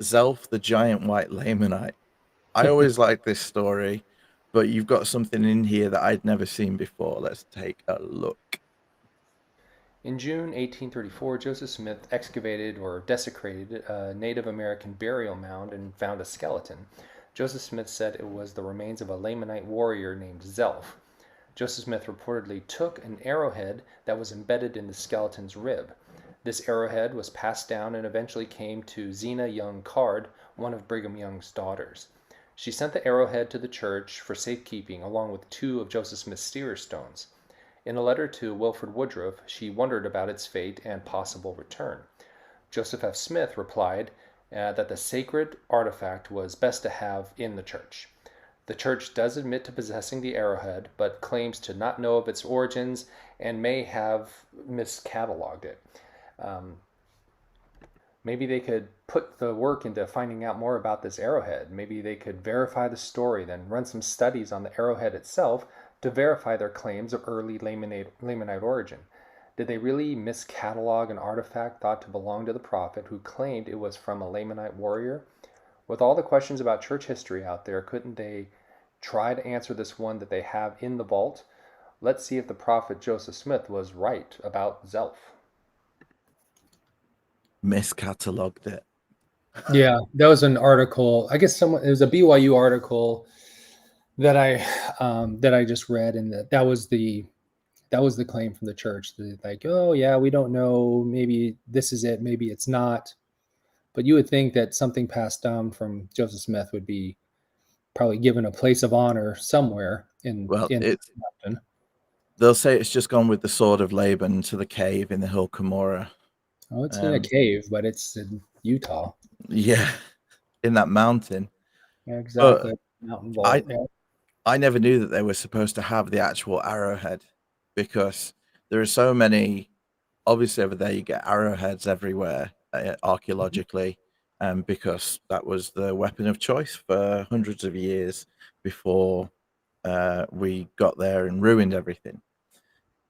Zelf, the giant white Lamanite. I always like this story, but you've got something in here that I'd never seen before. Let's take a look. In June 1834, Joseph Smith excavated or desecrated a Native American burial mound and found a skeleton. Joseph Smith said it was the remains of a Lamanite warrior named Zelf. Joseph Smith reportedly took an arrowhead that was embedded in the skeleton's rib. This arrowhead was passed down and eventually came to Zena Young Card, one of Brigham Young's daughters. She sent the arrowhead to the church for safekeeping along with 2 of Joseph Smith's seer stones. In a letter to Wilford Woodruff, she wondered about its fate and possible return. Joseph F. Smith replied that the sacred artifact was best to have in the church. The church does admit to possessing the arrowhead, but claims to not know of its origins and may have miscatalogued it. Maybe they could put the work into finding out more about this arrowhead. Maybe they could verify the story, then run some studies on the arrowhead itself to verify their claims of early Lamanite origin. Did they really miscatalog an artifact thought to belong to the prophet who claimed it was from a Lamanite warrior? With all the questions about church history out there, couldn't they try to answer this one that they have in the vault? Let's see if the prophet Joseph Smith was right about Zelf. Miscatalogued it. Yeah, that was an article. I guess it was a BYU article that I just read, and that was the claim from the church. Like, oh yeah, we don't know. Maybe this is it. Maybe it's not. But you would think that something passed down from Joseph Smith would be probably given a place of honor somewhere in. Well, in they'll say it's just gone with the sword of Laban to the cave in the hill Cumorah. Oh, it's in a cave, but it's in Utah. Yeah, in that mountain. Yeah, exactly. Mountain vault. I never knew that they were supposed to have the actual arrowhead, because there are so many. Obviously, over there you get arrowheads everywhere archaeologically, because that was the weapon of choice for hundreds of years before we got there and ruined everything.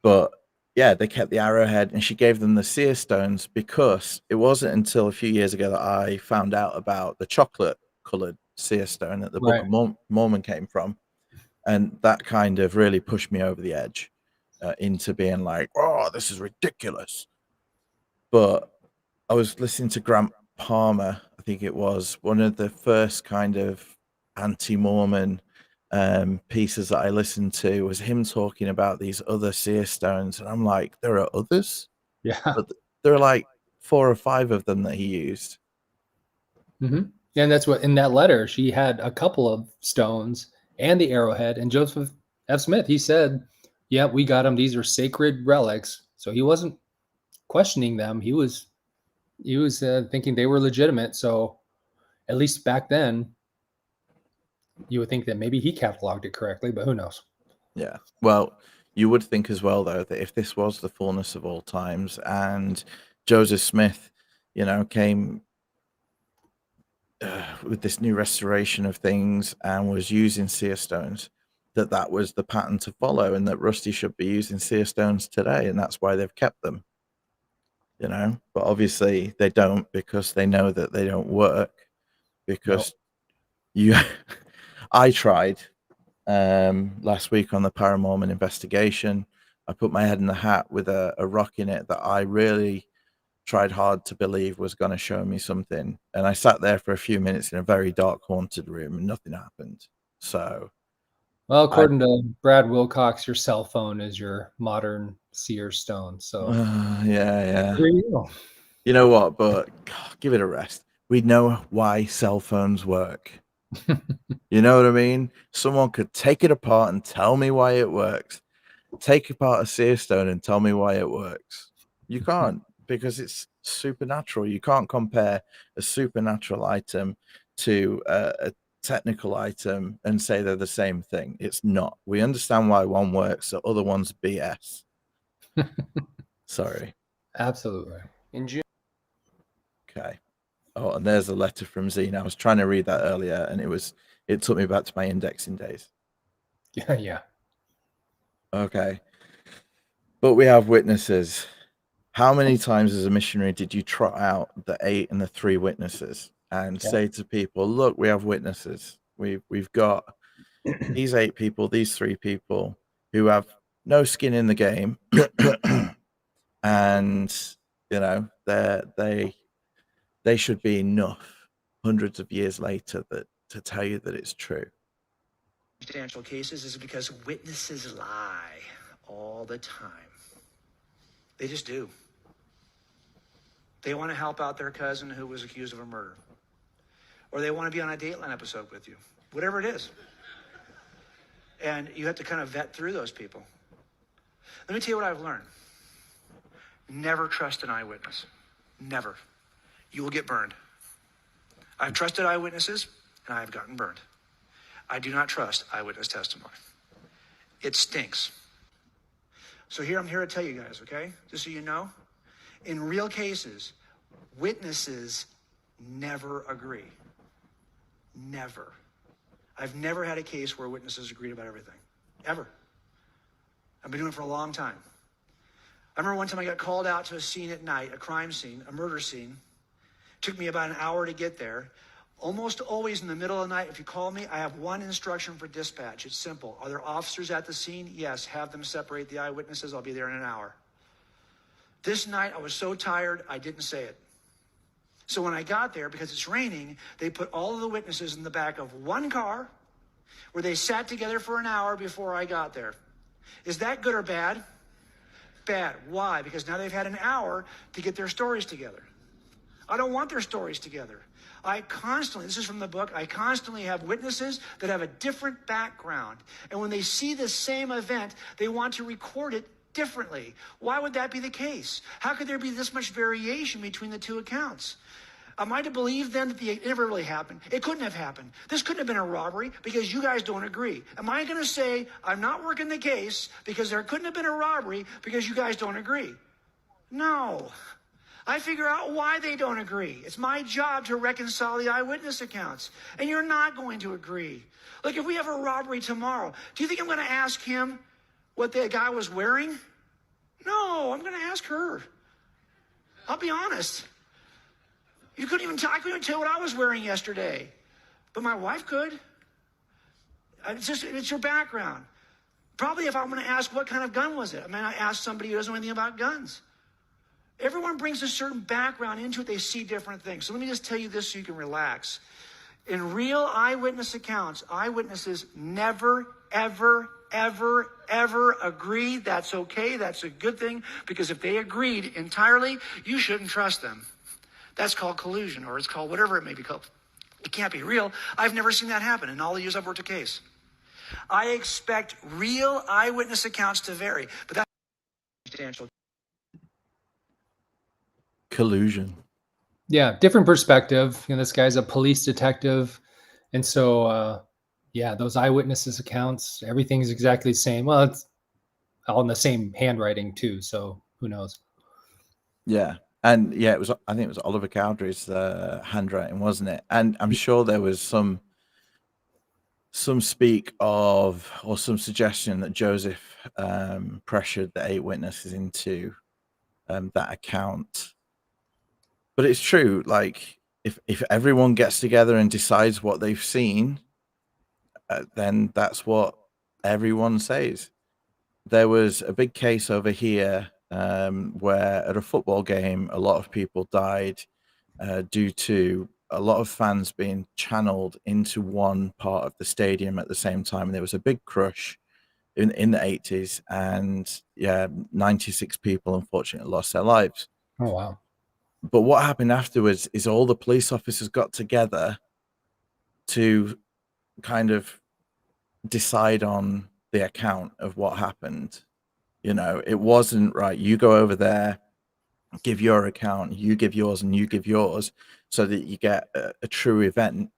But yeah, they kept the arrowhead, and she gave them the seer stones because it wasn't until a few years ago that I found out about the chocolate-colored seer stone that the Book of Mormon came from, and that kind of really pushed me over the edge into being like, oh, this is ridiculous. But I was listening to Grant Palmer, I think it was one of the first kind of anti-Mormon pieces that I listened to, was him talking about these other seer stones, and I'm like, there are others? Yeah. But there are like 4 or 5 of them that he used. Mm-hmm. And that's what, in that letter, she had a couple of stones and the arrowhead, and Joseph F. Smith, he said, yeah, we got them. These are sacred relics. So he wasn't questioning them. He was thinking they were legitimate. So at least back then, you would think that maybe he cataloged it correctly, but who knows? Yeah. Well, you would think as well, though, that if this was the fullness of all times and Joseph Smith, came with this new restoration of things and was using seer stones, that was the pattern to follow, and that Rusty should be using seer stones today, and that's why they've kept them. But obviously they don't, because they know that they don't work. Because I tried last week on the Paramormon investigation. I put my head in the hat with a rock in it that I really tried hard to believe was going to show me something, and I sat there for a few minutes in a very dark, haunted room, and nothing happened. So, well, according to Brad Wilcox, your cell phone is your modern seer stone. So yeah. There you go. You know what? But God, give it a rest. We know why cell phones work. You know what I mean? Someone could take it apart and tell me why it works. take apart a seer stone and tell me why it works. You can't, because it's supernatural. You can't compare a supernatural item to a technical item and say they're the same thing. It's not. We understand why one works, the other one's BS. Sorry. Absolutely. In June. Okay. Oh, and there's a letter from Zine. I was trying to read that earlier, and it took me back to my indexing days. Yeah. Okay. But we have witnesses. How many times as a missionary did you trot out the 8 and the 3 witnesses and say to people, look, we have witnesses. We've got these 8 people, these 3 people who have no skin in the game. And, you know, they should be enough hundreds of years later to tell you that it's true. Substantial cases is because witnesses lie all the time. They just do. They want to help out their cousin who was accused of a murder. Or they want to be on a Dateline episode with you. Whatever it is. And you have to kind of vet through those people. Let me tell you what I've learned. Never trust an eyewitness. Never. You will get burned. I've trusted eyewitnesses, and I've gotten burned. I do not trust eyewitness testimony. It stinks. So I'm here to tell you guys, okay? Just so you know, in real cases, witnesses never agree. Never. I've never had a case where witnesses agreed about everything. Ever. I've been doing it for a long time. I remember one time I got called out to a scene at night, a crime scene, a murder scene. It took me about an hour to get there. Almost always in the middle of the night, if you call me, I have one instruction for dispatch. It's simple. Are there officers at the scene? Yes. Have them separate the eyewitnesses. I'll be there in an hour. This night, I was so tired, I didn't say it. So when I got there, because it's raining, they put all of the witnesses in the back of one car where they sat together for an hour before I got there. Is that good or bad? Bad. Why? Because now they've had an hour to get their stories together. I don't want their stories together. This is from the book, I constantly have witnesses that have a different background. And when they see the same event, they want to record it differently. Why would that be the case? How could there be this much variation between the two accounts? Am I to believe then that it never really happened? It couldn't have happened. This couldn't have been a robbery because you guys don't agree. Am I going to say I'm not working the case because there couldn't have been a robbery because you guys don't agree? No. I figure out why they don't agree. It's my job to reconcile the eyewitness accounts. And you're not going to agree. Look, if we have a robbery tomorrow, do you think I'm going to ask him what the guy was wearing? No, I'm going to ask her. I'll be honest. I couldn't even tell what I was wearing yesterday. But my wife could. It's your background. Probably if I'm going to ask what kind of gun was it, I mean, I ask somebody who doesn't know anything about guns. Everyone brings a certain background into it. They see different things. So let me just tell you this so you can relax. In real eyewitness accounts, eyewitnesses never, ever, ever, ever agree. That's okay. That's a good thing. Because if they agreed entirely, you shouldn't trust them. That's called collusion, or it's called whatever it may be called. It can't be real. I've never seen that happen in all the years I've worked a case. I expect real eyewitness accounts to vary, but that's substantial. Collusion. Yeah, different perspective. This guy's a police detective. And so, those eyewitnesses accounts, everything's exactly the same. Well, it's all in the same handwriting too. So who knows? Yeah. And I think it was Oliver Cowdery's handwriting, wasn't it? And I'm sure there was some speak of, or some suggestion that Joseph pressured the 8 witnesses into that account. But it's true, like if everyone gets together and decides what they've seen, then that's what everyone says. There was a big case over here where at a football game, a lot of people died due to a lot of fans being channeled into one part of the stadium at the same time. And there was a big crush in the 80s, and 96 people unfortunately lost their lives. Oh, wow. But what happened afterwards is all the police officers got together to kind of decide on the account of what happened. You know, it wasn't right. You go over there, give your account, you give yours, and you give yours, so that you get a true event.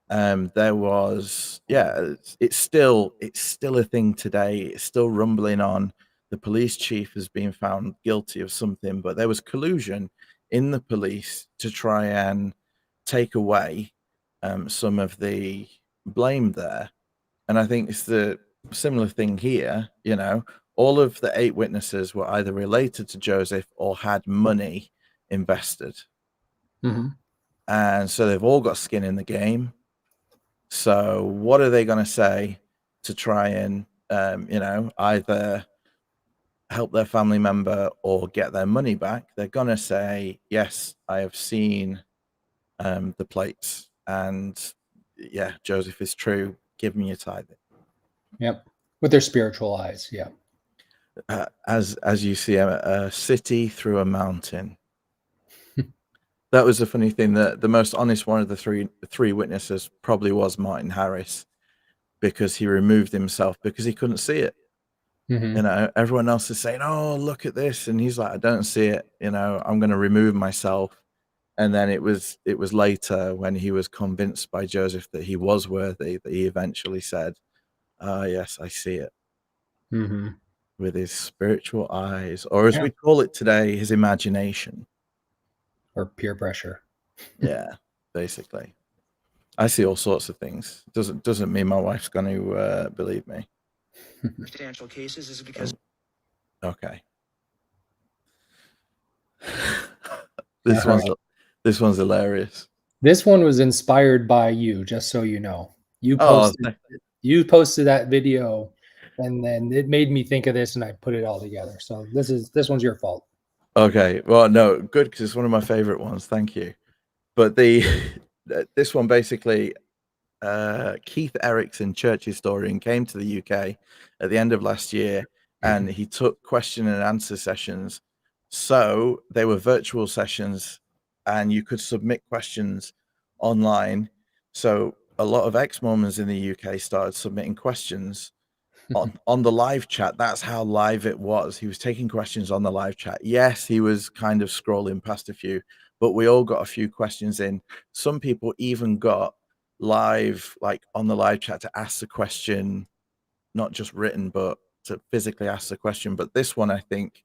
There was, yeah, it's still a thing today. It's still rumbling on. The police chief has been found guilty of something, but there was collusion in the police to try and take away some of the blame there. And I think it's the similar thing here. You know, all of the 8 witnesses were either related to Joseph or had money invested. Mm-hmm. And so they've all got skin in the game. So what are they going to say to try and, you know, either help their family member or get their money back? They're going to say, yes, I have seen the plates, and yeah, Joseph is true. Give me your tithing. Yep. With their spiritual eyes. Yeah. As you see a city through a mountain. That was the funny thing, that the most honest one of the three witnesses probably was Martin Harris, because he removed himself because he couldn't see it. Mm-hmm. You know, everyone else is saying, oh, look at this, and he's like, I don't see it, you know, I'm going to remove myself. And then it was later, when he was convinced by Joseph that he was worthy, that he eventually said, yes, I see it. Mm-hmm. With his spiritual eyes, or as we call it today, his imagination. Or peer pressure. Yeah, basically. I see all sorts of things. Doesn't mean my wife's going to believe me. Substantial cases is because. Okay. This one's hilarious. This one was inspired by you, just so you know. You posted that video, and then it made me think of this, and I put it all together. So this one's your fault. Okay. Well, no, good, because it's one of my favorite ones. Thank you. But this one basically, Keith Erickson, church historian, came to the UK at the end of last year, and he took question and answer sessions. So they were virtual sessions, and you could submit questions online. So a lot of ex-Mormons in the UK started submitting questions on the live chat. That's how live it was. He was taking questions on the live chat. Yes, he was kind of scrolling past a few, but we all got a few questions in. Some people even got live, like on the live chat, to ask the question, not just written, but to physically ask the question. But this one, I think,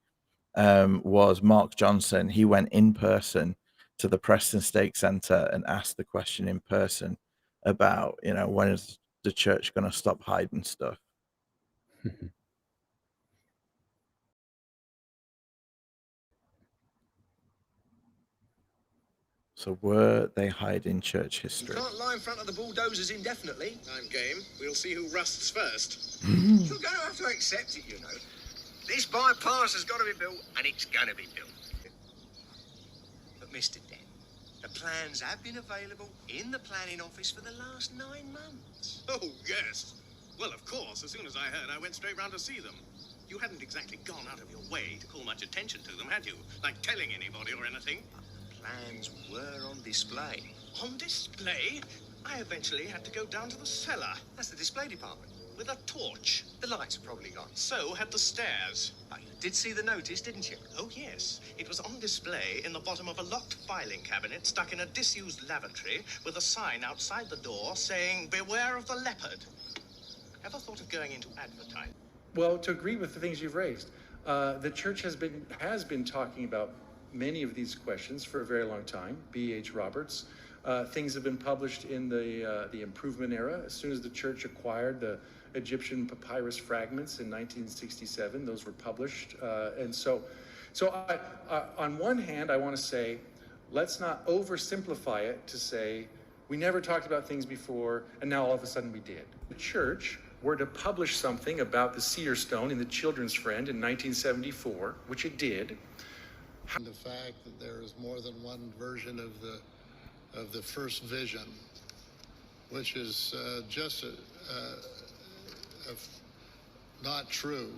was Mark Johnson. He went in person to the Preston Stake Center and asked the question in person about, you know, when is the church going to stop hiding stuff? So were they hiding church history? You can't lie in front of the bulldozers indefinitely. I'm game. We'll see who rusts first. You're going to have to accept it, you know. This bypass has got to be built, and it's going to be built. But Mr. Den, the plans have been available in the planning office for the last 9 months. Oh, yes. Well, of course, as soon as I heard, I went straight round to see them. You hadn't exactly gone out of your way to call much attention to them, had you? Like telling anybody or anything? Plans were on display. On display? I eventually had to go down to the cellar. That's the display department. With a torch. The lights are probably gone. So had the stairs. Oh, you did see the notice, didn't you? Oh, yes. It was on display in the bottom of a locked filing cabinet stuck in a disused lavatory with a sign outside the door saying, "Beware of the leopard." Ever thought of going into advertising? Well, to agree with the things you've raised, the church has been talking about many of these questions for a very long time. B.H. Roberts. Things have been published in the Improvement era. As soon as the church acquired the Egyptian papyrus fragments in 1967, those were published. And so on one hand, I want to say, let's not oversimplify it to say, we never talked about things before, and now all of a sudden we did. The church were to publish something about the seer stone in the Children's Friend in 1974, which it did. And the fact that there is more than one version of the first vision, which is just not true.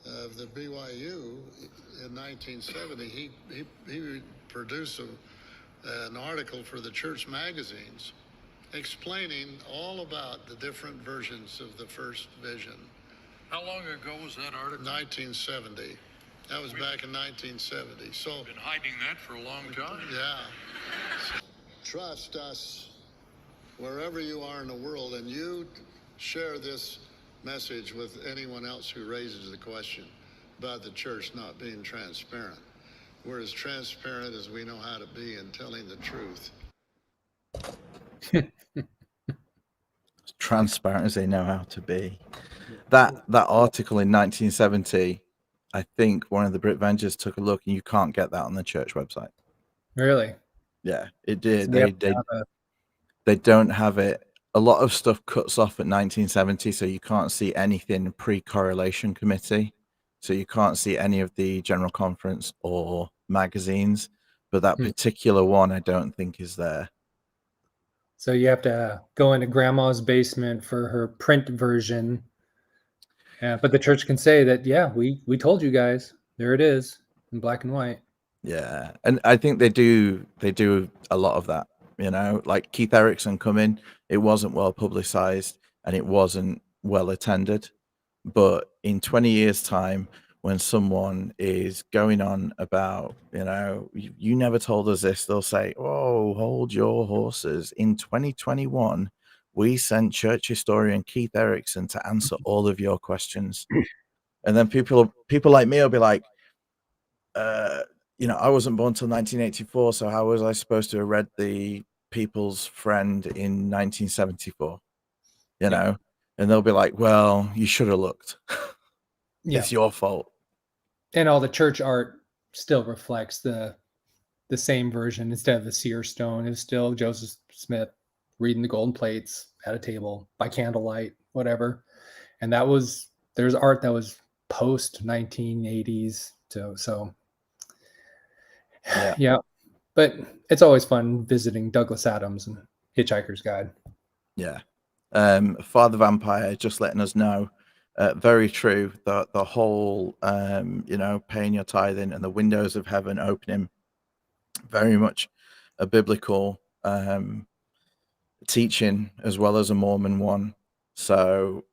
Of the BYU in 1970, he produced an article for the church magazines explaining all about the different versions of the first vision. How long ago was that article? 1970. That was back in 1970. So been hiding that for a long time. Yeah. Trust us wherever you are in the world, and you share this message with anyone else who raises the question about the church not being transparent. We're as transparent as we know how to be in telling the truth. Transparent as they know how to be. That article in 1970, I think one of the Brit Vengers took a look, and you can't get that on the church website. Really? Yeah, it did. So They don't have it. A lot of stuff cuts off at 1970, so you can't see anything pre-correlation committee. So you can't see any of the general conference or magazines. But that particular one, I don't think is there. So you have to go into grandma's basement for her print version. Yeah, but the church can say that, yeah, we told you guys. There it is in black and white. Yeah, and I think they do a lot of that, you know, like Keith Erickson coming, it wasn't well publicized and it wasn't well attended. But in 20 years' time, when someone is going on about, you know, you never told us this, they'll say, oh, hold your horses. In 2021, we sent church historian Keith Erickson to answer all of your questions. And then people like me will be like, you know, I wasn't born till 1984, so how was I supposed to have read the People's Friend in 1974? You know, and they'll be like, well, you should have looked. It's your fault. And all the church art still reflects the same version. Instead of the seer stone, it's still Joseph Smith reading the golden plates at a table by candlelight, whatever. And there's art that was post 1980s. So yeah. But it's always fun visiting Douglas Adams and Hitchhiker's Guide. Yeah. Father Vampire just letting us know, very true, the whole, you know, paying your tithing and the windows of heaven opening, very much a biblical teaching as well as a Mormon one. So,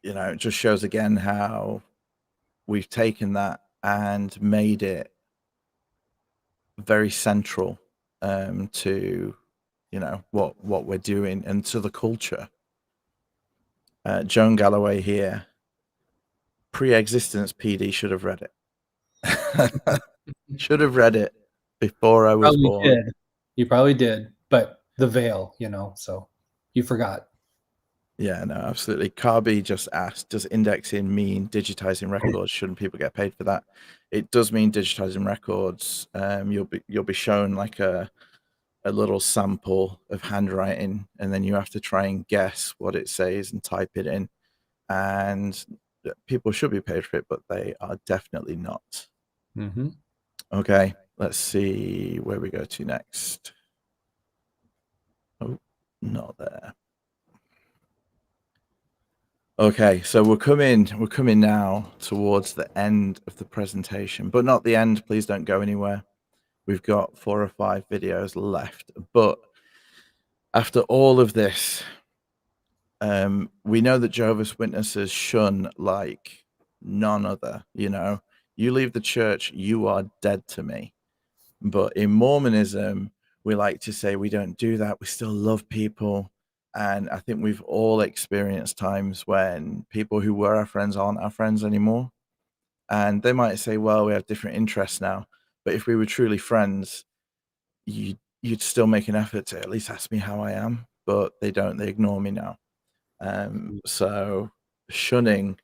you know, it just shows again how we've taken that and made it very central to, you know, what we're doing and to the culture. Joan Galloway here. Pre-existence PD should have read it. Should have read it before I was born. You probably did, but the veil, you know, so you forgot. Yeah, no, absolutely. Carby just asked, does indexing mean digitizing records? Shouldn't people get paid for that? It does mean digitizing records. You'll be shown like a little sample of handwriting, and then you have to try and guess what it says and type it in. And people should be paid for it, but they are definitely not. Mm-hmm. Okay, let's see where we go to next. Oh, not there. Okay, so we're coming now towards the end of the presentation, but not the end. Please don't go anywhere. We've got 4 or 5 videos left, but after all of this, we know that Jehovah's Witnesses shun like none other. You know, you leave the church, you are dead to me. But in Mormonism, we like to say we don't do that. We still love people. And I think we've all experienced times when people who were our friends aren't our friends anymore. And they might say, well, we have different interests now. But if we were truly friends, you'd still make an effort to at least ask me how I am. But they don't. They ignore me now. So shunning.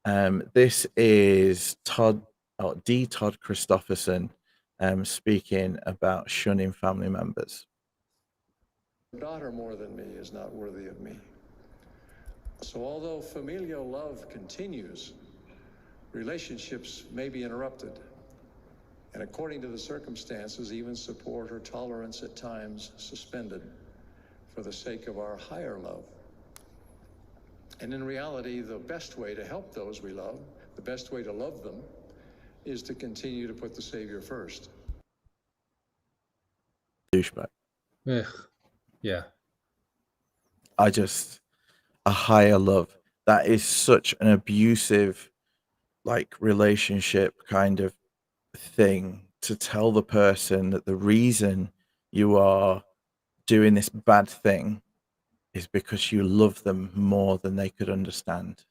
This is D. Todd Christofferson speaking about shunning family members. A daughter more than me is not worthy of me. So although familial love continues, relationships may be interrupted. And according to the circumstances, even support or tolerance at times suspended for the sake of our higher love. And in reality, the best way to help those we love, the best way to love them, is to continue to put the Savior first. Douchebag. Ugh. Yeah. A higher love. that is such an abusive, like, relationship kind of thing, to tell the person that the reason you are doing this bad thing is because you love them more than they could understand.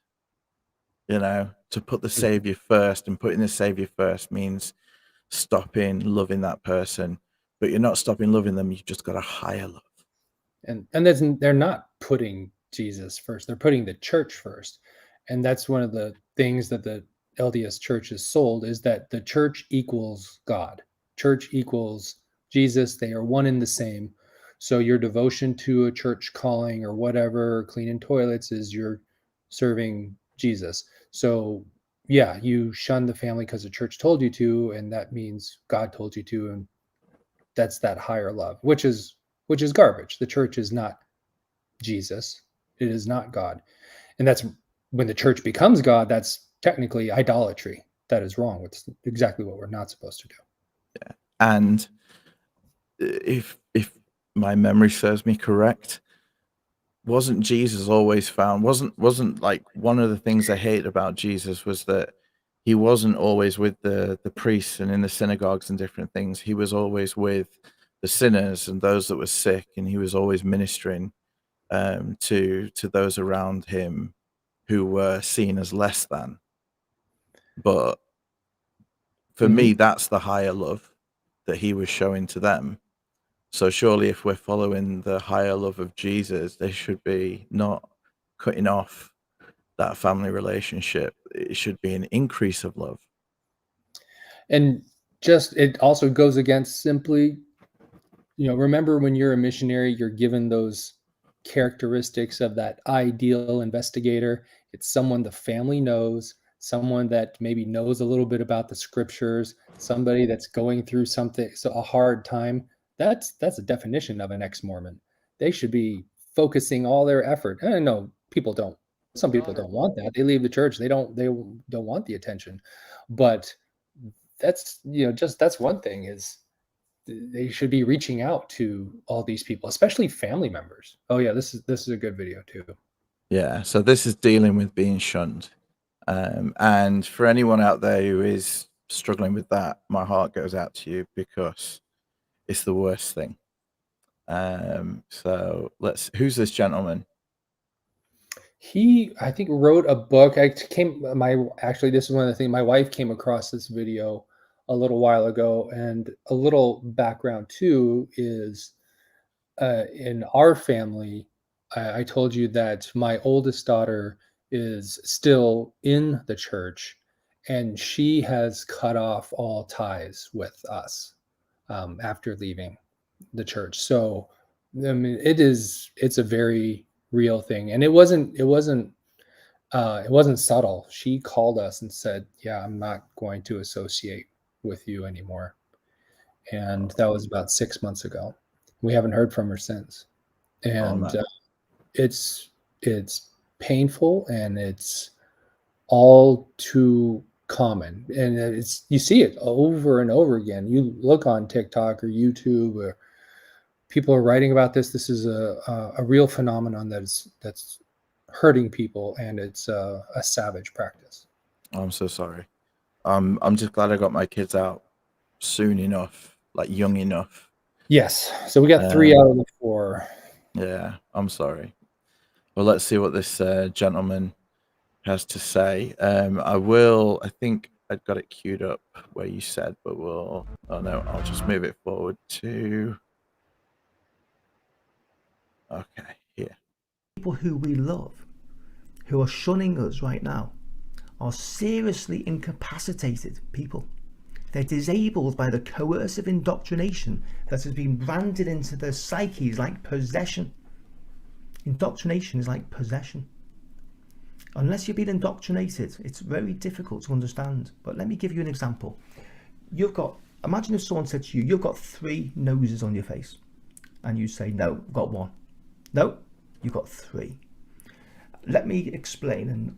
You know, to put the savior first, and putting the savior first means stopping loving that person, but you're not stopping loving them. You've just got a higher love. And they're not putting Jesus first. They're putting the church first. And that's one of the things that the LDS church is sold, is that the church equals God. Church equals Jesus. They are one and the same. So your devotion to a church calling or whatever, cleaning toilets, is you're serving Jesus. So yeah, you shun the family because the church told you to, and that means God told you to, and that's that higher love, which is garbage. The church is not Jesus. It is not God. And that's when the church becomes God, that's technically idolatry. That is wrong. It's exactly what we're not supposed to do. Yeah. And if my memory serves me correct, wasn't Jesus always found, wasn't like one of the things I hate about Jesus was that he wasn't always with the priests and in the synagogues and different things. He was always with the sinners and those that were sick, and he was always ministering to those around him who were seen as less than. But for me, that's the higher love that he was showing to them. So surely if we're following the higher love of Jesus, there should be not cutting off that family relationship. It should be an increase of love. And just, it also goes against simply, remember when you're a missionary, you're given those characteristics of that ideal investigator. It's someone the family knows, someone that maybe knows a little bit about the scriptures, somebody that's going through something, so a hard time. That's a definition of an ex-Mormon. They should be focusing all their effort. I know people don't. Some people don't want that. They leave the church. They don't want the attention. But that's that's one thing, is they should be reaching out to all these people, especially family members. Oh yeah, this is a good video too. Yeah. So this is dealing with being shunned. And for anyone out there who is struggling with that, my heart goes out to you, because it's the worst thing. So who's this gentleman? He, I think, wrote a book. Actually, this is one of the things, my wife came across this video a little while ago, and a little background too is in our family, I told you that my oldest daughter is still in the church, and she has cut off all ties with us after leaving the church. So, I mean, it's a very real thing, and it wasn't subtle. She called us and said, "Yeah, I'm not going to associate with you anymore," and that was about 6 months ago. We haven't heard from her since, and it's painful, and it's all too common, and you see it over and over again. You look on TikTok or YouTube, or people are writing about this. This is a real phenomenon that's hurting people, and it's a savage practice. I'm so sorry. I'm just glad I got my kids out soon enough, like young enough. Yes. So we got 3 out of the 4. Yeah, I'm sorry. Well, let's see what this gentleman has to say. I think I've got it queued up where you said, but I'll just move it forward to, okay, here. People who we love, who are shunning us right now, are seriously incapacitated people. They're disabled by the coercive indoctrination that has been branded into their psyches like possession. Indoctrination is like possession. Unless you've been indoctrinated, it's very difficult to understand. But let me give you an example. Imagine if someone said to you, you've got 3 noses on your face. And you say, no, I've got 1. No, you've got 3. Let me explain and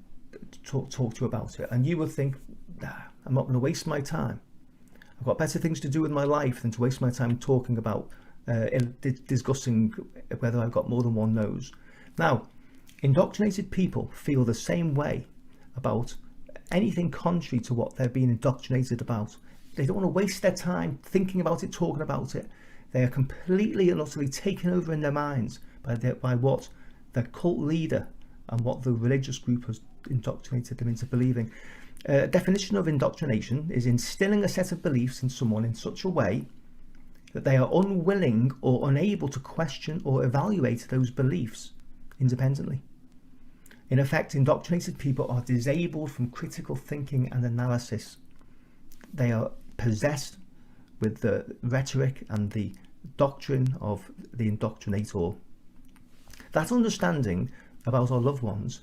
talk to you about it. And you will think, nah, I'm not going to waste my time. I've got better things to do with my life than to waste my time talking about discussing whether I've got more than 1 nose. Now, Indoctrinated people feel the same way about anything contrary to what they're being indoctrinated about. They don't want to waste their time thinking about it, talking about it. They are completely and utterly taken over in their minds by what the cult leader and what the religious group has indoctrinated them into believing. Definition of indoctrination is instilling a set of beliefs in someone in such a way that they are unwilling or unable to question or evaluate those beliefs independently. In effect, indoctrinated people are disabled from critical thinking and analysis. They are possessed with the rhetoric and the doctrine of the indoctrinator. That understanding about our loved ones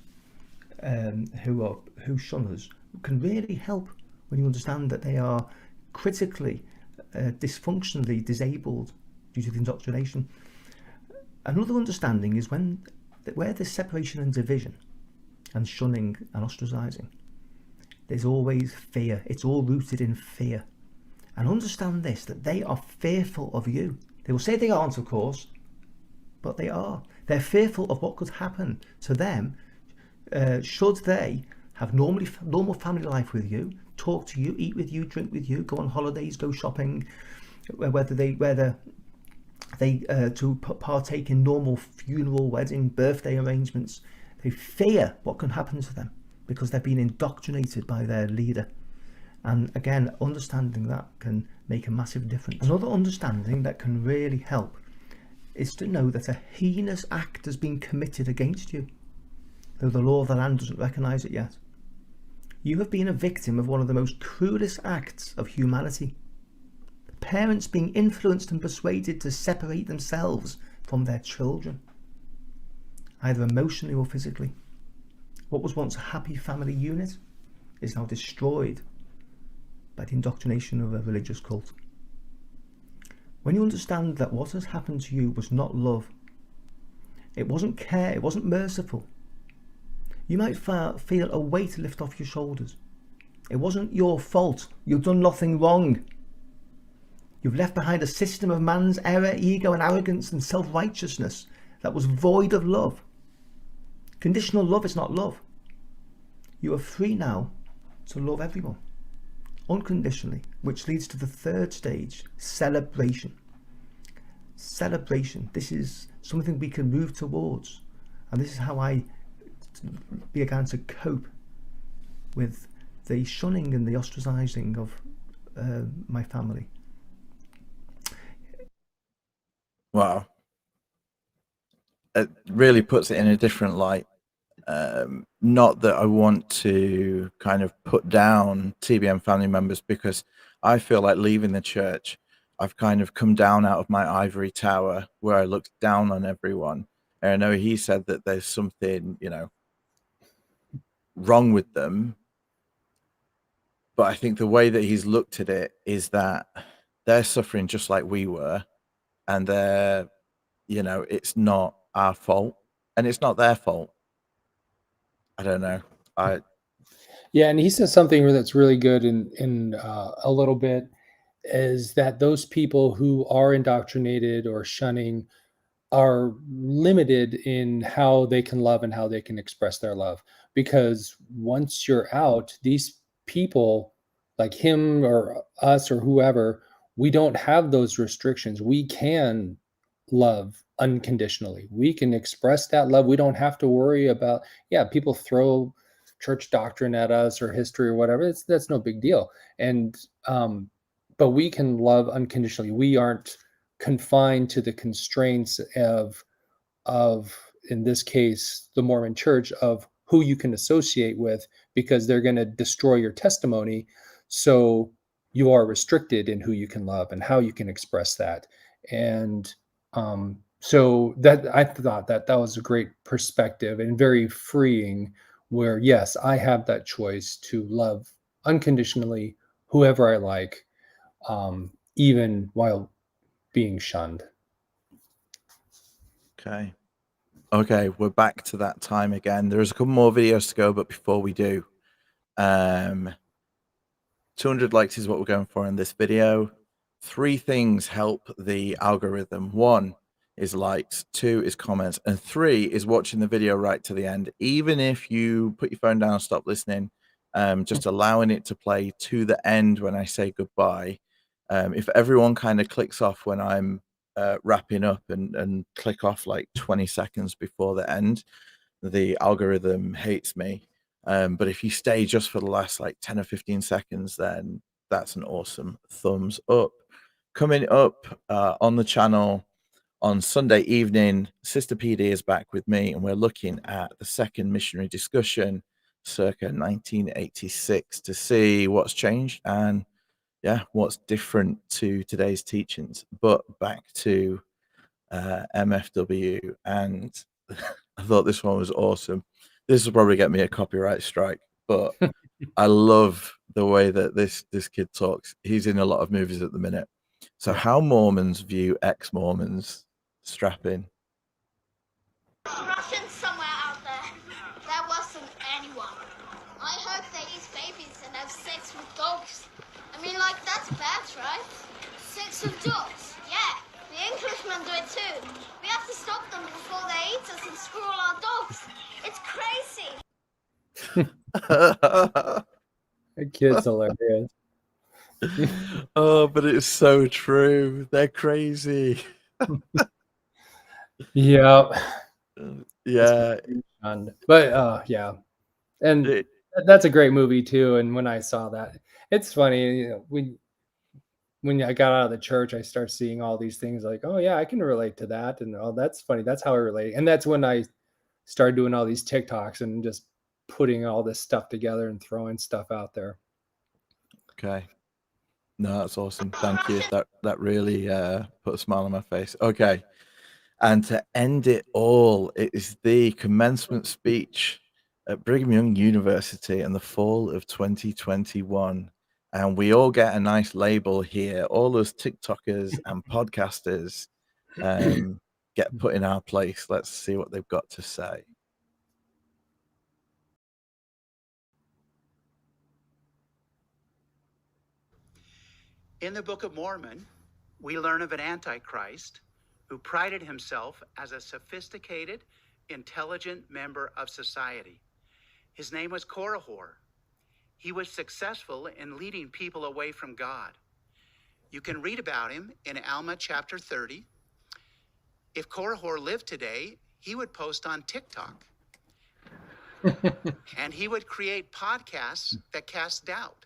who shun us can really help when you understand that they are critically, dysfunctionally disabled due to the indoctrination. Another understanding is where there's separation and division and shunning and ostracizing, there's always fear. It's all rooted in fear. And understand this, that they are fearful of you. They will say they aren't, of course, but they are. They're fearful of what could happen to them should they have normal family life with you, talk to you, eat with you, drink with you, go on holidays, go shopping, whether they to partake in normal funeral, wedding, birthday arrangements. They fear what can happen to them because they're being indoctrinated by their leader. And again, understanding that can make a massive difference. Another understanding that can really help is to know that a heinous act has been committed against you, though the law of the land doesn't recognise it yet. You have been a victim of one of the most cruelest acts of humanity. Parents being influenced and persuaded to separate themselves from their children, either emotionally or physically. What was once a happy family unit is now destroyed by the indoctrination of a religious cult. When you understand that what has happened to you was not love, it wasn't care, it wasn't merciful, you might feel a weight lift off your shoulders. It wasn't your fault. You've done nothing wrong. You've left behind a system of man's error, ego and arrogance and self-righteousness that was void of love. Conditional love is not love. You are free now to love everyone unconditionally, which leads to the third stage, celebration. Celebration. This is something we can move towards, and this is how I began to cope with the shunning and the ostracizing of my family. Wow. It really puts it in a different light. Not that I want to kind of put down TBM family members, because I feel like leaving the church, I've kind of come down out of my ivory tower where I looked down on everyone. And I know he said that there's something, wrong with them. But I think the way that he's looked at it is that they're suffering just like we were. And they're, it's not our fault and it's not their fault. I don't know. Yeah, and he says something that's really good in a little bit, is that those people who are indoctrinated or shunning are limited in how they can love and how they can express their love. Because once you're out, these people like him or us or whoever, we don't have those restrictions. We can love unconditionally. We can express that love. We don't have to worry about, people throw church doctrine at us or history or whatever. That's no big deal. And but we can love unconditionally. We aren't confined to the constraints of in this case the Mormon church, of who you can associate with, because they're going to destroy your testimony. So you are restricted in who you can love and how you can express that. And so that I thought that was a great perspective and very freeing, where yes, I have that choice to love unconditionally whoever I like, even while being shunned. Okay, we're back to that time again. There's a couple more videos to go, but before we do, 200 likes is what we're going for in this video. 3 things help the algorithm. 1, is likes, 2 is comments, and 3 is watching the video right to the end. Even if you put your phone down and stop listening, just allowing it to play to the end when I say goodbye. If everyone kind of clicks off when I'm wrapping up and click off like 20 seconds before the end, the algorithm hates me. But if you stay just for the last like 10 or 15 seconds, then that's an awesome thumbs up. Coming up on the channel on Sunday evening, Sister PD is back with me, and we're looking at the second missionary discussion circa 1986 to see what's changed and what's different to today's teachings. But back to MFW, and I thought this one was awesome. This will probably get me a copyright strike, but I love the way that this kid talks. He's in a lot of movies at the minute. So how Mormons view ex-Mormons. Strap in. Russians somewhere out there. There wasn't anyone. I hope they eat babies and have sex with dogs. I mean, like, that's bad, right? Sex with dogs? Yeah. The Englishmen do it too. We have to stop them before they eat us and screw all our dogs. It's crazy. That kid's hilarious. Oh, but it's so true. They're crazy. Yeah. Yeah. But yeah. And that's a great movie too. And when I saw that, it's funny, you know, when I got out of the church, I start seeing all these things like, oh yeah, I can relate to that. And oh, that's funny. That's how I relate. And that's when I started doing all these TikToks and just putting all this stuff together and throwing stuff out there. Okay. No, that's awesome. Thank you. That really put a smile on my face. Okay. And to end it all, it is the commencement speech at Brigham Young University in the fall of 2021. And we all get a nice label here. All those TikTokers and podcasters get put in our place. Let's see what they've got to say. In the Book of Mormon, we learn of an Antichrist who prided himself as a sophisticated, intelligent member of society. His name was Korihor. He was successful in leading people away from God. You can read about him in Alma chapter 30. If Korihor lived today, he would post on TikTok. And he would create podcasts that cast doubt.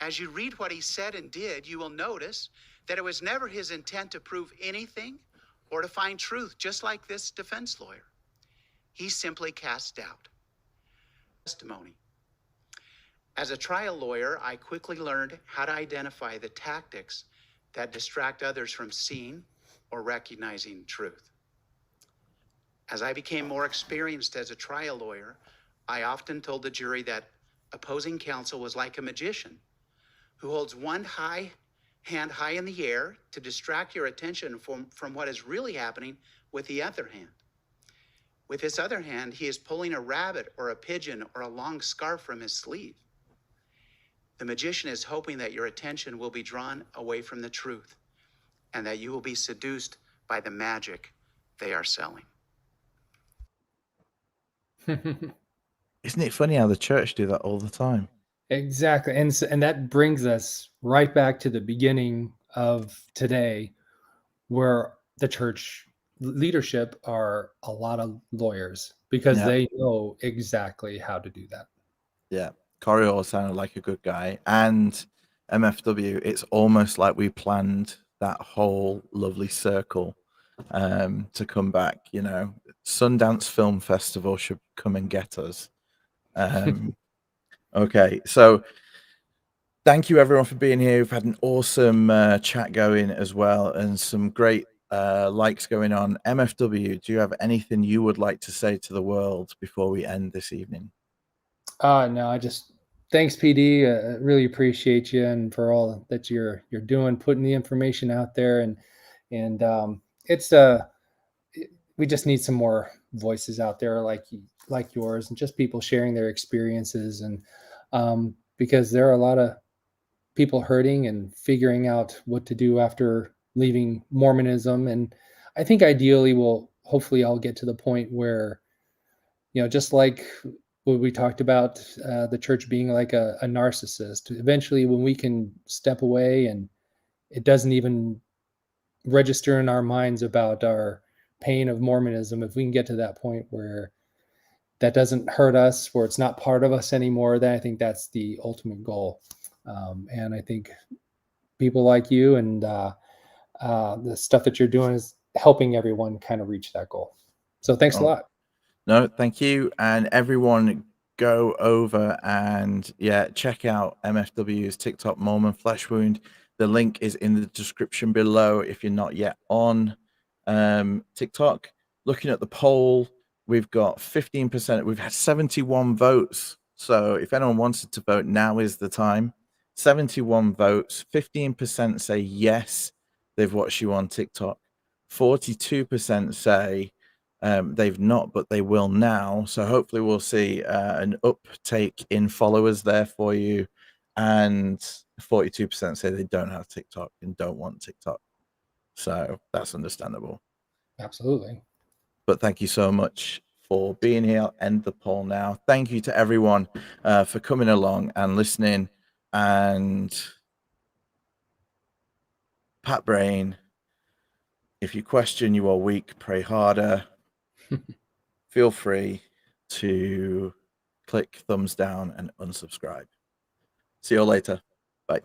As you read what he said and did, you will notice that it was never his intent to prove anything or to find truth, just like this defense lawyer. He simply cast doubt. Testimony. As a trial lawyer, I quickly learned how to identify the tactics that distract others from seeing or recognizing truth. As I became more experienced as a trial lawyer, I often told the jury that opposing counsel was like a magician who holds one hand high in the air to distract your attention from what is really happening with the other hand. With his other hand, he is pulling a rabbit or a pigeon or a long scarf from his sleeve. The magician is hoping that your attention will be drawn away from the truth and that you will be seduced by the magic they are selling. Isn't it funny how the church do that all the time? Exactly. And that brings us right back to the beginning of today, where the church leadership are a lot of lawyers because they know exactly how to do that. Yeah. Korihor sounded like a good guy. And MFW, it's almost like we planned that whole lovely circle to come back. You know, Sundance Film Festival should come and get us. Okay, so thank you everyone for being here. We've had an awesome chat going as well, and some great likes going on. MFW, do you have anything you would like to say to the world before we end this evening? No, I just thanks, PD. Really appreciate you and for all that you're doing, putting the information out there, and it's we just need some more voices out there like yours, and just people sharing their experiences, and because there are a lot of people hurting and figuring out what to do after leaving Mormonism. And I think ideally hopefully I'll get to the point where, just like what we talked about, the church being like a narcissist, eventually when we can step away and it doesn't even register in our minds about our pain of Mormonism, if we can get to that point where that doesn't hurt us, where it's not part of us anymore, then I think that's the ultimate goal. And I think people like you and the stuff that you're doing is helping everyone kind of reach that goal. So thanks a lot. No, thank you. And everyone go over and check out MFW's TikTok Mormon Flesh Wound. The link is in the description below if you're not yet on TikTok. Looking at the poll, we've got 15%. We've had 71 votes. So if anyone wanted to vote, now is the time. 71 votes. 15% say yes, they've watched you on TikTok. 42% say they've not, but they will now. So hopefully we'll see an uptake in followers there for you. And 42% say they don't have TikTok and don't want TikTok. So that's understandable. Absolutely. But thank you so much for being here. I'll end the poll now. Thank you to everyone for coming along and listening. And Pat Brain, if you question you are weak, pray harder. Feel free to click thumbs down and unsubscribe. See you later. Bye.